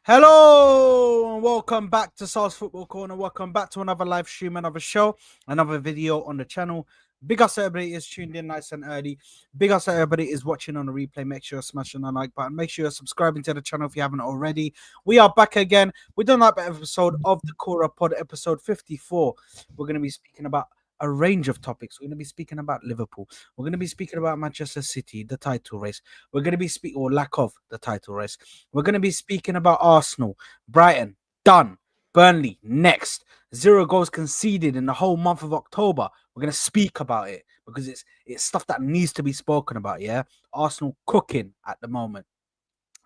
Hello and welcome back to Sal's Football Corner. Welcome back to another live stream, another show, another video on the channel. Big ups to everybody is tuned in nice and early. Big ups to everybody is watching on the replay. Make sure you're smashing the like button. Make sure you're subscribing to the channel if you haven't already. We are back again with another episode of the Koora Pod, episode 54. We're going to be speaking about a range of topics. We're going to be speaking about Liverpool. We're going to be speaking about Manchester City, the title race. We're going to be speaking, or lack of the title race. We're going to be speaking about Arsenal, Brighton, done. Burnley, next. 0 goals conceded in the whole month of October. We're going to speak about it because it's stuff that needs to be spoken about, yeah? Arsenal cooking at the moment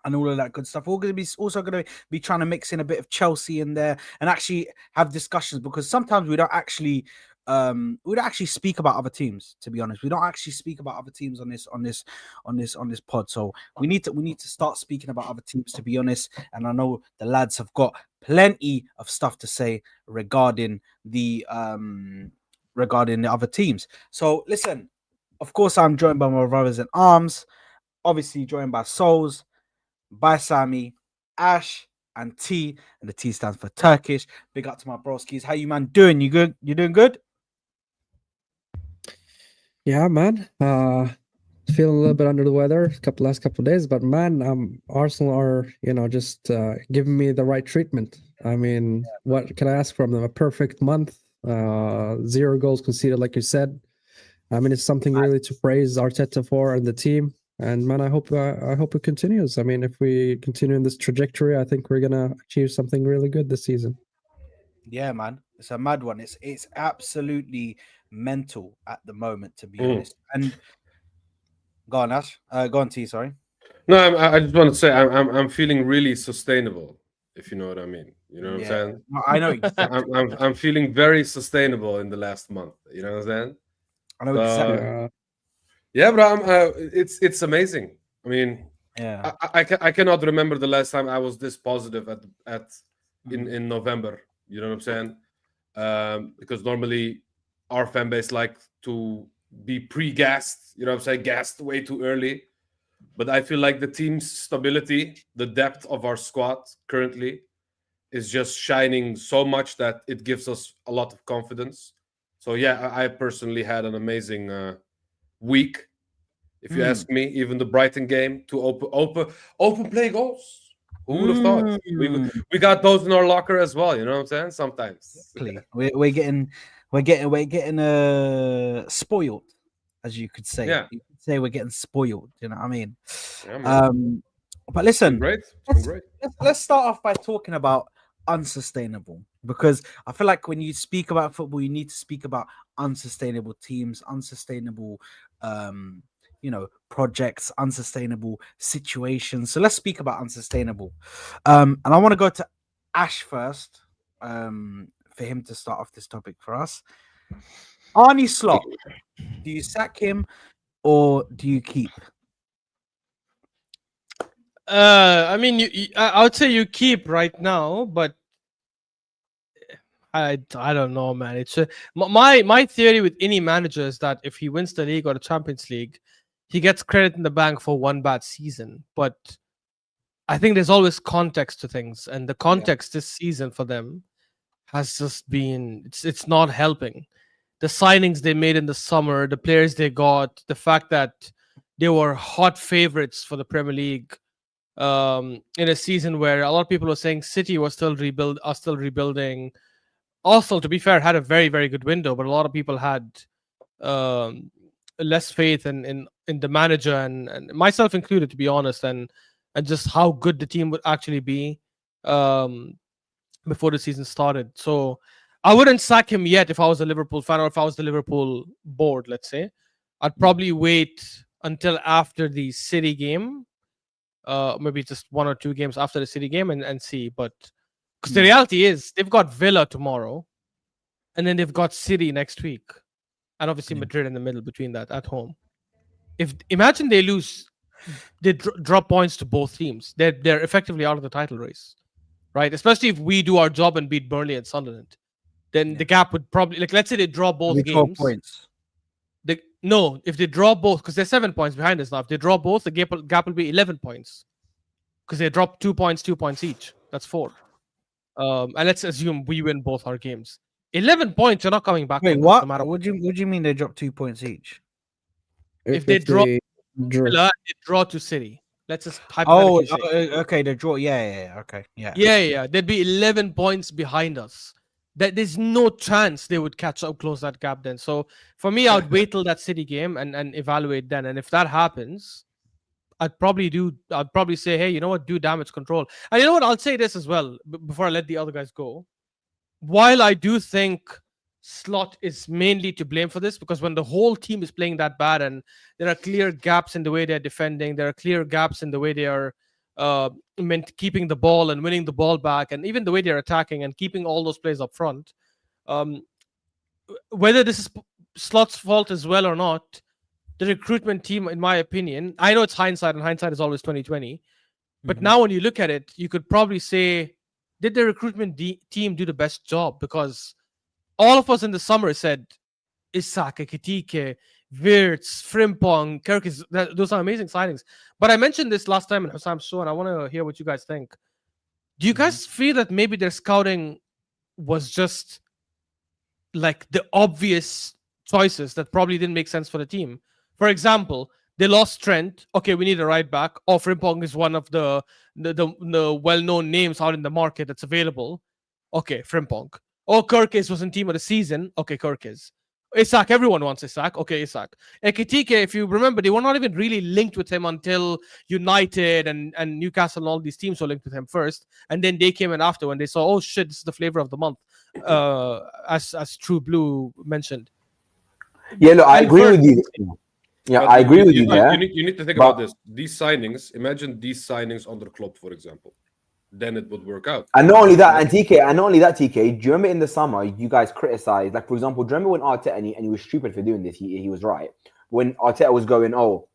and all of that good stuff. We're going to be also going to be trying to mix in a bit of Chelsea in there and actually have discussions because sometimes we don't actually speak about other teams, to be honest. We don't actually speak about other teams on this pod. So we need to start speaking about other teams, to be honest. And I know the lads have got plenty of stuff to say regarding the other teams. So listen, of course, I'm joined by my brothers in arms, obviously joined by Souls, by Sami, Ash, and T, and the T stands for Turkish. Big up to my broskies. How you man doing? You good? You doing good? Yeah, man. Feeling a little bit under the weather last couple of days, but man, Arsenal are just giving me the right treatment. I mean, what can I ask from them? A perfect month, 0 goals conceded, like you said. I mean, it's something really to praise Arteta for and the team. And man, I hope it continues. I mean, if we continue in this trajectory, I think we're gonna achieve something really good this season. Yeah, man, it's a mad one. It's absolutely mental at the moment, to be honest. And go on, Ash. Go on, T. Sorry. No, I just want to say I'm feeling really sustainable, if you know what I mean. You know what I'm saying? No, I know exactly. I'm feeling very sustainable in the last month. You know what I'm saying? I know exactly. Yeah, but it's amazing. I mean, yeah, I cannot remember the last time I was this positive in November. You know what I'm saying? Because normally our fan base like to be pre-gassed. You know what I'm saying? Gassed way too early. But I feel like the team's stability, the depth of our squad currently is just shining so much that it gives us a lot of confidence. So yeah, I personally had an amazing week. If you ask me, even the Brighton game, to open play goals. Who would have thought? We got those in our locker as well. You know what I'm saying? Sometimes we're getting spoiled, as you could say. Yeah, you could say we're getting spoiled. You know what I mean? Yeah, but listen, great. Let's start off by talking about unsustainable, because I feel like when you speak about football, you need to speak about unsustainable teams, unsustainable projects, unsustainable situations. So let's speak about unsustainable. And I want to go to Ash first, for him to start off this topic for us. Arne Slot, do you sack him or do you keep? I mean, I would say you keep right now, but I don't know, man. It's my theory with any manager is that if he wins the league or the Champions League, he gets credit in the bank for one bad season. But I think there's always context to things, and the context this season for them has just been it's not helping. The signings they made in the summer, the players they got, the fact that they were hot favorites for the Premier League in a season where a lot of people were saying City was still rebuilding. Arsenal, to be fair, had a very, very good window, but a lot of people had less faith in the manager and myself included, to be honest, and just how good the team would actually be before the season started. So I wouldn't sack him yet if I was a Liverpool fan or if I was the Liverpool board, let's say. I'd probably wait until after the City game, maybe just 1 or 2 games after the City game and see. But because the reality is they've got Villa tomorrow and then they've got City next week. And obviously Madrid in the middle between that at home. Imagine they lose, they drop points to both teams. They're effectively out of the title race, right? Especially if we do our job and beat Burnley and Sunderland. Then the gap would probably, let's say they draw both games. Points. No, if they draw both, because they're 7 points behind us now. If they draw both, the gap will be 11 points. Because they drop 2 points each. That's 4. And let's assume we win both our games. 11 points. You're not coming back. Wait, from that, what? No matter What do you mean they dropped 2 points each? If they draw drew. Villa, they draw to City. Let's just Oh, hypothetically say. okay, the draw. Yeah, okay, yeah. Yeah. They'd be 11 points behind us. That there's no chance they would catch up, close that gap then. So for me, I would wait till that City game and evaluate then. And if that happens, I'd probably say, hey, you know what, do damage control. And you know what, I'll say this as well before I let the other guys go. While I do think Slot is mainly to blame for this, because when the whole team is playing that bad and there are clear gaps in the way they're defending, there are clear gaps in the way they are keeping the ball and winning the ball back, and even the way they're attacking and keeping all those plays up front. Whether this is Slot's fault as well or not, the recruitment team, in my opinion, I know it's hindsight, and hindsight is always 2020. But now when you look at it, you could probably say, did the recruitment team do the best job? Because all of us in the summer said, Isak, Ekitike, Wirtz, Frimpong, Kirkis, those are amazing signings. But I mentioned this last time in Hassam's show, and I want to hear what you guys think. Do you guys feel that maybe their scouting was just like the obvious choices that probably didn't make sense for the team? For example, they lost Trent. Okay, we need a right back. Oh, Frimpong is one of the well-known names out in the market that's available. Okay, Frimpong. Oh, Kirkis was in team of the season. Okay, Kirkis. Isak, everyone wants Isak. Okay, Isak. Ekitike, if you remember, they were not even really linked with him until United and Newcastle and all these teams were linked with him first. And then they came in after when they saw, oh shit, this is the flavor of the month. As True Blue mentioned. Yeah, look, I agree with you. Yeah, I agree with you there. You need to think about this. These signings, imagine these signings under Klopp, for example. Then it would work out. And not only that, TK, do you remember in the summer you guys criticized, like for example, do you remember when Arteta, and he was stupid for doing this, he was right. When Arteta was going, well,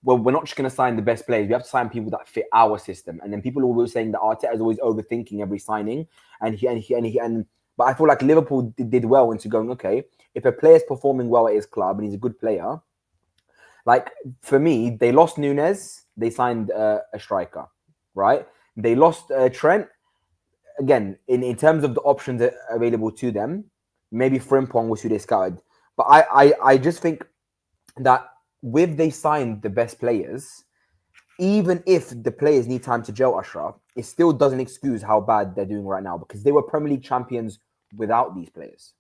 we're not just going to sign the best players, we have to sign people that fit our system. And then people were saying that Arteta is always overthinking every signing, but I feel like Liverpool did well into going, okay, if a player's performing well at his club and he's a good player, like for me, they lost Nunes, they signed a striker, right? They lost Trent. Again, in terms of the options available to them, maybe Frimpong was who they scouted. But I just think that with they signed the best players, even if the players need time to gel, Ashraf, it still doesn't excuse how bad they're doing right now, because they were Premier League champions without these players.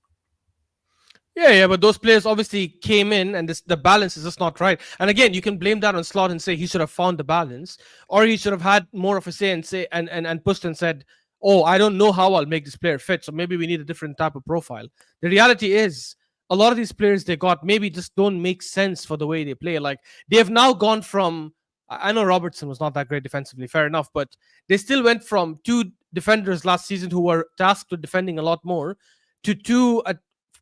Yeah, but those players obviously came in, and the balance is just not right. And again, you can blame that on Slot and say he should have found the balance, or he should have had more of a say and pushed and said, "Oh, I don't know how I'll make this player fit, so maybe we need a different type of profile." The reality is, a lot of these players they got maybe just don't make sense for the way they play. Like they have now gone from, I know Robertson was not that great defensively, fair enough, but they still went from 2 defenders last season who were tasked with defending a lot more to 2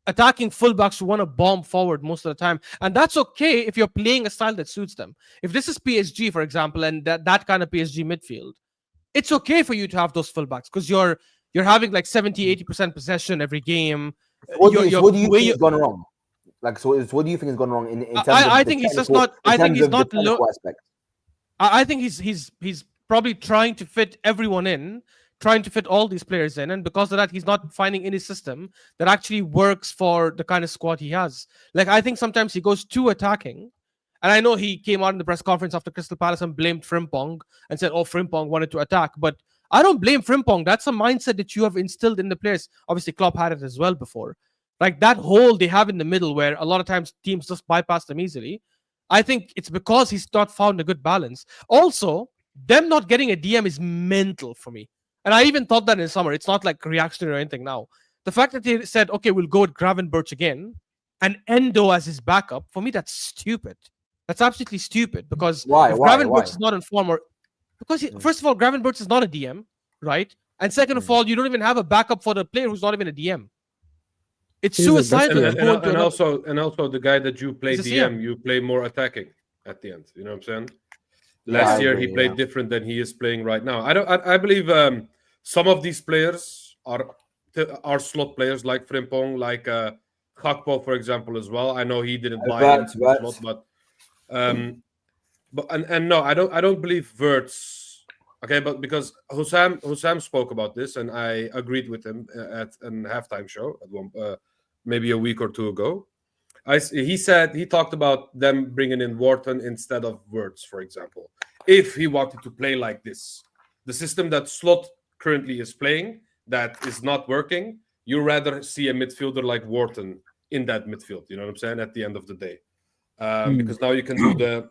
attacking fullbacks who want to bomb forward most of the time. And that's okay if you're playing a style that suits them. If this is PSG, for example, and that kind of PSG midfield, it's okay for you to have those fullbacks because you're having like 70-80% possession every game. What do you think has gone wrong? Like, so what do you think has gone wrong in terms of I think he's just not. I think he's not. I think he's probably trying to fit everyone in, trying to fit all these players in, and because of that, he's not finding any system that actually works for the kind of squad he has. Like, I think sometimes he goes too attacking, and I know he came out in the press conference after Crystal Palace and blamed Frimpong and said, "Oh, Frimpong wanted to attack," but I don't blame Frimpong. That's a mindset that you have instilled in the players. Obviously, Klopp had it as well before. Like that hole they have in the middle, where a lot of times teams just bypass them easily. I think it's because he's not found a good balance. Also, them not getting a DM is mental for me. And I even thought that in summer. It's not like reactionary or anything now. The fact that they said, okay, we'll go with Gravenberch again and Endo as his backup, for me, that's stupid. That's absolutely stupid because Gravenberch is not in form, or because first of all, Gravenberch is not a DM, right? And second of all, you don't even have a backup for the player who's not even a DM. It's suicidal. And also the guy that you play DM, you play more attacking at the end. You know what I'm saying? Last year he played different than he is playing right now. I believe some of these players are slot players like Frimpong, like Gakpo, for example, as well. I know he didn't buy into slot, but no, I don't believe Wirtz. Okay, but because Hussam spoke about this, and I agreed with him at a halftime show at one, maybe a week or two ago. He talked about them bringing in Wharton instead of Wirtz, for example, if he wanted to play like this. The system that Slot currently is playing, that is not working, you rather see a midfielder like Wharton in that midfield. You know what I'm saying? At the end of the day, because now you can do the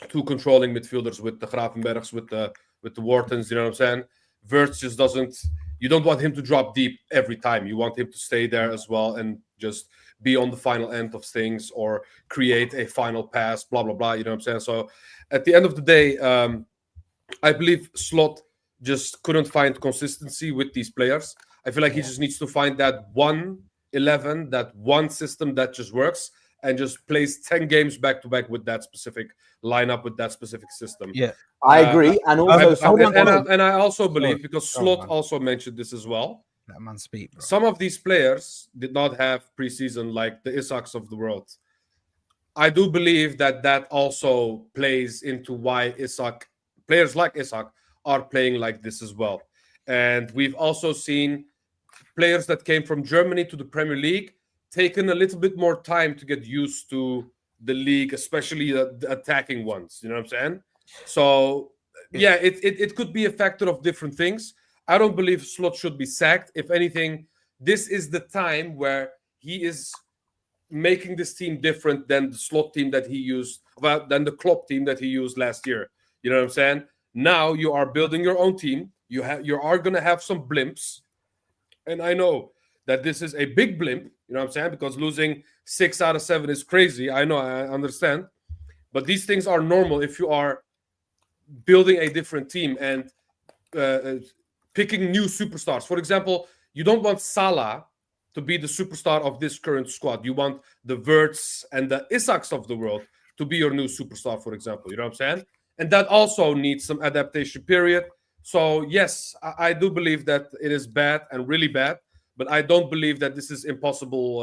two controlling midfielders with the Gravenbergs, with the Whartons. You know what I'm saying? Wirtz just doesn't. You don't want him to drop deep every time. You want him to stay there as well and just be on the final end of things or create a final pass. Blah blah blah. You know what I'm saying? So at the end of the day, I believe Slot just couldn't find consistency with these players. I feel like he just needs to find that 1-11, that one system that just works, and just plays 10 games back to back with that specific lineup, with that specific system. Yeah, I agree. And also, I also believe, because Slot also mentioned this as well, that man speak, bro. some of these players did not have preseason, like the Isaks of the world. I do believe that also plays into why players like Isak are playing like this as well. And we've also seen players that came from Germany to the Premier League taken a little bit more time to get used to the league, especially the attacking ones. You know what I'm saying? So yeah, it could be a factor of different things. I don't believe Slot should be sacked. If anything, this is the time where he is making this team different than the Slot team that he used, than the Klopp team that he used last year. You know what I'm saying? Now you are building your own team. You are going to have some blimps. And I know that this is a big blimp, you know what I'm saying? Because losing 6 out of 7 is crazy. I know, I understand. But these things are normal if you are building a different team and picking new superstars. For example, you don't want Salah to be the superstar of this current squad. You want the Wirtz and the Isaks of the world to be your new superstar, for example. You know what I'm saying? And that also needs some adaptation period. So yes, I do believe that it is bad and really bad, but I don't believe that this is impossible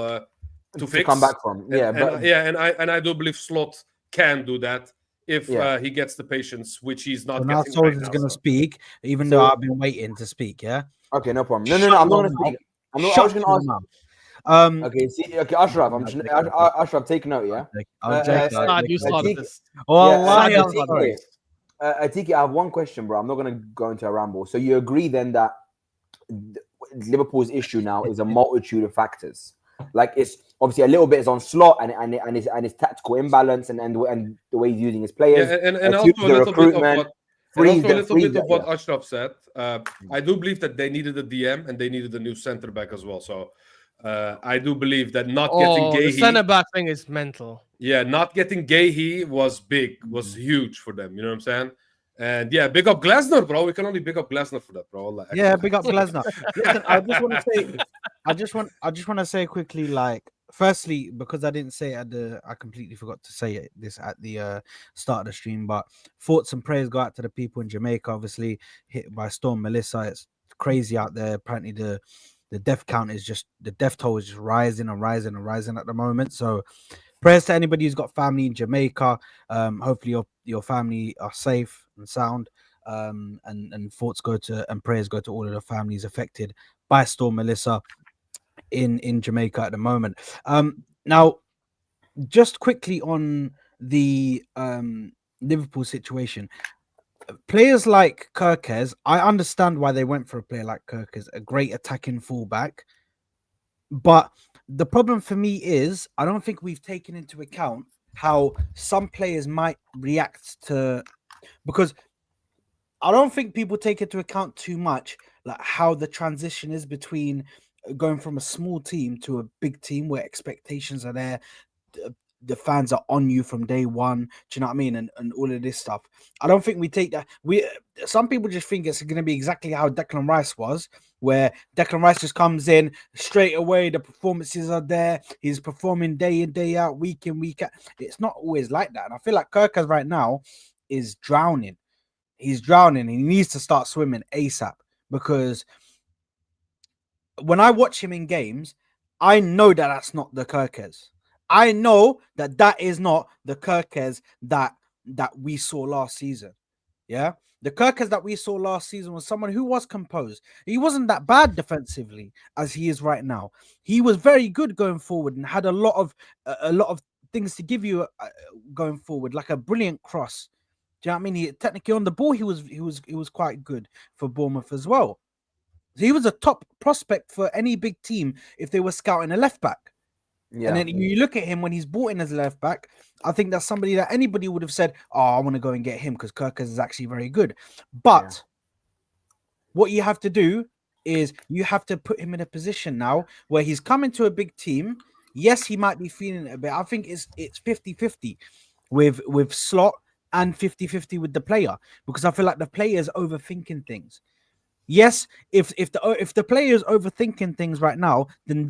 to fix. Come back from. And I do believe Slot can do that if he gets the patience, which he's not. So now Soldier is going to speak, even though I've been waiting to speak. Yeah. Okay, no problem. No, I'm not going to speak. I was going to ask. Okay, Ashraf. Ashraf, take note. Yeah. You started this. Atiki, I have one question, bro. I'm not going to go into a ramble. So you agree then that Liverpool's issue now is a multitude of factors? Like, it's obviously a little bit is on Slot and his tactical imbalance and the way he's using his players. Yeah, and also a little bit of what Ashraf said. I do believe that they needed a DM and they needed a new centre back as well. So I do believe that not getting Gahey, the centre back thing is mental. Yeah, not getting Gahey was huge for them. You know what I'm saying? And yeah, big up Glasner, bro. We can only big up Glasner for that, bro. Like, yeah, big up Glasner. Listen, I just want to say quickly, like, firstly, because I didn't say it I completely forgot to say this at the start of the stream, but thoughts and prayers go out to the people in Jamaica, obviously hit by Storm Melissa. It's crazy out there. Apparently the death count is just, the death toll is just rising and rising and rising at the moment. So prayers to anybody who's got family in Jamaica. Hopefully your family are safe and sound. And thoughts go to and prayers go to all of the families affected by Storm Melissa in Jamaica at the moment. Now, just quickly on the Liverpool situation. Players like Kirkes, I understand why they went for a player like Kirkes, a great attacking fullback. But the problem for me is I don't think we've taken into account how some players might react to, because I don't think people take into account too much like how the transition is between going from a small team to a big team where expectations are there. The fans are on you from day one. Do you know what I mean? And all of this stuff. I don't think we take that. Some people just think it's going to be exactly how Declan Rice was, where Declan Rice just comes in straight away. The performances are there. He's performing day in, day out, week in, week out. It's not always like that. And I feel like Kirkes right now is drowning. He's drowning. He needs to start swimming ASAP, because when I watch him in games, I know that that's not the Kirkes. I know that is not the Kirkes that we saw last season. Yeah, the Kirkers that we saw last season was someone who was composed. He wasn't that bad defensively as he is right now. He was very good going forward and had a lot of things to give you going forward, like a brilliant cross. Do you know what I mean? He technically on the ball, he was quite good for Bournemouth as well. He was a top prospect for any big team if they were scouting a left back. Yeah. And then you look at him when he's brought in as left back. I think that's somebody that anybody would have said, "Oh, I want to go and get him because Kirkers is actually very good." But what you have to do is you have to put him in a position now where he's coming to a big team. Yes, he might be feeling it a bit. I think it's 50-50 with Slot and 50-50 with the player, because I feel like the player is overthinking things. Yes, if the player is overthinking things right now, then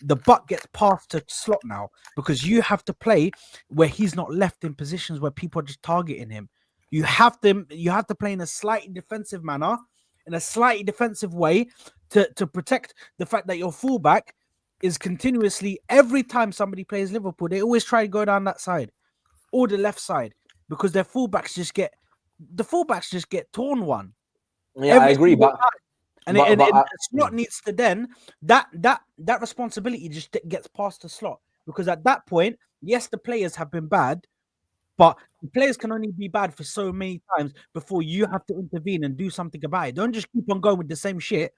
the buck gets passed to Slot now, because you have to play where he's not left in positions where people are just targeting him. You have to play in a slightly defensive manner, in a slightly defensive way to protect the fact that your fullback is continuously, every time somebody plays Liverpool, they always try to go down that side or the left side, because their fullbacks just get torn one. Yeah, I agree, but Slot needs to then that responsibility just gets passed to Slot, because at that point, yes, the players have been bad, but the players can only be bad for so many times before you have to intervene and do something about it. Don't just keep on going with the same shit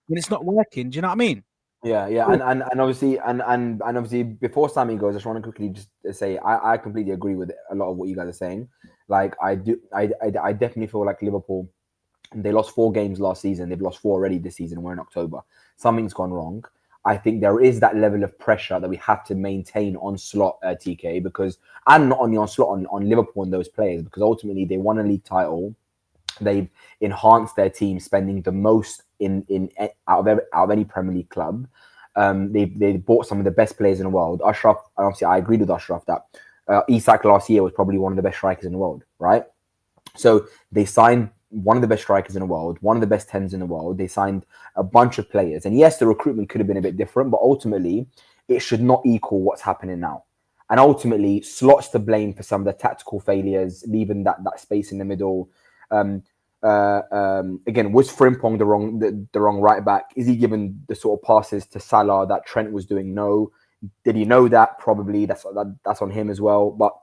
when it's not working. Do you know what I mean? Yeah, and obviously before Sami goes, I just want to quickly just say I completely agree with a lot of what you guys are saying. Like I definitely feel like Liverpool, they lost 4 games last season. They've lost 4 already this season. We're in October. Something's gone wrong. I think there is that level of pressure that we have to maintain on Slot, TK, because, and not only on Slot, on Liverpool and those players, because ultimately they won a league title. They've enhanced their team, spending the most out of any Premier League club. They bought some of the best players in the world. Ashraf, obviously, I agreed with Ashraf that Isak last year was probably one of the best strikers in the world, right? So they signed one of the best strikers in the world, one of the best 10s in the world. They signed a bunch of players. And yes, the recruitment could have been a bit different, but ultimately, it should not equal what's happening now. And ultimately, Slot's to blame for some of the tactical failures, leaving that space in the middle. Again, was Frimpong the wrong right back? Is he given the sort of passes to Salah that Trent was doing? No. Did he know that? Probably. That's on him as well. But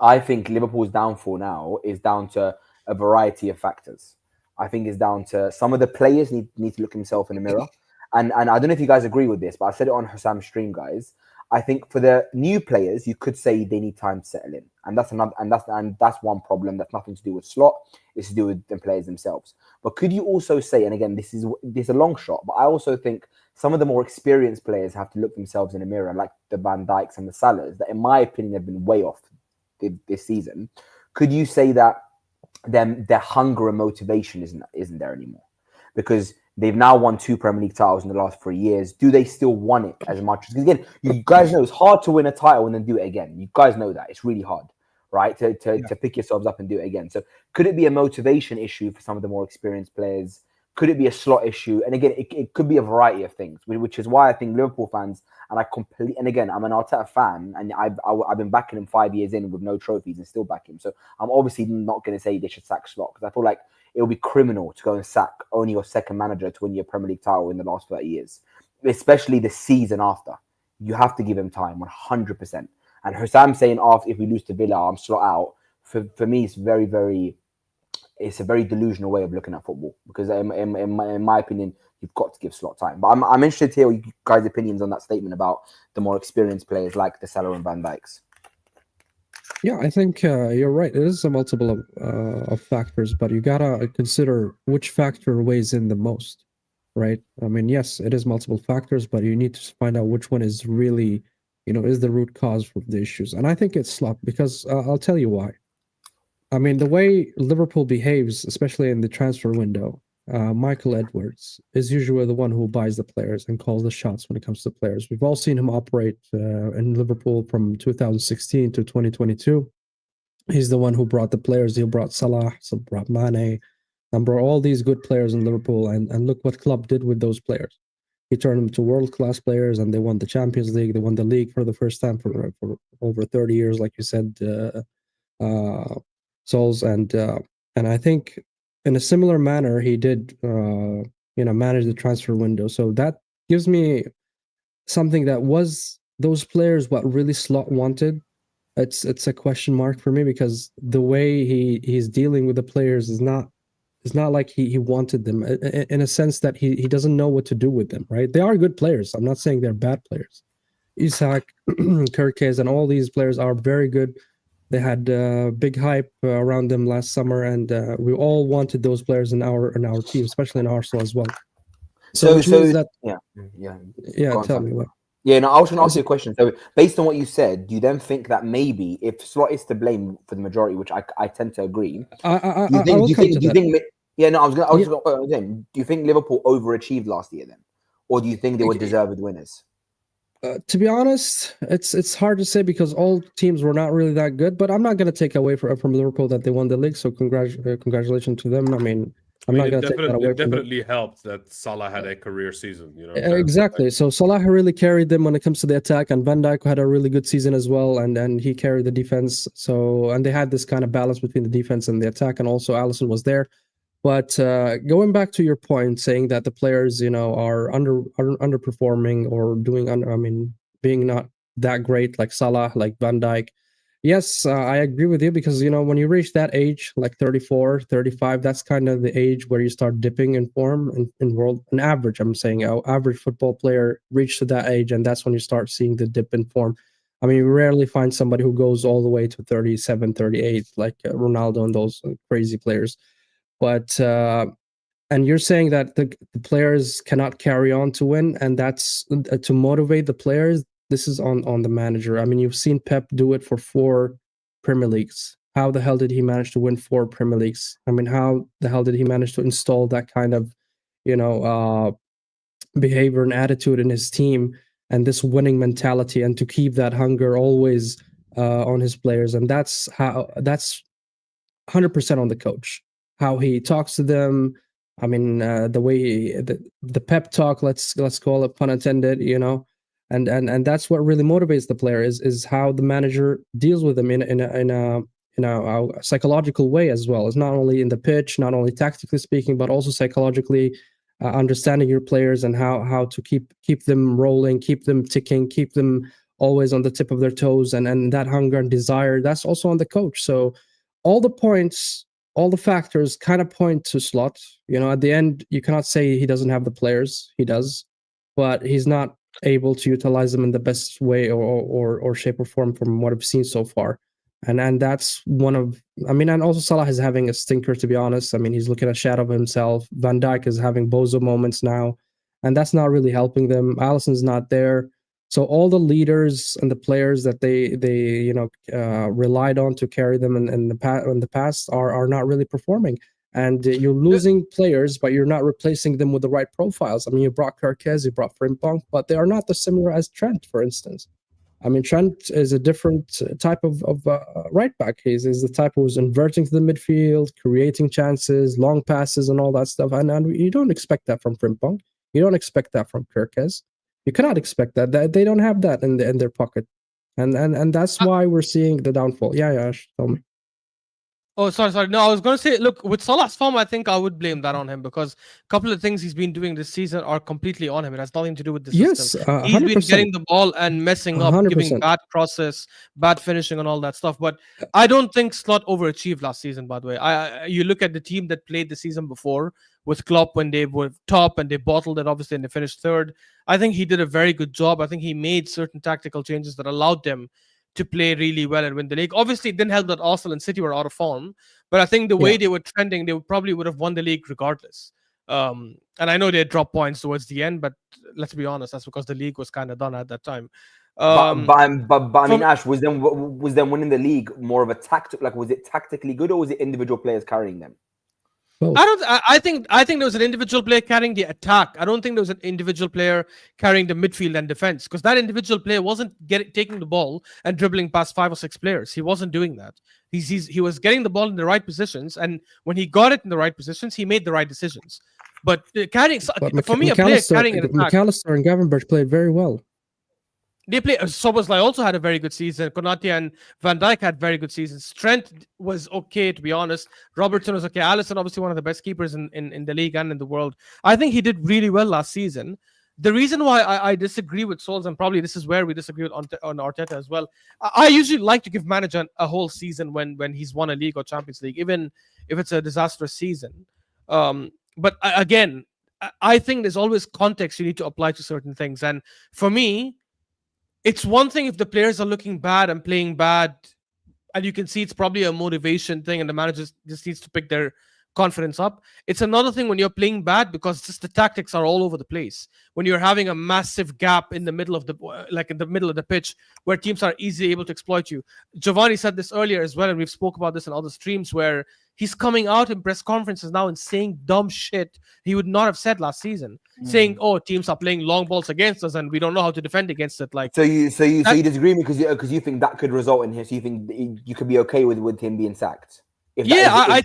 I think Liverpool's downfall now is down to a variety of factors. I think it's down to some of the players need to look themselves in the mirror. And I don't know if you guys agree with this, but I said it on Hassam's stream, guys. I think for the new players, you could say they need time to settle in, and that's one problem. That's nothing to do with Slot; it's to do with the players themselves. But could you also say, and again, this is a long shot, but I also think some of the more experienced players have to look themselves in the mirror, like the Van Dijks and the Salahs, that in my opinion have been way off this season. Could you say that their hunger and motivation isn't there anymore? Because they've now won 2 Premier League titles in the last 3 years. Do they still want it as much? Because again, you guys know it's hard to win a title and then do it again. You guys know that. It's really hard, right? To pick yourselves up and do it again. So could it be a motivation issue for some of the more experienced players? Could it be a Slot issue? And again, it could be a variety of things, which is why I think Liverpool fans, and again, I'm an Arteta fan, and I've been backing him 5 years in with no trophies and still back him. So I'm obviously not going to say they should sack Slot, because I feel like it would be criminal to go and sack only your second manager to win your Premier League title in the last 30 years, especially the season after. You have to give him time, 100%. And Hussam saying, if we lose to Villa, I'm Slot out. For me, it's very, very... It's a very delusional way of looking at football, because in my opinion, you've got to give Slot time. But I'm interested to hear you guys' opinions on that statement about the more experienced players like the Salah and Van Dijks. Yeah, I think you're right. It is a multiple of factors, but you gotta consider which factor weighs in the most, right? I mean, yes, it is multiple factors, but you need to find out which one is really, is the root cause of the issues. And I think it's Slot, because I'll tell you why. I mean, the way Liverpool behaves, especially in the transfer window, Michael Edwards is usually the one who buys the players and calls the shots when it comes to players. We've all seen him operate in Liverpool from 2016 to 2022. He's the one who brought the players. He brought Salah, brought Mane, and brought all these good players in Liverpool. And look what Klopp did with those players. He turned them to world-class players, and they won the Champions League. They won the league for the first time for over 30 years, like you said, Souls. And and I think in a similar manner he did, manage the transfer window. So that gives me something that was those players what really Slot wanted. It's a question mark for me, because the way he's dealing with the players is not like he wanted them, in a sense that he doesn't know what to do with them, right? They are good players. I'm not saying they're bad players. Isak, Kirkes, and all these players are very good. They had big hype around them last summer, and we all wanted those players in our team, especially in Arsenal as well. So which means that yeah. Go on, tell me what. Yeah, no, I was going to ask you a question. So, based on what you said, do you then think that maybe if Slot is to blame for the majority, which I tend to agree, do you think? Yeah, no, I was going to. Do you think Liverpool overachieved last year then, or do you think they were deserved winners? To be honest, it's hard to say, because all teams were not really that good. But I'm not going to take away from Liverpool that they won the league. So congratulations to them. I mean, I'm not going to take that away. It definitely helped that Salah had a career season. Exactly. So Salah really carried them when it comes to the attack, and Van Dijk had a really good season as well, and he carried the defense. So, and they had this kind of balance between the defense and the attack, and also Alisson was there. But going back to your point, saying that the players, are underperforming or being not that great, like Salah, like Van Dijk. Yes, I agree with you, because, when you reach that age, like 34, 35, that's kind of the age where you start dipping in form in average. I'm saying average football player reach to that age, and that's when you start seeing the dip in form. I mean, you rarely find somebody who goes all the way to 37, 38, like Ronaldo and those crazy players. But and you're saying that the players cannot carry on to win, and that's to motivate the players. This is on the manager. I mean, you've seen Pep do it for 4 Premier Leagues. How the hell did he manage to win 4 Premier Leagues? I mean, how the hell did he manage to install that kind of, behavior and attitude in his team, and this winning mentality, and to keep that hunger always on his players? And that's 100% on the coach. How he talks to them. I mean, the way the pep talk, let's call it, pun intended, and that's what really motivates the player is how the manager deals with them in a psychological way as well. It's not only in the pitch, not only tactically speaking, but also psychologically, understanding your players and how to keep them rolling, keep them ticking, keep them always on the tip of their toes, and that hunger and desire, that's also on the coach. So all the factors kind of point to Slot. At the end, you cannot say he doesn't have the players. He does, but he's not able to utilize them in the best way or shape or form from what I've seen so far. And that's one of, and also Salah is having a stinker, to be honest. I mean, he's looking at shadow of himself. Van Dijk is having bozo moments now, and that's not really helping them. Alisson's not there. So all the leaders and the players that they relied on to carry them in the past are not really performing. And you're losing players, but you're not replacing them with the right profiles. I mean, you brought Kirkes, you brought Frimpong, but they are not the similar as Trent, for instance. I mean, Trent is a different type of right back. He's the type who's inverting to the midfield, creating chances, long passes, and all that stuff. And you don't expect that from Frimpong. You don't expect that from Kirkes. You cannot expect that. They don't have that in their pocket, and that's why we're seeing the downfall. Yeah, Ash, tell me. Oh, sorry. No, I was going to say, look, with Salah's form, I think I would blame that on him, because a couple of things he's been doing this season are completely on him. It has nothing to do with the system. He's been getting the ball and messing up, 100%. Giving bad crosses, bad finishing, and all that stuff. But I don't think Slot overachieved last season, by the way. You look at the team that played the season before with Klopp when they were top and they bottled it, obviously, and they finished third. I think he did a very good job. I think he made certain tactical changes that allowed them to play really well and win the league. Obviously, it didn't help that Arsenal and City were out of form, but I think the way they were trending, they probably would have won the league regardless. And I know they dropped points towards the end, but let's be honest, that's because the league was kind of done at that time. But I mean, Ash, was them winning the league more of a tactic? Like, was it tactically good, or was it individual players carrying them? I think there was an individual player carrying the attack. I don't think there was an individual player carrying the midfield and defense, because that individual player wasn't taking the ball and dribbling past 5 or 6 players. He wasn't doing that. He was getting the ball in the right positions, and when he got it in the right positions, he made the right decisions. But carrying, for me, a player carrying an attack. McAllister and Gavenberch played very well. They play. Szoboszlai also had a very good season. Konate and Van Dijk had very good seasons. Trent was okay, to be honest. Robertson was okay. Alisson, obviously one of the best keepers in the league and in the world. I think he did really well last season. The reason why I disagree with Sols, and probably this is where we disagree on Arteta as well. I usually like to give manager a whole season when he's won a league or Champions League, even if it's a disastrous season. But again, I think there's always context you need to apply to certain things. And for me, it's one thing if the players are looking bad and playing bad, and you can see it's probably a motivation thing, and the manager just needs to pick their confidence up. It's another thing when you're playing bad because just the tactics are all over the place. When you're having a massive gap in the middle of the pitch where teams are easily able to exploit you. Giovanni said this earlier as well, and we've spoke about this in other streams where he's coming out in press conferences now and saying dumb shit he would not have said last season, saying, "Oh, teams are playing long balls against us, and we don't know how to defend against it." Like, so you disagree with me because you think that could result in him. So you think you could be okay with him being sacked? I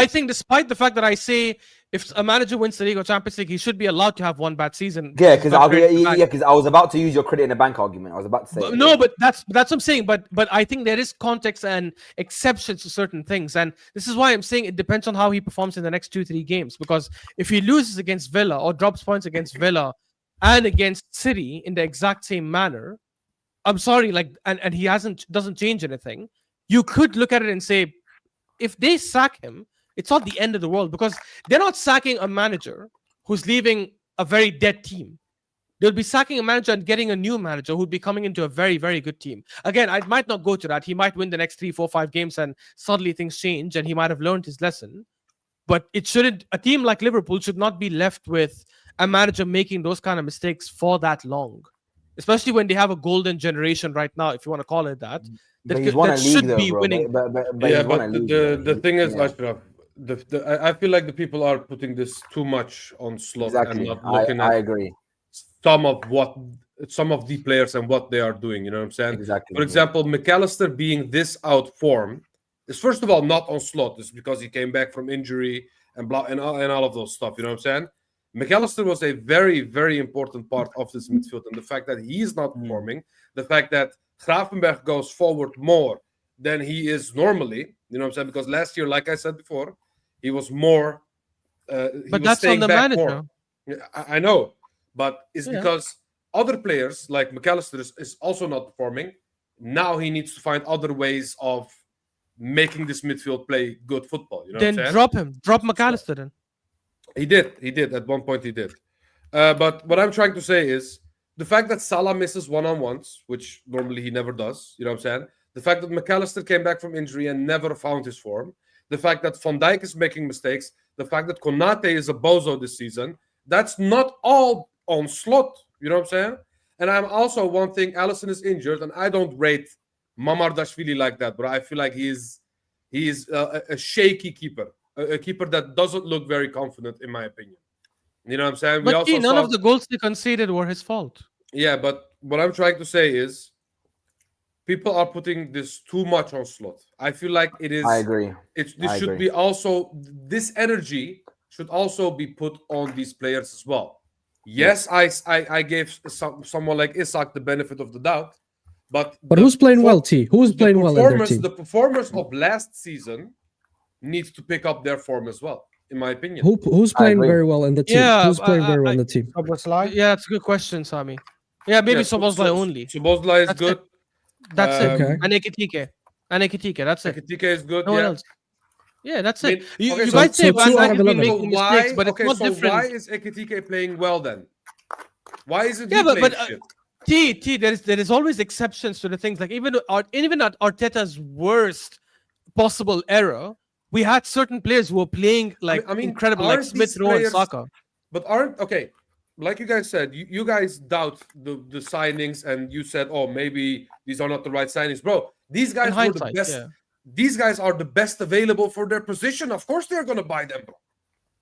think despite the fact that I say if a manager wins the league or Champions League, he should be allowed to have one bad season. Yeah, because I was about to use your credit in the bank argument. I was about to say but that's what I'm saying. But I think there is context and exceptions to certain things, and this is why I'm saying it depends on how he performs in the next 2-3 games. Because if he loses against Villa or drops points against Villa and against City in the exact same manner, I'm sorry, and he doesn't change anything. You could look at it and say, if they sack him, it's not the end of the world, because they're not sacking a manager who's leaving a very dead team. They'll be sacking a manager and getting a new manager who'd be coming into a very, very good team. Again, I might not go to that. He might win the next 3, 4, 5 games and suddenly things change and he might have learned his lesson. But a team like Liverpool should not be left with a manager making those kind of mistakes for that long. Especially when they have a golden generation right now, if you want to call it that. That should be winning. But the thing is, Ashraf, I feel like the people are putting this too much on Slot and not looking at. I agree. Some of the players and what they are doing. You know what I'm saying? Exactly. For example, McAllister being this out form is first of all not on Slot. It's because he came back from injury and all of those stuff. You know what I'm saying? McAllister was a very, very important part of this midfield, and the fact that he's not performing, the fact that Gravenberch goes forward more than he is normally, you know what I'm saying? Because last year, like I said before, he was more. But that's on the manager. I know, but it's because other players like McAllister is also not performing. Now he needs to find other ways of making this midfield play good football. You know then drop him. Drop McAllister then. He did. At one point he did. But what I'm trying to say is the fact that Salah misses one-on-ones, which normally he never does, you know what I'm saying? The fact that McAllister came back from injury and never found his form. The fact that Van Dijk is making mistakes. The fact that Konate is a bozo this season. That's not all on Slot, you know what I'm saying? And I'm also one thing, Alisson is injured, and I don't rate Mamardashvili like that, but I feel like he is a shaky keeper. A keeper that doesn't look very confident, in my opinion. You know what I'm saying? But none of the goals they conceded were his fault. Yeah, but what I'm trying to say is people are putting this too much on Slot. I feel like it is. I agree. Be also, this energy should also be put on these players as well. Yes, I gave someone like Isak the benefit of the doubt, but who's playing well, T? Who's playing well in their team? The performers of last season needs to pick up their form as well, in my opinion. Who's playing very well in the team? Yeah, who's playing very well in the team? Yeah, that's a good question, Sami. Yeah, maybe Szoboszlai only. Szoboszlai is good. That's it. Okay. And Ekitike, that's it. Ekitike is good. No one else. Yeah, that's it. You okay, might say Van two Dijk out of has been 11. making mistakes, but it's not different. Why is Ekitike playing well then? Why isn't he but playing shit? There is always exceptions to the things. Like even at Arteta's worst possible error, we had certain players who were playing incredible, like Smith Rowe and Saka. But like you guys said, you guys doubt the signings, and you said, oh, maybe these are not the right signings, bro. These guys were the best. Yeah. These guys are the best available for their position. Of course, they're gonna buy them, bro.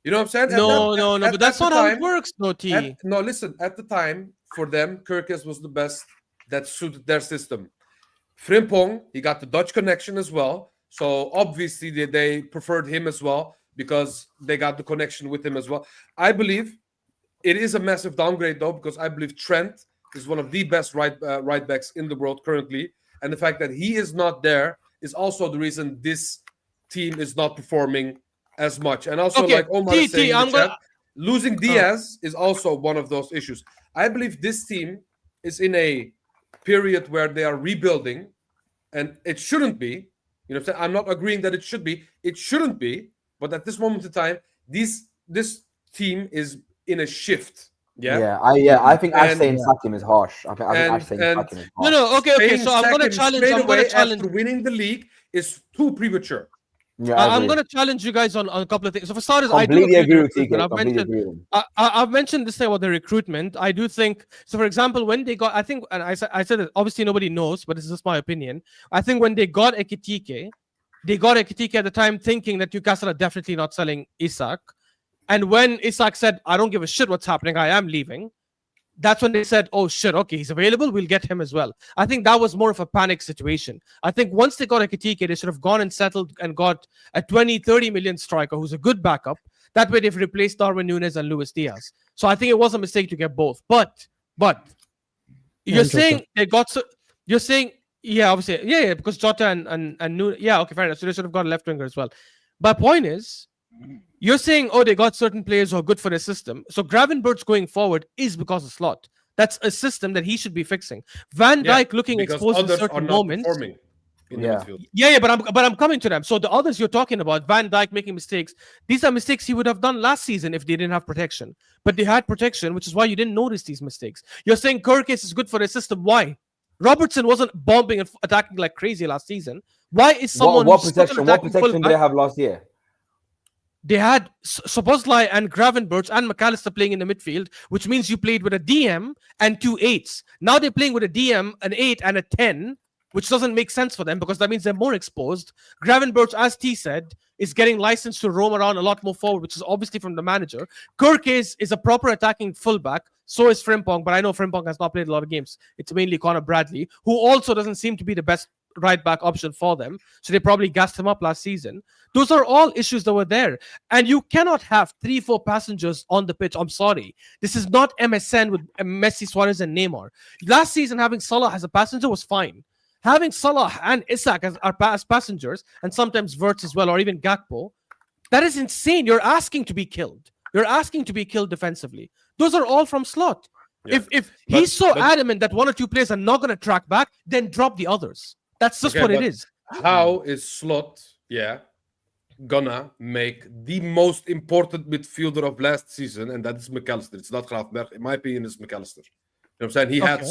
You know what I'm saying? No. But that's not how it works, no, T. No, listen. At the time, for them, Kirkes was the best that suited their system. Frimpong, he got the Dutch connection as well. So obviously they preferred him as well because they got the connection with him as well. I believe it is a massive downgrade though, because I believe Trent is one of the best right backs in the world currently, and the fact that he is not there is also the reason this team is not performing as much. And also, like Omar is saying in the chat, losing Diaz is also one of those issues. I believe this team is in a period where they are rebuilding, and it shouldn't be. You know what I'm saying? I'm not agreeing that it should be. It shouldn't be. But at this moment in time, this team is in a shift. I think Ash saying sack him is harsh. I think Ash saying sack him is harsh. No, okay. So I'm going to challenge. After winning the league is too premature. Yeah, I'm going to challenge you guys on a couple of things. So for starters, completely I do agree with TK. I've mentioned this thing about the recruitment. I do think so. For example, when they got, I think, and I said it, obviously nobody knows, but this is just my opinion. I think when they got Ekitike at the time thinking that Newcastle are definitely not selling Isak. And when Isak said, I don't give a shit what's happening, I am leaving, that's when they said, oh shit, okay, he's available, we'll get him as well. I think that was more of a panic situation. I think once they got Ekitike, they should have gone and settled and got a 20-30 million striker who's a good backup. That way they've replaced Darwin Núñez and Luis Diaz. So I think it was a mistake to get both. But you're saying they got... You're saying, obviously, because Jota and Núñez... Yeah, okay, fair enough. So they should have got a left winger as well. But point is, you're saying, they got certain players who are good for their system. So Gravenberch going forward is because of Slot. That's a system that he should be fixing. Van Dijk looking exposed in certain moments. But I'm coming to them. So the others you're talking about, Van Dijk making mistakes, these are mistakes he would have done last season if they didn't have protection. But they had protection, which is why you didn't notice these mistakes. You're saying Kirkes is good for their system. Why? Robertson wasn't bombing and attacking like crazy last season. Why is someone what protection did they have last year? They had Szoboszlai and Gravenberch and McAllister playing in the midfield, which means you played with a DM and 2 8s. Now they're playing with a DM, an 8 and a 10, which doesn't make sense for them because that means they're more exposed. Gravenberch, as T said, is getting licensed to roam around a lot more forward, which is obviously from the manager. Kirkes is a proper attacking fullback. So is Frimpong, but I know Frimpong has not played a lot of games. It's mainly Connor Bradley, who also doesn't seem to be the best right back option for them. So they probably gassed him up last season. Those are all issues that were there. And you cannot have 3-4 passengers on the pitch. I'm sorry. This is not MSN with Messi, Suarez, and Neymar. Last season, having Salah as a passenger was fine. Having Salah and Isak as passengers, and sometimes Wirtz as well, or even Gakpo, that is insane. You're asking to be killed. You're asking to be killed defensively. Those are all from Slot. Yeah. If he's so adamant that 1 or 2 players are not going to track back, then drop the others. That's just what it is. How is Slot, gonna make the most important midfielder of last season, and that is McAllister? It's not Gravenberch. In my opinion, it's McAllister. You know what I'm saying? He had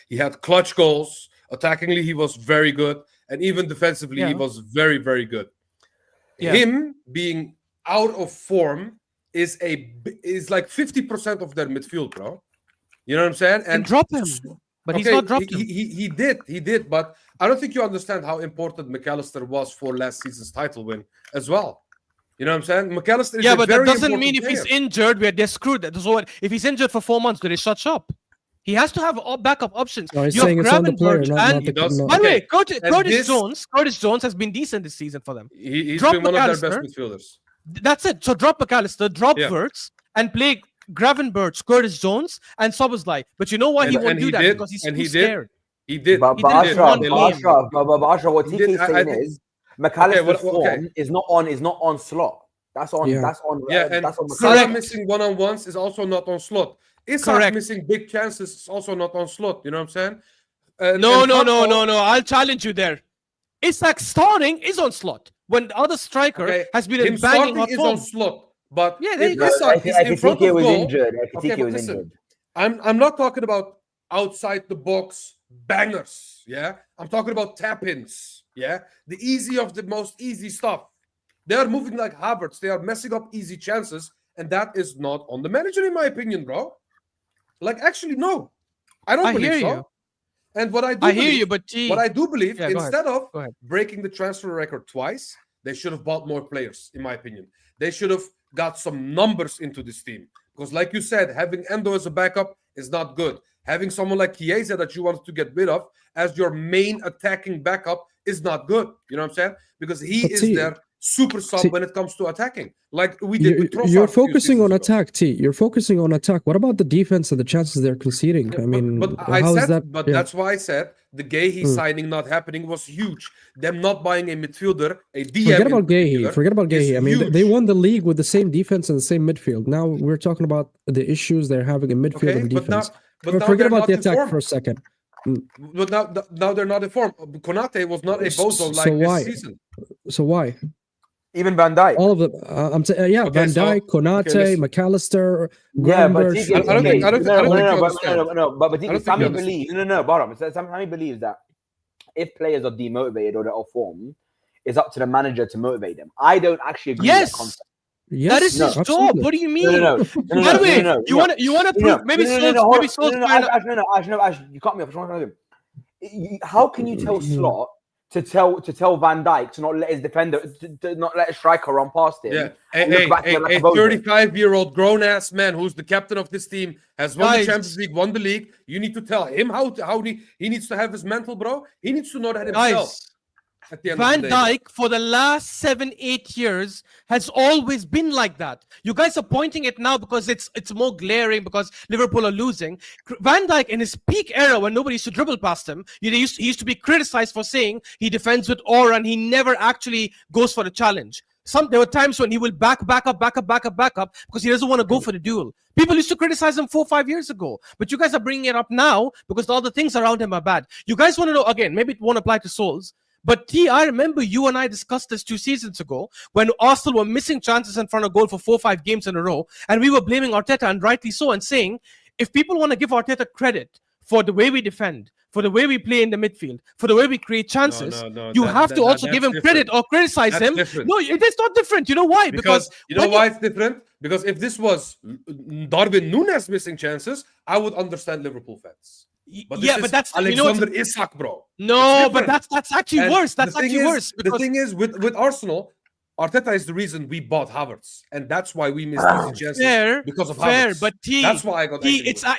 he had clutch goals. Attackingly, he was very good, and even defensively, he was very, very good. Yeah. Him being out of form is like 50% of their midfield, bro. You know what I'm saying? And drop him. But he's not dropped him. He did. But I don't think you understand how important McAllister was for last season's title win as well. You know what I'm saying? McAllister is but that doesn't mean if he's injured, they're screwed. So if he's injured for 4 months, do they shut shop? He has to have all backup options. No, you have Gravenberch and by the way, Curtis Jones has been decent this season for them. He's been one of their best midfielders. That's it. So drop McAllister, drop Wirtz, and play Gravenberch, Curtis Jones, and Szoboszlai. But you know why he won't do that? Because he's too scared. He did. But Ashraf, what TK saying is McAllister's form is not on Slot. That's on. That's on. That's on. Salah missing one-on-ones is also not on Slot. Isak missing big chances is also not on Slot. You know what I'm saying? No. I'll challenge you there. Isak starting is on Slot when the other striker has been in banging hot form. On Slot. But Ekitike was injured. Ekitike was injured. I'm not talking about outside the box bangers. Yeah, I'm talking about tap-ins. Yeah, the easy of the most easy stuff. They are moving like Havertz. They are messing up easy chances, and that is not on the manager, in my opinion, bro. Like, actually, no, I don't believe so. You. And what I do believe, instead of breaking the transfer record twice, they should have bought more players, in my opinion. They should have got some numbers into this team. Because like you said, having Endo as a backup is not good. Having someone like Chiesa that you wanted to get rid of as your main attacking backup is not good. You know what I'm saying? Because he is there super sub See, when it comes to attacking, like we did with Trossard you're a few focusing on seasons ago. attack, T. You're focusing on attack. What about the defense and the chances they're conceding? Yeah, I mean, but I how is said, that? but Yeah. that's why I said the Gahey signing not happening was huge. Them not buying a midfielder, a DM. Forget in about Gahey. particular, Forget about is Gahey. I mean, huge. they won the league with the same defense and the same midfield. Now we're talking about the issues they're having in midfield Okay, and but now, defense. but now Forget they're about not the attack informed. for a second. But now they're not informed. Konate was not a bozo So like why? this season. So why? Even Van Dijk. All of them. Yeah, Okay, Van so- Dijk, Konate, okay, listen. McAllister, Yeah, but Gravenberch. TK, I don't think- I don't think no, you but understand. but I don't think Sami you understand. believes bottom. Sami believes that if players are demotivated or they're off form, it's up to the manager to motivate them. I don't actually agree with that Yes, concept. Yes, that is his job. absolutely. What do you mean? No. By the way, you want to prove maybe Ash, you cut me off. How can you tell Slot to tell Van Dijk to not let his defender, to not let a striker run past him? Yeah, and look back to him like a a bozo? 35-year-old grown-ass man who's the captain of this team has won Guys. the Champions League, won the league. You need to tell him how he needs to have his mental, bro. He needs to know that himself. Guys, At the end Van of the day, Dijk for the last 7-8 years has always been like that. You guys are pointing it now because it's more glaring because Liverpool are losing. Van Dijk in his peak era when nobody used to dribble past him, he used to be criticized for saying he defends with aura and he never actually goes for the challenge. There were times when he will back up because he doesn't want to go for the duel. People used to criticize him 4 or 5 years ago, but you guys are bringing it up now because all the things around him are bad. You guys want to know again? Maybe it won't apply to Souls. But T, I remember you and I discussed this 2 seasons ago when Arsenal were missing chances in front of goal for 4 or 5 games in a row. And we were blaming Arteta, and rightly so, and saying, if people want to give Arteta credit for the way we defend, for the way we play in the midfield, for the way we create chances, you have to also give him credit or criticize him. Different. No, it is not different. You know why? Because you know why it's different? Because if this was Darwin Núñez missing chances, I would understand Liverpool fans. But but that's Alexander Isak, bro. No, but that's actually worse. That's actually worse. The thing is, with Arsenal, Arteta is the reason we bought Havertz, and that's why we missed these chances because of Havertz. But that's why I got.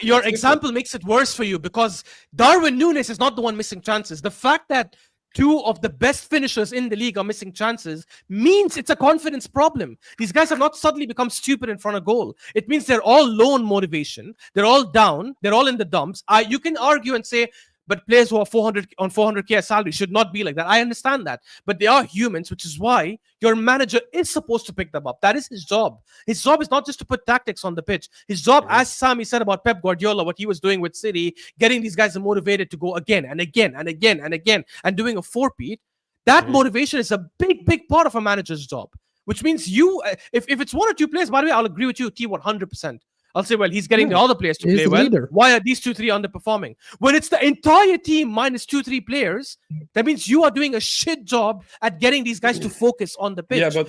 Your example makes it worse for you because Darwin Núñez is not the one missing chances. The fact that 2 of the best finishers in the league are missing chances means it's a confidence problem. These guys have not suddenly become stupid in front of goal. It means they're all low on motivation. They're all down. They're all in the dumps. You can argue and say, but players who are 400k salary should not be like that. I understand that. But they are humans, which is why your manager is supposed to pick them up. That is his job. His job is not just to put tactics on the pitch. His job, as Sami said about Pep Guardiola, what he was doing with City, getting these guys motivated to go again and again and again and again and doing a 4-peat, that motivation is a big part of a manager's job. Which means if it's 1 or 2 players, by the way, I'll agree with you, T, 100%. I'll say, well, he's getting the other players to play well. Leader. Why are these 2-3 underperforming? When it's the entire team minus 2-3 players, that means you are doing a shit job at getting these guys to focus on the pitch. Yeah,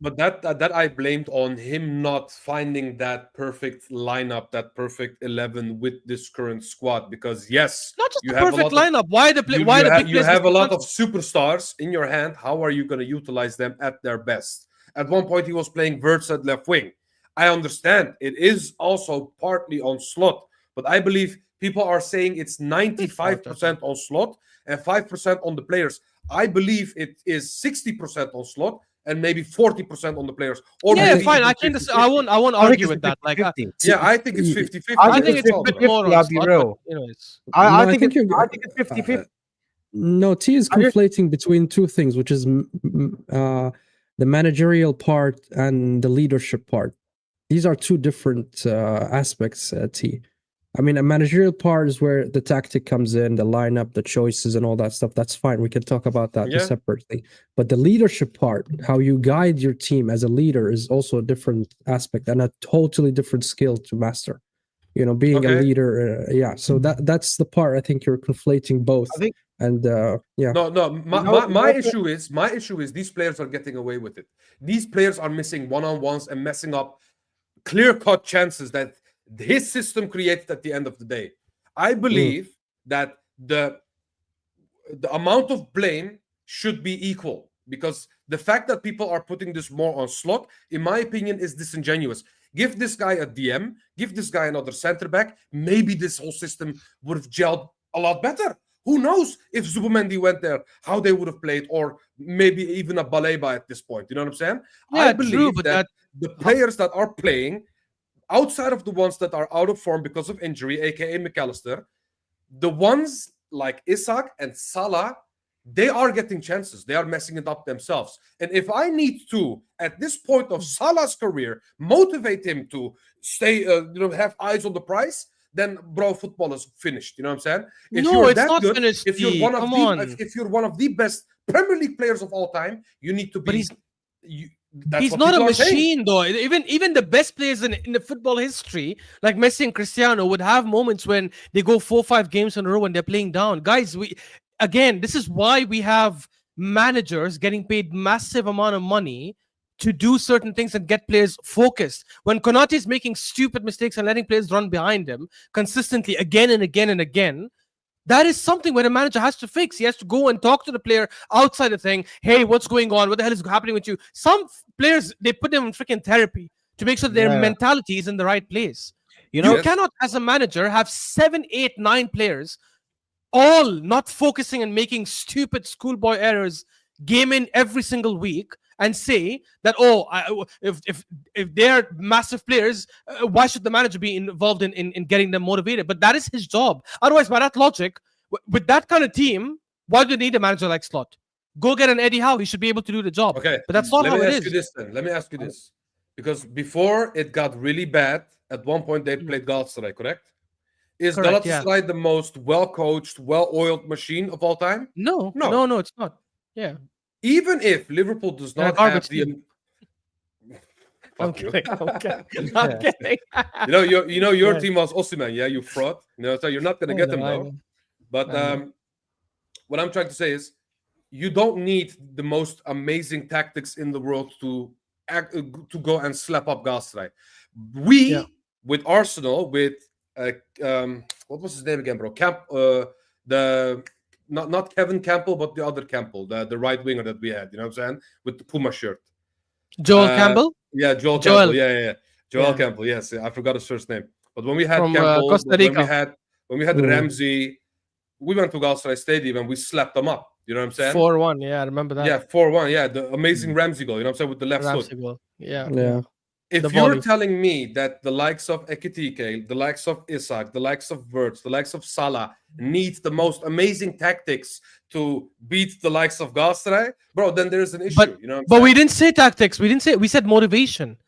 but that I blamed on him not finding that perfect lineup, that perfect 11 with this current squad. Because yes, not just you the have perfect a lot lineup. Why the big you players have a lot of superstars in your hand. How are you going to utilize them at their best? At one point, he was playing Wirtz at left wing. I understand it is also partly on Slot, but I believe people are saying it's 95% on Slot and 5% on the players. I believe it is 60% on Slot and maybe 40% on the players. Or yeah, maybe fine. even I won't argue with that. Like, yeah, I think it's 50-50. I think it's a bit more. I'll be real. I think it's 50-50. No, T is conflating between 2 things, which is the managerial part and the leadership part. These are 2 different aspects, T. I mean, a managerial part is where the tactic comes in, the lineup, the choices, and all that stuff. That's fine. We can talk about that separately. But the leadership part, how you guide your team as a leader, is also a different aspect and a totally different skill to master. You know, being a leader. So that's the part I think you're conflating both. I think, My issue is these players are getting away with it. These players are missing one-on-ones and messing up clear-cut chances that his system created at the end of the day. I believe that the amount of blame should be equal, because the fact that people are putting this more on Slot, in my opinion, is disingenuous. Give this guy a DM, give this guy another center back, maybe this whole system would have gelled a lot better. Who knows if Zubimendi went there, how they would have played, or maybe even a Baleba at this point. You know what I'm saying? Yeah, I believe true, but that the players that are playing, outside of the ones that are out of form because of injury, aka McAllister, the ones like Isak and Salah, they are getting chances. They are messing it up themselves. And if I need to, at this point of Salah's career, motivate him to stay, have eyes on the prize, then bro, football is finished. You know what I'm saying? If No, you're it's that not good, finished, if you're D. one of Come the on. if you're one of the best Premier League players of all time, you need to be. But that's he's what not a people are saying. machine, though. Even the best players in the football history, like Messi and Cristiano, would have moments when they go 4-5 games in a row and they're playing down. Guys, this is why we have managers getting paid massive amount of money to do certain things and get players focused. When Konate is making stupid mistakes and letting players run behind him consistently again and again and again, that is something where a manager has to fix. He has to go and talk to the player outside the thing. Hey, what's going on? What the hell is happening with you? Some players, they put them in freaking therapy to make sure their mentality is in the right place. You cannot, as a manager, have 7, 8, 9 players all not focusing and making stupid schoolboy errors game in every single week and say that, if they're massive players, why should the manager be involved in getting them motivated? But that is his job. Otherwise, by that logic, with that kind of team, why do you need a manager like Slot? Go get an Eddie Howe. He should be able to do the job. Okay, but that's not how it is. Let me ask you this. Because before it got really bad, at one point they played Galatasaray, correct? Is Galatasaray the most well-coached, well-oiled machine of all time? No, it's not. Yeah. Even if Liverpool does not have the... Okay. I'm kidding. Your team was Osimhen, yeah, you fraud. So you're not going to get them, though. But what I'm trying to say is, you don't need the most amazing tactics in the world to go and slap up Galatasaray. With Arsenal, with what was his name again, bro? Not Kevin Campbell, but the other Campbell, the right winger that we had. You know what I'm saying? With the Puma shirt. Joel Campbell. Yeah, Joel Campbell. Yeah. Joel Campbell. Yes, I forgot his first name. But when we had Campbell, Costa Rica. when we had Ramsey, we went to Galatasaray Stadium and we slapped them up. You know what I'm saying? 4-1. Yeah, I remember that. Yeah, 4-1. Yeah, the amazing Ramsey goal. You know what I'm saying? With the left foot. Goal. Yeah. If you're telling me that the likes of Ekitike, the likes of Isak, the likes of Wirtz, the likes of Salah need the most amazing tactics to beat the likes of Galatasaray, bro, then there's an issue. But we didn't say tactics. We said motivation.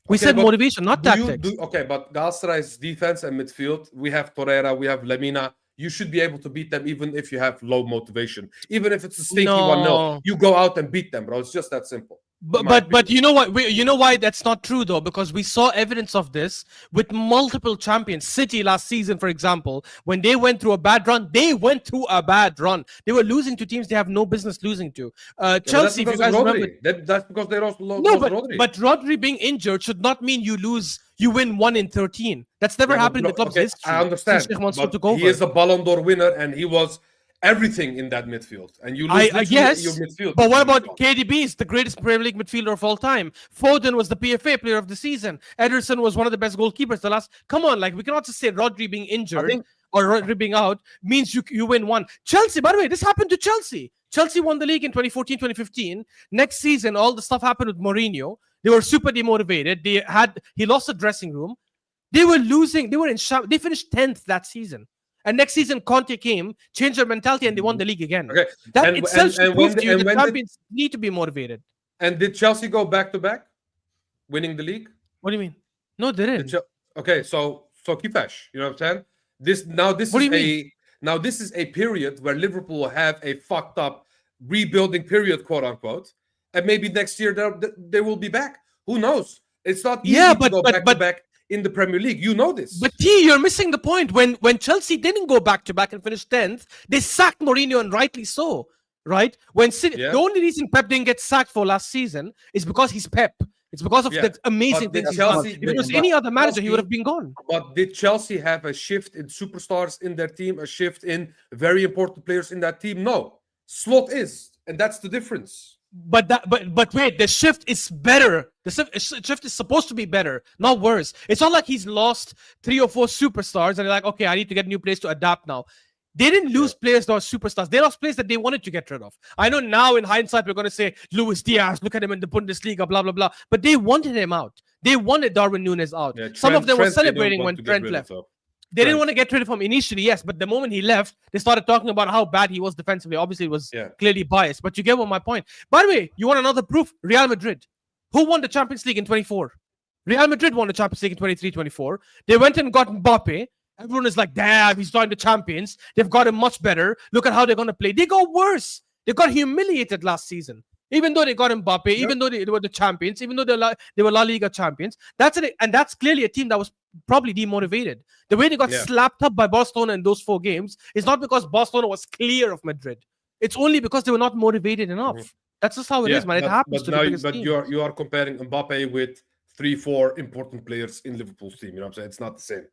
We said motivation, not tactics. But Galatasaray's defense and midfield, we have Torreira, we have Lemina. You should be able to beat them even if you have low motivation. Even if it's a stinky 1-0, you go out and beat them, bro. It's just that simple. But you know what? You know why that's not true though? Because we saw evidence of this with multiple champions. City last season, for example, when they went through a bad run, they went through a bad run. They were losing to teams they have no business losing to. Chelsea, if you guys remember, that's because they lost. But Rodri being injured should not mean you win 1 in 13. That's never happened in the club's history. I understand. But he is a Ballon d'Or winner, and he was everything in that midfield, and you lose your midfield. But what about KDB? Is the greatest Premier League midfielder of all time. Foden was the PFA Player of the Season. Ederson was one of the best goalkeepers. Come on, we cannot just say Rodri being injured or Rodri being out means you win 1. Chelsea, by the way, this happened to Chelsea. Chelsea won the league in 2014, 2015. Next season, all the stuff happened with Mourinho. They were super demotivated. He lost the dressing room. They were losing. They finished 10th that season. And next season, Conte came, changed their mentality, and they won the league again. Okay. That itself should prove to you that champions need to be motivated. And did Chelsea go back-to-back, winning the league? What do you mean? No, they didn't. Okay, so Kipesh, you know what I'm saying? This is a period where Liverpool will have a fucked up rebuilding period, quote unquote, and maybe next year they will be back. Who knows? It's not easy to go back-to-back in the Premier League. You know this. But you're missing the point. When Chelsea didn't go back-to-back and finish 10th, they sacked Mourinho, and rightly so, right? The only reason Pep didn't get sacked for last season is because he's Pep. It's because of the amazing things he's done. If it was any other manager, he would have been gone. But did Chelsea have a shift in superstars in their team, a shift in very important players in that team? No. Slot is, and that's the difference. But wait, the shift is better. The shift is supposed to be better, not worse. It's not like he's lost 3 or 4 superstars and they're like, okay, I need to get new players to adapt now. They didn't lose players that were superstars. They lost players that they wanted to get rid of. I know now in hindsight we're going to say Luis Diaz, look at him in the Bundesliga, blah blah blah. But they wanted him out. They wanted Darwin Núñez out. Yeah, Some of them were Trent they don't celebrating want when to get Trent rid left. of. They didn't Trent. want to get rid of him initially, yes, but the moment he left, they started talking about how bad he was defensively. Obviously, it was clearly biased, but you get what my point. By the way, you want another proof? Real Madrid. Who won the Champions League in 24? Real Madrid won the Champions League in 23-24. They went and got Mbappe. Everyone is like, damn, he's joined the champions. They've got him much better. Look at how they're going to play. They got worse. They got humiliated last season. Even though they got Mbappe, even though they were the champions, even though they were La Liga champions. That's it. And that's clearly a team that was probably demotivated. The way they got slapped up by Barcelona in those 4 games is not because Barcelona was clear of Madrid. It's only because they were not motivated enough. That's just how it is, man. It happens to the biggest team. You are comparing Mbappe with 3-4 important players in Liverpool's team. You know what I'm saying? It's not the same.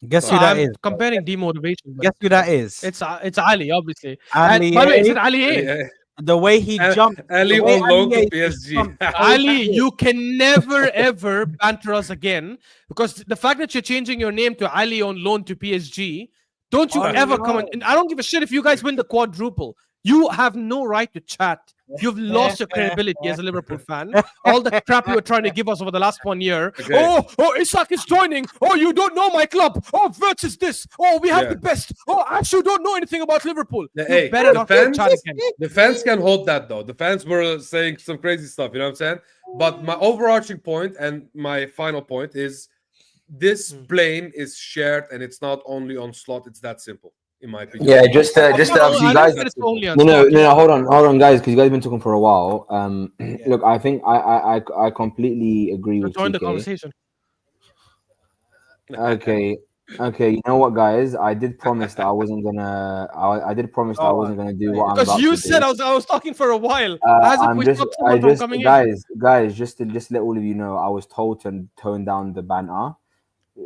Guess who that is? Comparing demotivation. Guess who that is? It's Ali, obviously. Ali, by the way, is it Ali? The way he jumped. Ali on loan to PSG. Ali, you can never ever banter us again, because the fact that you're changing your name to Ali on loan to PSG, don't you ever come and I don't give a shit if you guys win the quadruple. You have no right to chat. You've lost your credibility as a Liverpool fan. All the crap you were trying to give us over the last 1 year. Okay. Oh, Isak is joining. Oh, you don't know my club. Oh, Wirtz is this. Oh, we have the best. Oh, Ashu don't know anything about Liverpool. Hey, better not chat again. The fans can hold that, though. The fans were saying some crazy stuff, you know what I'm saying? But my overarching point and my final point is this blame is shared, and it's not only on Slot. It's that simple. In my opinion. Yeah, just obviously, guys. No, hold on, guys, because you guys have been talking for a while. Look, I think I completely agree with join TK. the conversation. Okay. You know what, guys? I did promise that I wasn't gonna. I did promise that I wasn't gonna do what I'm about to do. Because you said I was talking for a while. Guys, just to let all of you know, I was told to tone down the banter.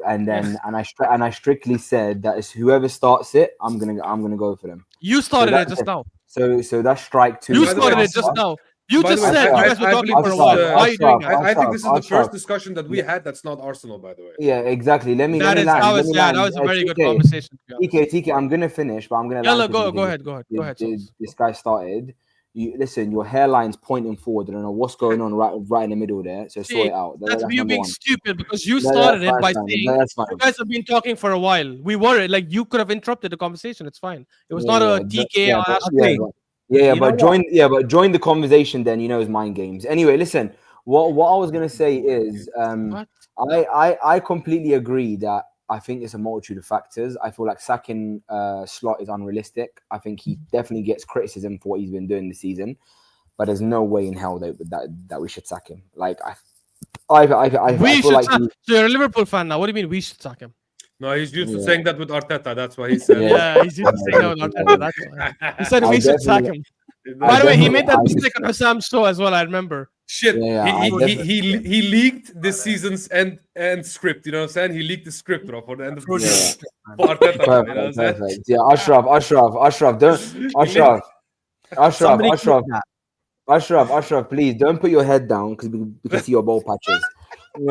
And then and I strictly said that it's whoever starts it, I'm gonna go for them. You started it just now. So that's strike 2. You started it just now. You just said you guys were talking for a while. Why are you doing that? I think this is the first discussion that we had that's not Arsenal, by the way. Yeah, exactly. That was a very good conversation. TK, I'm gonna finish, but I'm gonna. Go ahead. This guy started. Listen, your hairline's pointing forward. I don't know what's going on right in the middle there. So sort it out. That's you being stupid, because you started it by saying you guys have been talking for a while. We were like, you could have interrupted the conversation. It's fine. It was not a TK or Ashley. But join the conversation then. You know, it's mind games. Anyway, listen. What I was gonna say is, I completely agree that. I think it's a multitude of factors. I feel like sacking Slot is unrealistic. I think he definitely gets criticism for what he's been doing this season, but there's no way in hell that we should sack him. Like I feel like so you're a Liverpool fan now. What do you mean we should sack him? No, he's used to saying that with Arteta. That's why he said. Yeah, he's used to saying that with Arteta. That's why. He said we should sack him. By the way, he made that mistake on Sam's show as well. I remember. Shit, he leaked this season's end script. You know what I'm saying? He leaked the script, bro, for the end of the season. For Arteta, perfect. Yeah, Ashraf, please don't put your head down because we can see your ball patches. The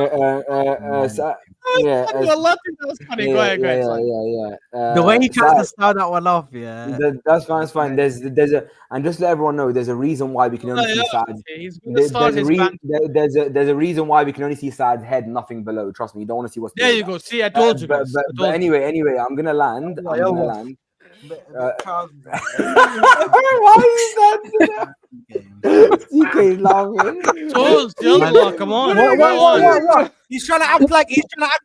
way he tries to start that one off, that's fine. There's a, and just let everyone know, there's a reason why we can only see Saad's. There's a reason why we can only see Saad's head, nothing below. Trust me, you don't want to see what's. There you go. See, I told you. But anyway, I'm gonna land. Why is that? TK laughing. Come on. He's trying to act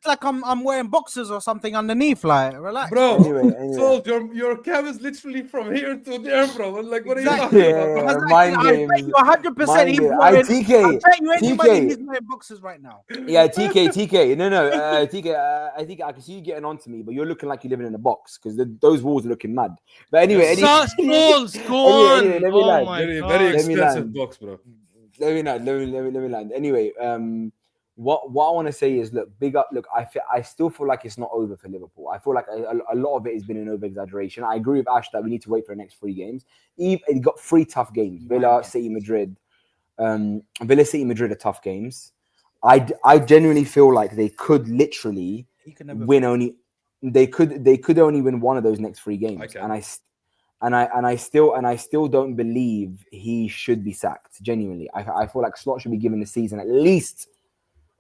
like I'm wearing boxers or something underneath. Like, relax, bro. Anyway. Your cam is literally from here to there, bro. Like, what are you talking about? Mind games. I bet you 100% he's wearing. TK. I bet you anybody he's wearing boxers right now. Yeah, TK. No. TK. I think I can see you getting onto me, but you're looking like you're living in a box because those walls are looking mad. But anyway, go on. Very expensive box, bro. Let me land. Anyway, what I want to say is, look, big up. Look, I still feel like it's not over for Liverpool. I feel like a lot of it has been an over-exaggeration. I agree with Ash that we need to wait for the next 3 games. He got 3 tough games. Villa, City, Madrid. Villa, City, Madrid are tough games. I genuinely feel like they could literally win only. they could only win one of those next 3 games, and I still don't believe he should be sacked. Genuinely, I feel like Slot should be given the season at least,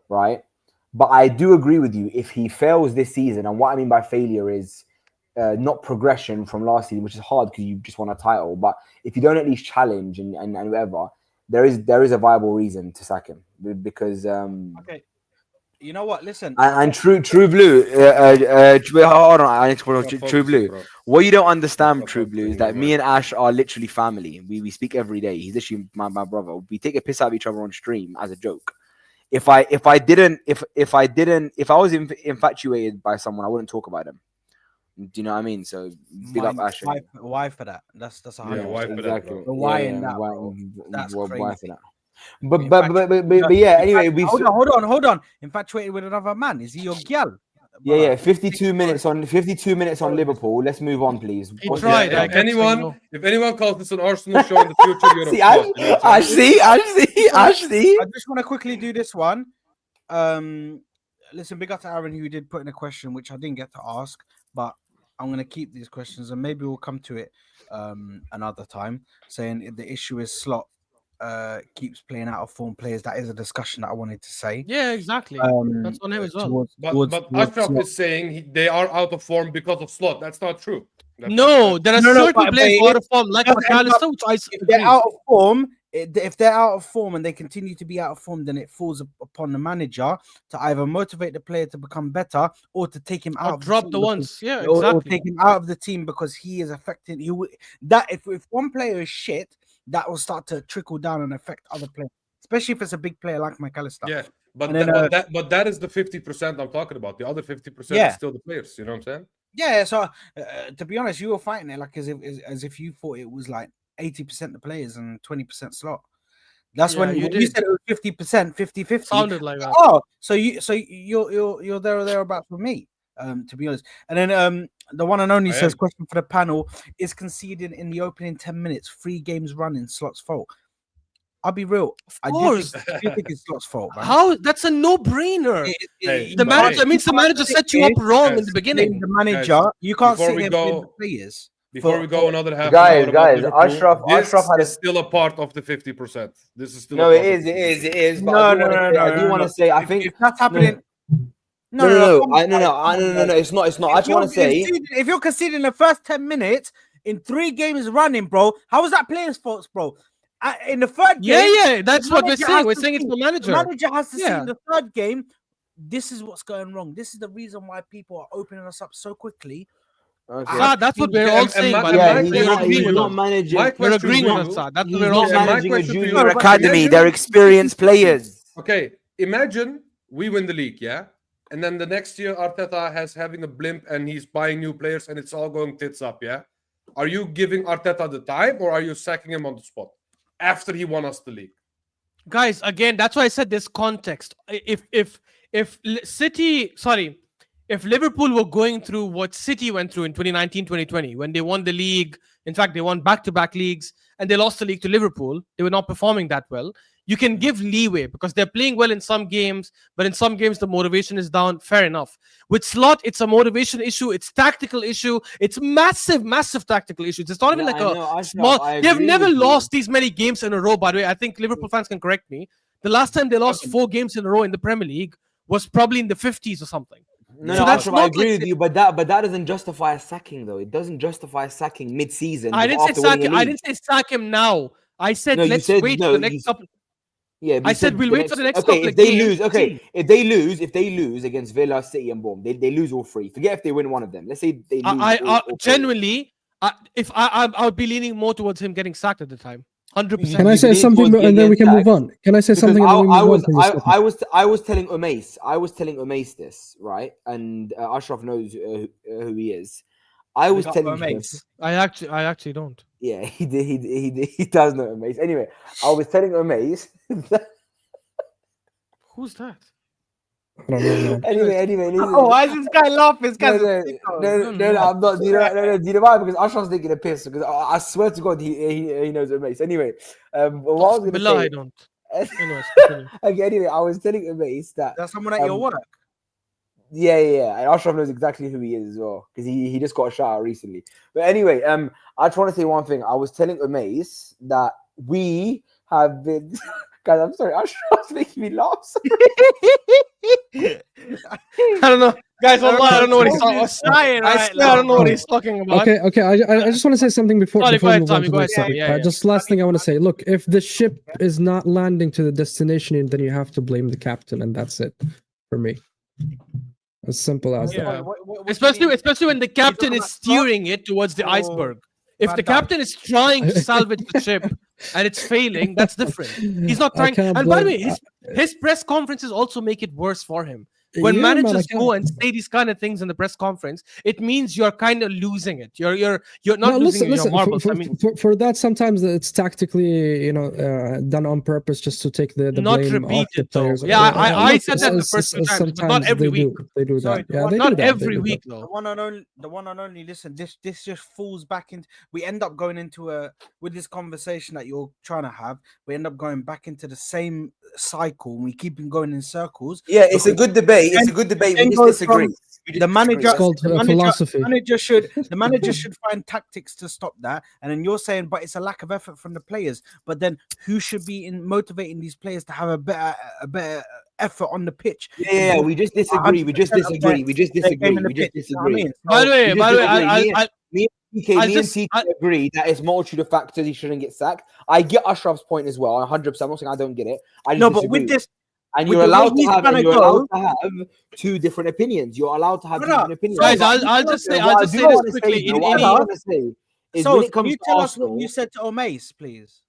right? But I do agree with you. If he fails this season, and what I mean by failure is not progression from last season, which is hard because you just won a title. But if you don't at least challenge and whatever, there is a viable reason to sack him because okay. You know what? Listen, and True Blue, hold on, I need to put True Blue. Bro. What you don't understand, True Blue, is that me and Ash are literally family. We speak every day. He's literally my brother. We take a piss out of each other on stream as a joke. If I was infatuated by someone, I wouldn't talk about him. Do you know what I mean? So big up Ash. Why for that? That's a Yeah, why for that, exactly. bro? Why in that? That's Why crazy. for that? But yeah. Anyway, we hold on. Infatuated with another man? Is he your gal? Yeah. 52 minutes on Liverpool. Let's move on, please. He tried. Yeah, I kept saying no. if anyone calls this an Arsenal show in the future, you're See, a fraud, you know what I'm saying? I see. I just want to quickly do this one. Listen, big up to Aaron who did put in a question which I didn't get to ask, but I'm going to keep these questions and maybe we'll come to it another time. Saying the issue is Slot keeps playing out of form players. That is a discussion that I wanted to say. Yeah, exactly. That's on him as well. But Ashraf is saying they are out of form because of Slot. That's not true. No, there are certain players who are out of form, like McAllister, which I if they're out of form, if they're out of form and they continue to be out of form, then it falls upon the manager to either motivate the player to become better or to take him out. drop the ones. Yeah, or exactly. take him out of the team because he is affecting. If one player is shit, that will start to trickle down and affect other players, especially if it's a big player like McAllister. Yeah, but then, that is the 50% I'm talking about. The other 50% Yeah. is still the players. You know what I'm saying? Yeah, so to be honest, you were fighting it like as if you thought it was like 80% the players and 20% Slot. That's when you said it was 50%, 50-50. Sounded like that. Oh, so you're there or thereabouts with me, to be honest. And then the one and only says, question for the panel: is conceding in the opening 10 minutes, 3 games running Slot's fault? I'll be real. I do think it's Slot's fault, man. How? That's a no-brainer. The manager set you up wrong in the beginning. The manager, you can't sit here and the players. Before we go another half, guys, Ashraf is still a part of the 50%. This is still no, it is. But I do want to say, I think if that's happening. No, it's not. I just want to say, if you're conceding the first 10 minutes in 3 games running, bro, how is that players' faults, bro? In the third game, yeah, that's what we're saying. We're saying it's the manager. The manager has to see in the third game. This is what's going wrong. This is the reason why people are opening us up so quickly. Okay. That's what we're all saying. He's not managing. We're agreeing with us. That's what we're all saying. Managing a junior academy. They're experienced players. Okay, imagine we win the league, yeah, and then the next year Arteta has having a blimp and he's buying new players and it's all going tits up, yeah. Are you giving Arteta the time or are you sacking him on the spot after he won us the league? Guys, again, that's why I said this context. If Liverpool were going through what City went through in 2019-2020, when they won the league, in fact, they won back-to-back leagues, and they lost the league to Liverpool, they were not performing that well. You can give leeway because they're playing well in some games, but in some games, the motivation is down. Fair enough. With Slot, it's a motivation issue. It's tactical issue. It's massive tactical issues. It's not even like a small... They've never lost these many games in a row, by the way. I think Liverpool fans can correct me. The last time they lost 4 games in a row in the Premier League was probably in the 50s or something. No, that's I agree with you, but that doesn't justify a sacking, though. It doesn't justify sacking mid-season. I didn't say sack him. I didn't say sack him now. I said let's wait for the next couple. Yeah, I said we'll wait for the next couple if of they games. lose, if they lose against Villa, City, and Bournemouth, they lose all 3. Forget if they win one of them. Let's say they lose. I genuinely, I would be leaning more towards him getting sacked at the time. 100%. Can I say something and then we can move on? Can I say something? I was telling Umace this, right? And Ashraf knows who he is. I was telling him. I actually don't. Yeah, he does know Umace. Anyway, I was telling Umace. Who's that? I don't know. Anyway. Oh, why is this guy laughing? No, I'm not. Do you know why? Because Ashraf's taking a piss. Because I swear to God, he knows Umace. Anyway, what I was going to say. I don't. Okay, anyway, I was telling Umace that that's someone at your work. Yeah. And Ashraf knows exactly who he is as well because he just got a shout out recently. But anyway, I just want to say one thing. I was telling Umays that we have been. Guys, I'm sorry. Ashraf's making me laugh. I don't know, guys. Wallah, I don't know what he's talking. I swear, I don't know what he's talking about. Okay. I just want to say something before Sorry, before go we ahead, move on Sami, to go the ahead, next Sami. topic. Just last thing I want to say. Look, if the ship is not landing to the destination, then you have to blame the captain, and that's it for me. As simple as Yeah. that. What Especially when the captain talking is about steering it towards the or iceberg. If Van the Dijk? captain is trying to salvage the ship and it's failing, that's different. He's not I trying. can't And by the blame- way, his press conferences also make it worse for him. When Yeah, man, I managers can't- go and say these kind of things in the press conference, it means you're kind of losing it. You're not No, losing listen. your marbles. I mean, For that, sometimes it's tactically, done on purpose just to take the not blame off the repeated though. players. Yeah, I Look, said that the first few times, but not every week. They do Sorry, that. the Yeah, one- they Not do that. every They do week that. the though. one and only. Listen, this just falls back into. We end up going into with this conversation that you're trying to have. We end up going back into the same cycle. And we keep on going in circles. Yeah, it's a good debate. It's a good debate. We then just goes disagree. from We just the manager. disagree. It's called the manager, philosophy. the manager should find tactics to stop that. And then you're saying, but it's a lack of effort from the players. But then who should be motivating these players to have a better effort on the pitch? Yeah, we just disagree. We just 100% of disagree. We just their game disagree. in the We just pitch, you know what I disagree. mean? By the way, We just disagree. I Me I'll and just- TK agree that it's multitude of factors. He shouldn't get sacked. I get Ashraf's point as well. 100%. I'm not saying I don't get it. I just No, but disagree. with this, And with you're the way allowed to he's have, trying and to you're go- allowed to have two different opinions. You're allowed to have two Brother, different opinions. guys, But I'll just say what I this do wanna say, quickly. though, In what I any want to say is so when it can comes you to tell us what Arsenal. you said to Omace, please?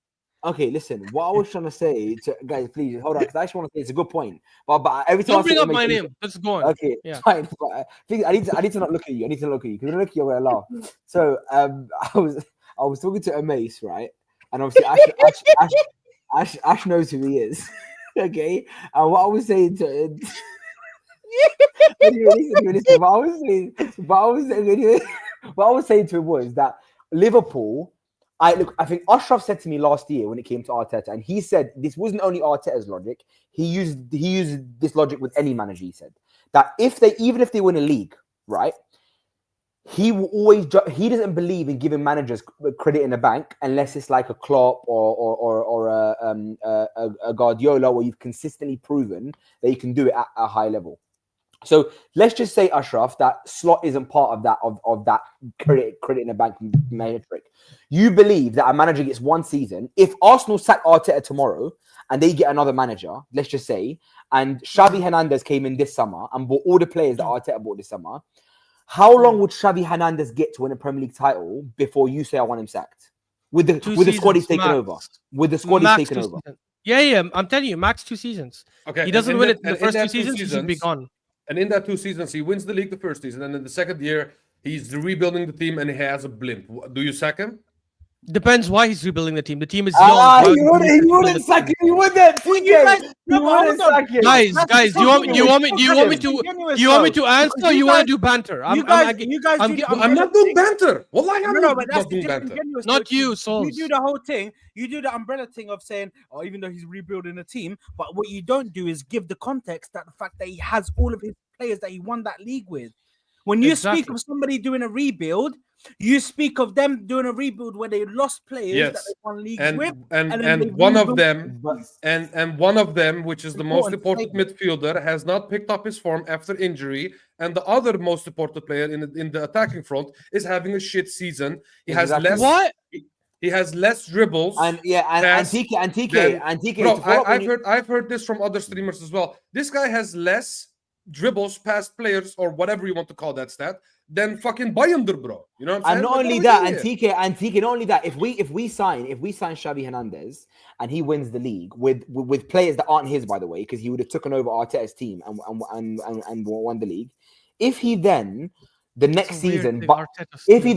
Okay, listen. What I was trying to say, guys, please hold on, because I just want to say it's a good point. But every time Don't I bring say up my Omaze, name. Let's go on. Okay, Yeah. fine. But I need to not look at you. I need to look at you because when I look at you, I'm gonna laugh. So I was talking to Amace, right? And obviously Ash knows who he is. Okay, and what I was saying to listen, what I was saying to him was that Liverpool. I think Ashraf said to me last year when it came to Arteta, and he said this wasn't only Arteta's logic. He used this logic with any manager. He said that even if they win a league, right, he will always he doesn't believe in giving managers credit in the bank unless it's like a Klopp or a Guardiola, where you've consistently proven that you can do it at a high level. So let's just say, Ashraf, that Slot isn't part of that credit in the bank metric. You believe that a manager gets one season. If Arsenal sack Arteta tomorrow and they get another manager, let's just say, and Xavi Hernandez came in this summer and bought all the players that Arteta bought this summer, how long would Xavi Hernandez get to win a Premier League title before you say I want him sacked? With the squad he's taken over. With the squad he's taken over. Yeah. I'm telling you, max 2 seasons. Okay, He doesn't and win in it in the that- first in 2 that 2 seasons. He should be seasons- gone. And in that 2 seasons, he wins the league the first season, and in the second year, he's rebuilding the team and he has a blimp. Do you sack him? Depends why he's rebuilding the team. The team is young. Why would He you rebuild the wouldn't sack team? him. He wouldn't. Guys, do you want me to answer or you want to do banter? You guys do the I'm not doing banter. Wallahi, I'm No, but that's not doing banter. disingenuous. Not though. you, Souls. You do the whole thing. You do the umbrella thing of saying, "Oh, even though he's rebuilding the team," but what you don't do is give the context that the fact that he has all of his players that he won that league with. When you speak Exactly. of somebody doing a rebuild, you speak of them doing a rebuild where they lost players that Yes. they won leagues with, And then they one of rebuild- them, and one of them, which is the most important midfielder, has not picked up his form after injury, and the other most important player in the attacking front is having a shit season. He has Exactly. less. What? He has less dribbles. And TK. Bro, to follow up on I've heard this from other streamers as well. This guy has less dribbles past players, or whatever you want to call that stat, than fucking Bayender, bro. You know what I'm saying? And not Like, only what that, are we and doing here? TK, not only that, if we sign Xavi Hernandez and he wins the league with players that aren't his, by the way, because he would have taken over Arteta's team and won the league. If he then the next It's a weird season, thing, but Arteta's if he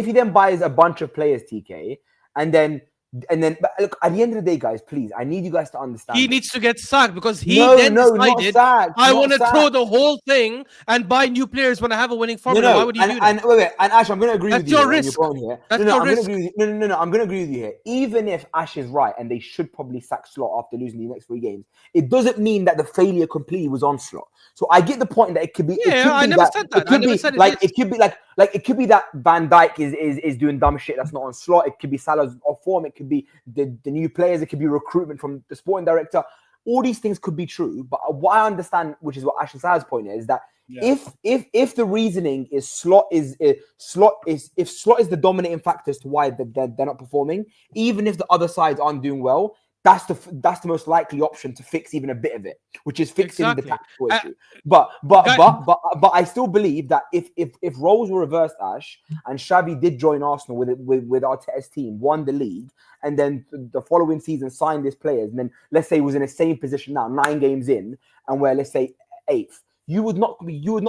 team. then buys a bunch of players, TK, and then And then, but look, at the end of the day, guys, please, I need you guys to understand. He needs to get sacked because he No, then not decided, sacked, I not want to sacked. throw the whole thing and buy new players when I have a winning formula. Why would you do that? And wait, and Ash, I'm going to agree That's with you your on your risk. point here. That's I'm your going to risk. agree with you. No, I'm going to agree with you here. Even if Ash is right and they should probably sack Slot after losing the next 3 games, it doesn't mean that the failure completely was on Slot. So I get the point that it could be. Yeah, I never said that. I never said it is. It could be like it could be that Van Dijk is doing dumb shit that's not on Slot. It could be Salah's off form. It could be the new players. It could be recruitment from the sporting director. All these things could be true. But what I understand, which is what Ash and Salah's point is, that if the reasoning is Slot is Slot is the dominating factor as to why they're not performing, even if the other sides aren't doing well. That's the most likely option to fix even a bit of it, which is fixing the tactical issue. But I still believe that if roles were reversed, Ash, and Xavi did join Arsenal with Arteta's team, won the league, and then the following season signed his players, and then let's say he was in the same position now, 9 games in, and we're let's say 8th. You would not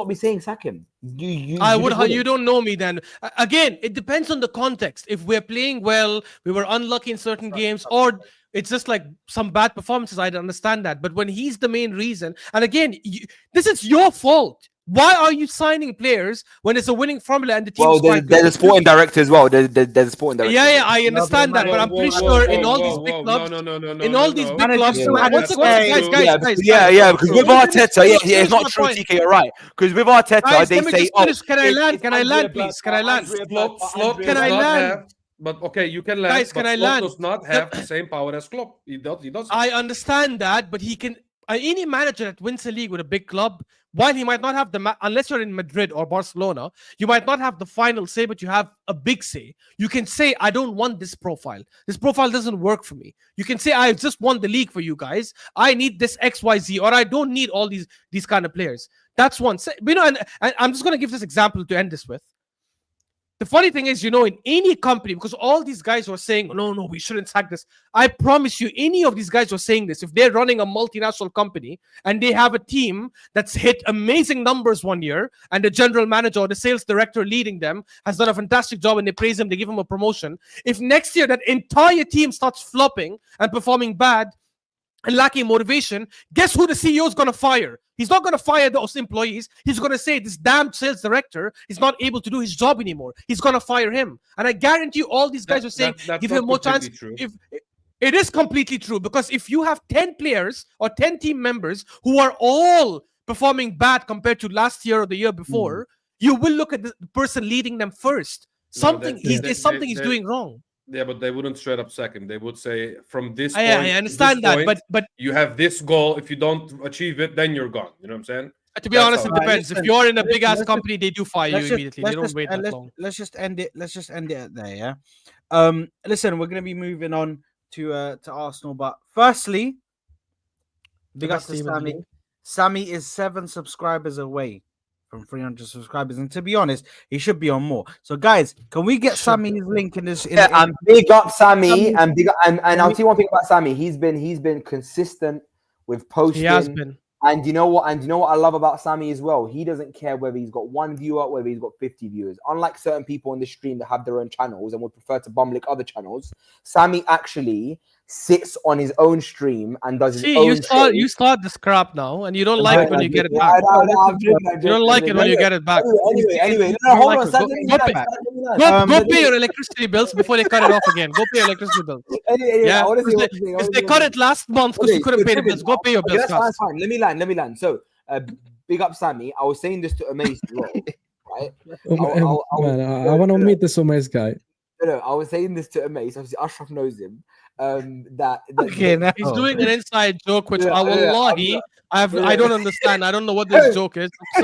be saying sack him. You would. You don't know me then. Again, it depends on the context. If we're playing well, we were unlucky in certain games, or it's just like some bad performances. I'd understand that. But when he's the main reason, and again, this is your fault. Why are you signing players when it's a winning formula and the team? Well, there's a sporting director as well. There's a sporting director. Yeah, I understand that, but I'm pretty sure in all these big clubs, in all these big clubs, guys. Yeah, because with Arteta, it's not true. TK, you're right. Because with Arteta, they say, "Can I land, please? Can I land? Can I land?" But okay, you can land. Guys, can I land? Does not have the same power as Klopp. He does. I understand that, but he can. Any manager that wins a league with a big club, while he might not have unless you're in Madrid or Barcelona, you might not have the final say, but you have a big say. You can say, I don't want this profile. This profile doesn't work for me. You can say, I just won the league for you guys. I need this XYZ, or I don't need all these kind of players. That's one. And I'm just going to give this example to end this with. The funny thing is, in any company, because all these guys were saying, no, we shouldn't sack this. I promise you, any of these guys were saying this. If they're running a multinational company and they have a team that's hit amazing numbers one year, and the general manager or the sales director leading them has done a fantastic job and they praise him, they give him a promotion. If next year that entire team starts flopping and performing bad and lacking motivation, guess who the CEO is going to fire? He's not going to fire those employees. He's going to say this damn sales director is not able to do his job anymore. He's going to fire him. And I guarantee you all these guys are saying, give him more chance. It is completely true, because if you have 10 players or 10 team members who are all performing bad compared to last year or the year before, you will look at the person leading them first. There's something he's doing wrong. Yeah, but they wouldn't straight up sack him. They would say, from this point, I understand that, but you have this goal. If you don't achieve it, then you're gone. You know what I'm saying? To be honest, it depends. If you're in a big ass company, they do fire you immediately. They don't wait that long. Let's just end it. Let's just end it there. Yeah. Listen, we're gonna be moving on to Arsenal, but firstly, big up to Sami. Sami is 7 subscribers away from 300 subscribers, and to be honest, he should be on more. So, guys, can we get Sami's link in this? And big up Sami, and I'll tell you one thing about Sami. He's been consistent with posting. He has been. And you know what? I love about Sami as well. He doesn't care whether he's got 1 viewer, whether he's got 50 viewers. Unlike certain people on the stream that have their own channels and would prefer to bumlick other channels, Sami actually sits on his own stream and does his own you start this crap now, and you don't like it when you get it back. You don't like it when you get it back. Anyway, hold on. Go pay your electricity bills before they cut it off again. Go pay your electricity bills. If they cut it last month because you couldn't pay the bills, go pay your bills. That's fine. Let me land. So, big up Sami. I was saying this to Amaze as well, right? I want to meet this Amaze guy. No, I was saying this to Amaze. Obviously, Ashraf knows him. He's doing an inside joke, which I don't understand. I don't know what this joke is. It's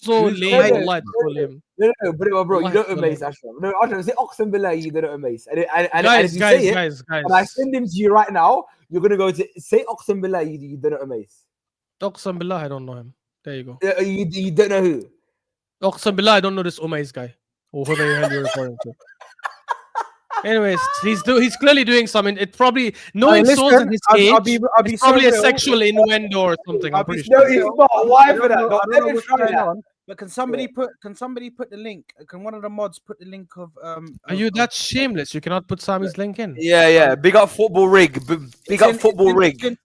so lame. No, bro, you don't amaze Ashraf. No, Ashraf, say Oxen Billah, you don't amaze. And guys. And I send him to you right now. You're gonna go to say Oxen Billah, you don't amaze. Oxen Billah, I don't know him. There you go. You don't know who? Oxen Billah, I don't know this Umays guy. Or whoever the hell you're referring to. Anyways, he's clearly doing something. It probably knowing souls at his age. It's probably a sexual innuendo or something. I'm pretty sure. No, he's not. Why for that? Let me try that. But can somebody put the link? Can one of the mods put the link of Are you that shameless? You cannot put Sami's link in. Yeah. Big up football rig. Big up football rig.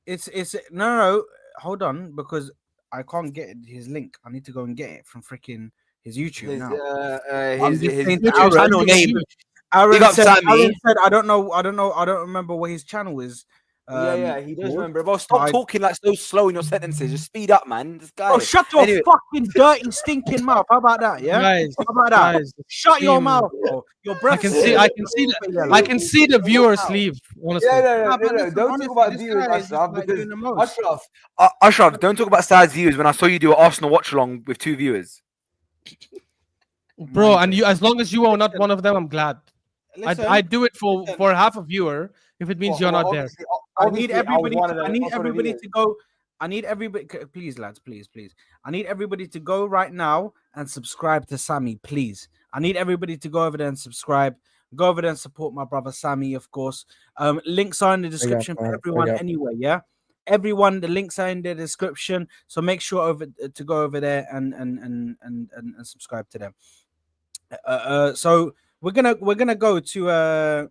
It's no. Hold on, because I can't get his link. I need to go and get it from freaking his YouTube now. His Aaron, channel name. Aaron Big up said, Sami. Aaron said, I don't know. I don't remember what his channel is. He does remember. Bro, stop talking like so slow in your sentences. Just speed up, man. This guy. Oh, shut your fucking dirty, stinking mouth. How about that? Yeah. Guys, How about that? guys, Shut your stream- mouth, bro. Your breath. I can see the viewers leave. Honestly. No. listen, Don't honestly, talk about this viewers, guy is just, Ashraf. like, Because doing the most. Ashraf, don't talk about sad views. When I saw you do an Arsenal watch along with 2 viewers. Bro, and you, as long as you are not one of them, I'm glad. Listen, I do it for half a viewer if it means you're not there. I need everybody. I need everybody to go. I need everybody. Please, lads, please. I need everybody to go right now and subscribe to Sami, please. I need everybody to go over there and subscribe. Go over there and support my brother Sami, of course. Links are in the description for everyone anyway. Yeah, everyone. The links are in the description, so make sure to go over there and subscribe to them. So we're gonna go to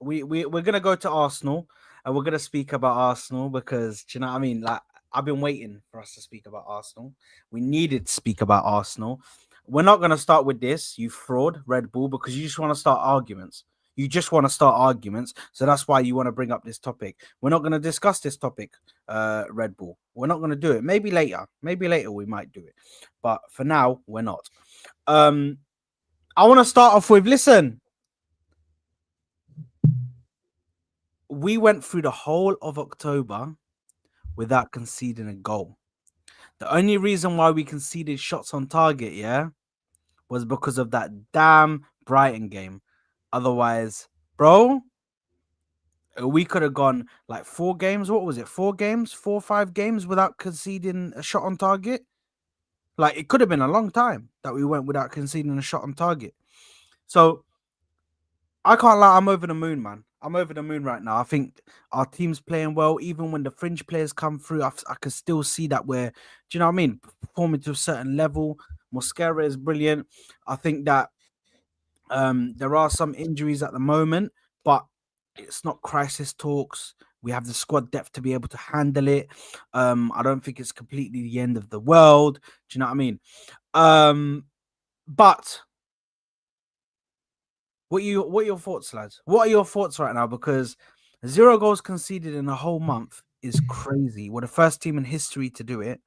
we're gonna go to Arsenal, and we're gonna speak about Arsenal because, do you know what I mean? Like, I've been waiting for us to speak about Arsenal. We needed to speak about Arsenal. We're not gonna start with this, you fraud, Red Bull, because you just want to start arguments. You just want to start arguments, so that's why you want to bring up this topic. We're not gonna discuss this topic, Red Bull. We're not gonna do it. Maybe later we might do it, but for now we're not. I want to start off with, listen. We went through the whole of October without conceding a goal. The only reason why we conceded shots on target, was because of that damn Brighton game. Otherwise, bro, we could have gone like 4 games. What was it? 4 games, 4 or 5 games without conceding a shot on target. Like, it could have been a long time that we went without conceding a shot on target. So I can't lie, I'm over the moon, man. I'm over the moon right now. I think our team's playing well. Even when the fringe players come through, I can still see that we're, do you know what I mean, performing to a certain level. Mosquera is brilliant. I think that there are some injuries at the moment, but it's not crisis talks. We have the squad depth to be able to handle it. I don't think it's completely the end of the world. Do you know what I mean? But what are your thoughts, lads? What are your thoughts right now? Because 0 goals conceded in a whole month is crazy. We're the first team in history to do it,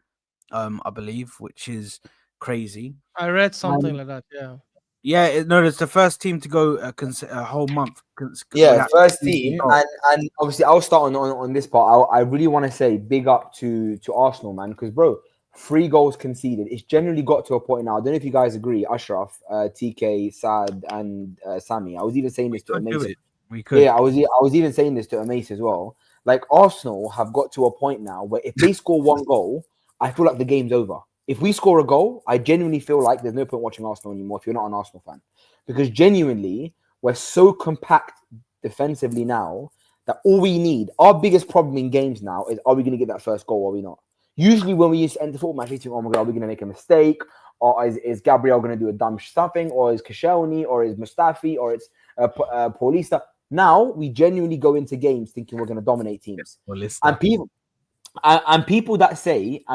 I believe, which is crazy. I read something like that. Yeah. Yeah, no, it's the first team to go a whole month. First team, and obviously I'll start on this part. I really want to say big up to Arsenal, man, because bro, 3 goals conceded. It's generally got to a point now. I don't know if you guys agree, Ashraf, TK, Saad, and Sami. I was even saying this to Amace. We could. Yeah, I was even saying this to Amace as well. Like, Arsenal have got to a point now where if they score 1 goal, I feel like the game's over. If we score a goal, I genuinely feel like there's no point watching Arsenal anymore if you're not an Arsenal fan. Because genuinely, we're so compact defensively now that all we need, our biggest problem in games now is, are we going to get that first goal or are we not? Usually when we used to enter football match, we think, oh my God, are we going to make a mistake? Or is Gabriel going to do a dumb stuffing? Or is Koscielny? Or is Mustafi? Or it's Paulista? Now, we genuinely go into games thinking we're going to dominate teams. And people that say,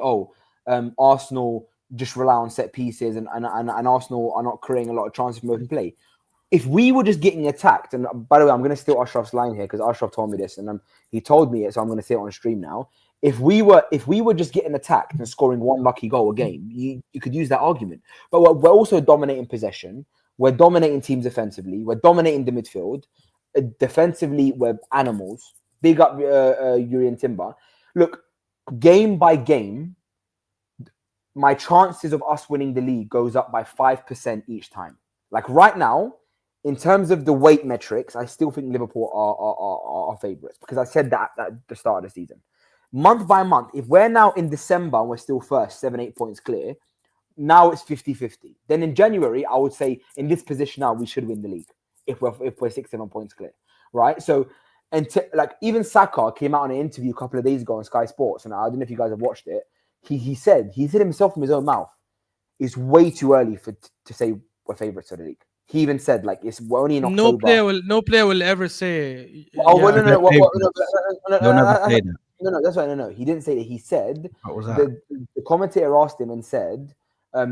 oh, Arsenal just rely on set pieces and Arsenal are not creating a lot of chances from open play. If we were just getting attacked, and by the way, I'm going to steal Ashraf's line here because Ashraf told me this, and he told me it, so I'm going to say it on stream now. If we were just getting attacked and scoring 1 lucky goal a game, you could use that argument. But we're also dominating possession. We're dominating teams offensively. We're dominating the midfield. Defensively, we're animals. Big up Urian Timber. Look, game by game, my chances of us winning the league goes up by 5% each time. Like right now, in terms of the weight metrics, I still think Liverpool are favourites because I said that at the start of the season. Month by month, if we're now in December and we're still first, 7-8 points clear, now it's 50-50. Then in January, I would say in this position now, we should win the league if we're 6-7 points clear, right? So And like even Saka came out on an interview a couple of days ago on Sky Sports, and I don't know if you guys have watched it. He said himself from his own mouth, it's way too early to say we're favourites of the league. He even said like we're only in October. No player will ever say. Oh yeah, They'll never say that. No, that's right. No. He didn't say that. He said What was that? the commentator asked him and said,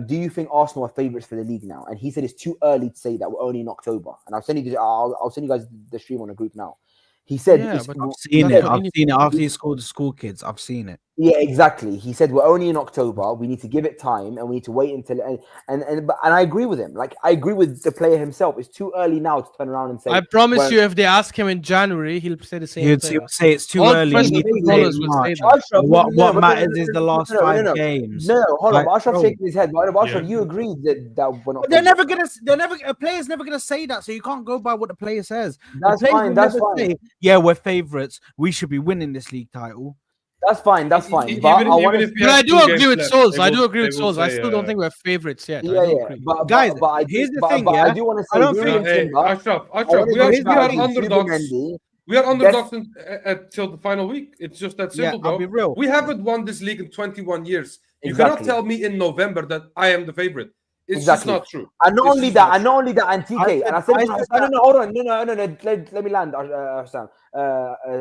do you think Arsenal are favourites for the league now? And he said it's too early to say that. We're only in October. And I'll send you guys the stream on a group now. He said, Yeah, it's- but I've seen That's it. what I've you need seen it to after do. he scored the school kids. I've seen it. yeah, exactly. He said we're only in October. We need to give it time, and we need to wait until. And I agree with him. Like I agree with the player himself. It's too early now to turn around and say. I promise well, you, if they ask him in January, he'll say the same He'd thing. say it's too All early. professional You need to footballers say will say March. that. Ashraf, What but matters is the last 5 games. No, hold on. Like, Ashraf bro. shaking his head. But Ashraf, Yeah. you agreed that we're not. They're favourites. never gonna. A player's never gonna say that. So you can't go by what the player says. That's the players fine. will That's never fine. say, yeah, we're favourites. We should be winning this league title. That's fine. That's fine. Even- But even I want if to. we But have I 2 do agree games with left, Souls. they I do will- agree with they will Souls. I say, still don't think we're favorites yet. Yeah, I do yeah. agree. Guys, but I here's do, the but, thing, but I yeah? do want to I say, don't you think- and Hey, Timber, Ashraf, I we wanna are, go we back are to underdogs. Zubimendi. We are underdogs till the final week. It's just that Yeah, simple, I'll bro. be real. We haven't won this league in 21 years. You Exactly. cannot tell me in November that I am the favorite. It's Exactly. just not true. And not It's only just that, not and not only that, and TK, and I said, I this on said no, hold on, no, let me land, Sam,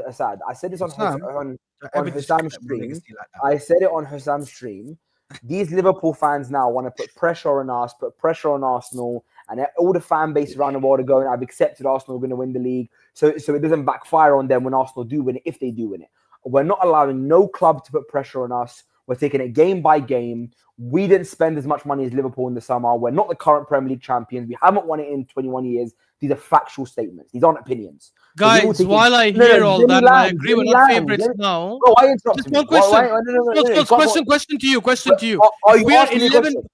Asad. I said this on Sam, on Ever Hussam's disrespect my stream. legacy like that. I said it on Hussam's stream. These Liverpool fans now want to put pressure on us, put pressure on Arsenal, and all the fan base around the world are going, I've accepted Arsenal are going to win the league. So it doesn't backfire on them when Arsenal do win it, if they do win it. We're not allowing no club to put pressure on us. We're taking it game by game. We didn't spend as much money as Liverpool in the summer. We're not the current Premier League champions. We haven't won it in 21 years. These are factual statements. These aren't opinions. So we all Guys, take it- while I No, hear no, all let me that, and I land, agree let we're me not land, favorites let me- now. Bro, why interrupt Just me? one question. No, Question to you. Question to you. Are If you we're asking me a 11 question?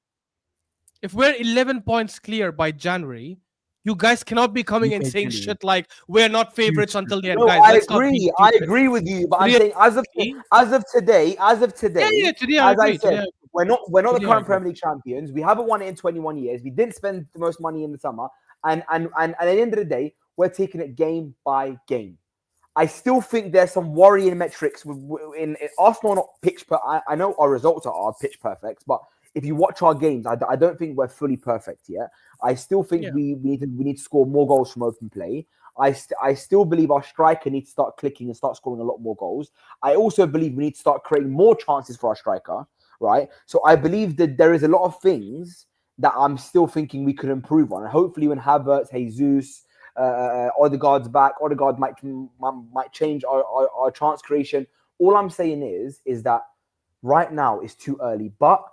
If we're 11 points clear by January, you guys cannot be coming and UK saying Chile. shit like we're not favorites until the end. No, Guys, I let's not be agree. I stupid. agree with you, but I'm Really? saying as of today, Yeah, today I as I agree. said, Today we're not the Today I current agree. Premier League champions. We haven't won it in 21 years. We didn't spend the most money in the summer, and at the end of the day, we're taking it game by game. I still think there's some worrying metrics in Arsenal. Are not pitch per. I know our results are pitch perfect, but if you watch our games, I don't think we're fully perfect yet. I still think Yeah. we need to score more goals from open play. I still believe our striker needs to start clicking and start scoring a lot more goals. I also believe we need to start creating more chances for our striker, right? So I believe that there is a lot of things that I'm still thinking we could improve on. And hopefully when Havertz, Jesus, Odegaard's back, Odegaard might change our chance creation. All I'm saying is that right now it's too early, but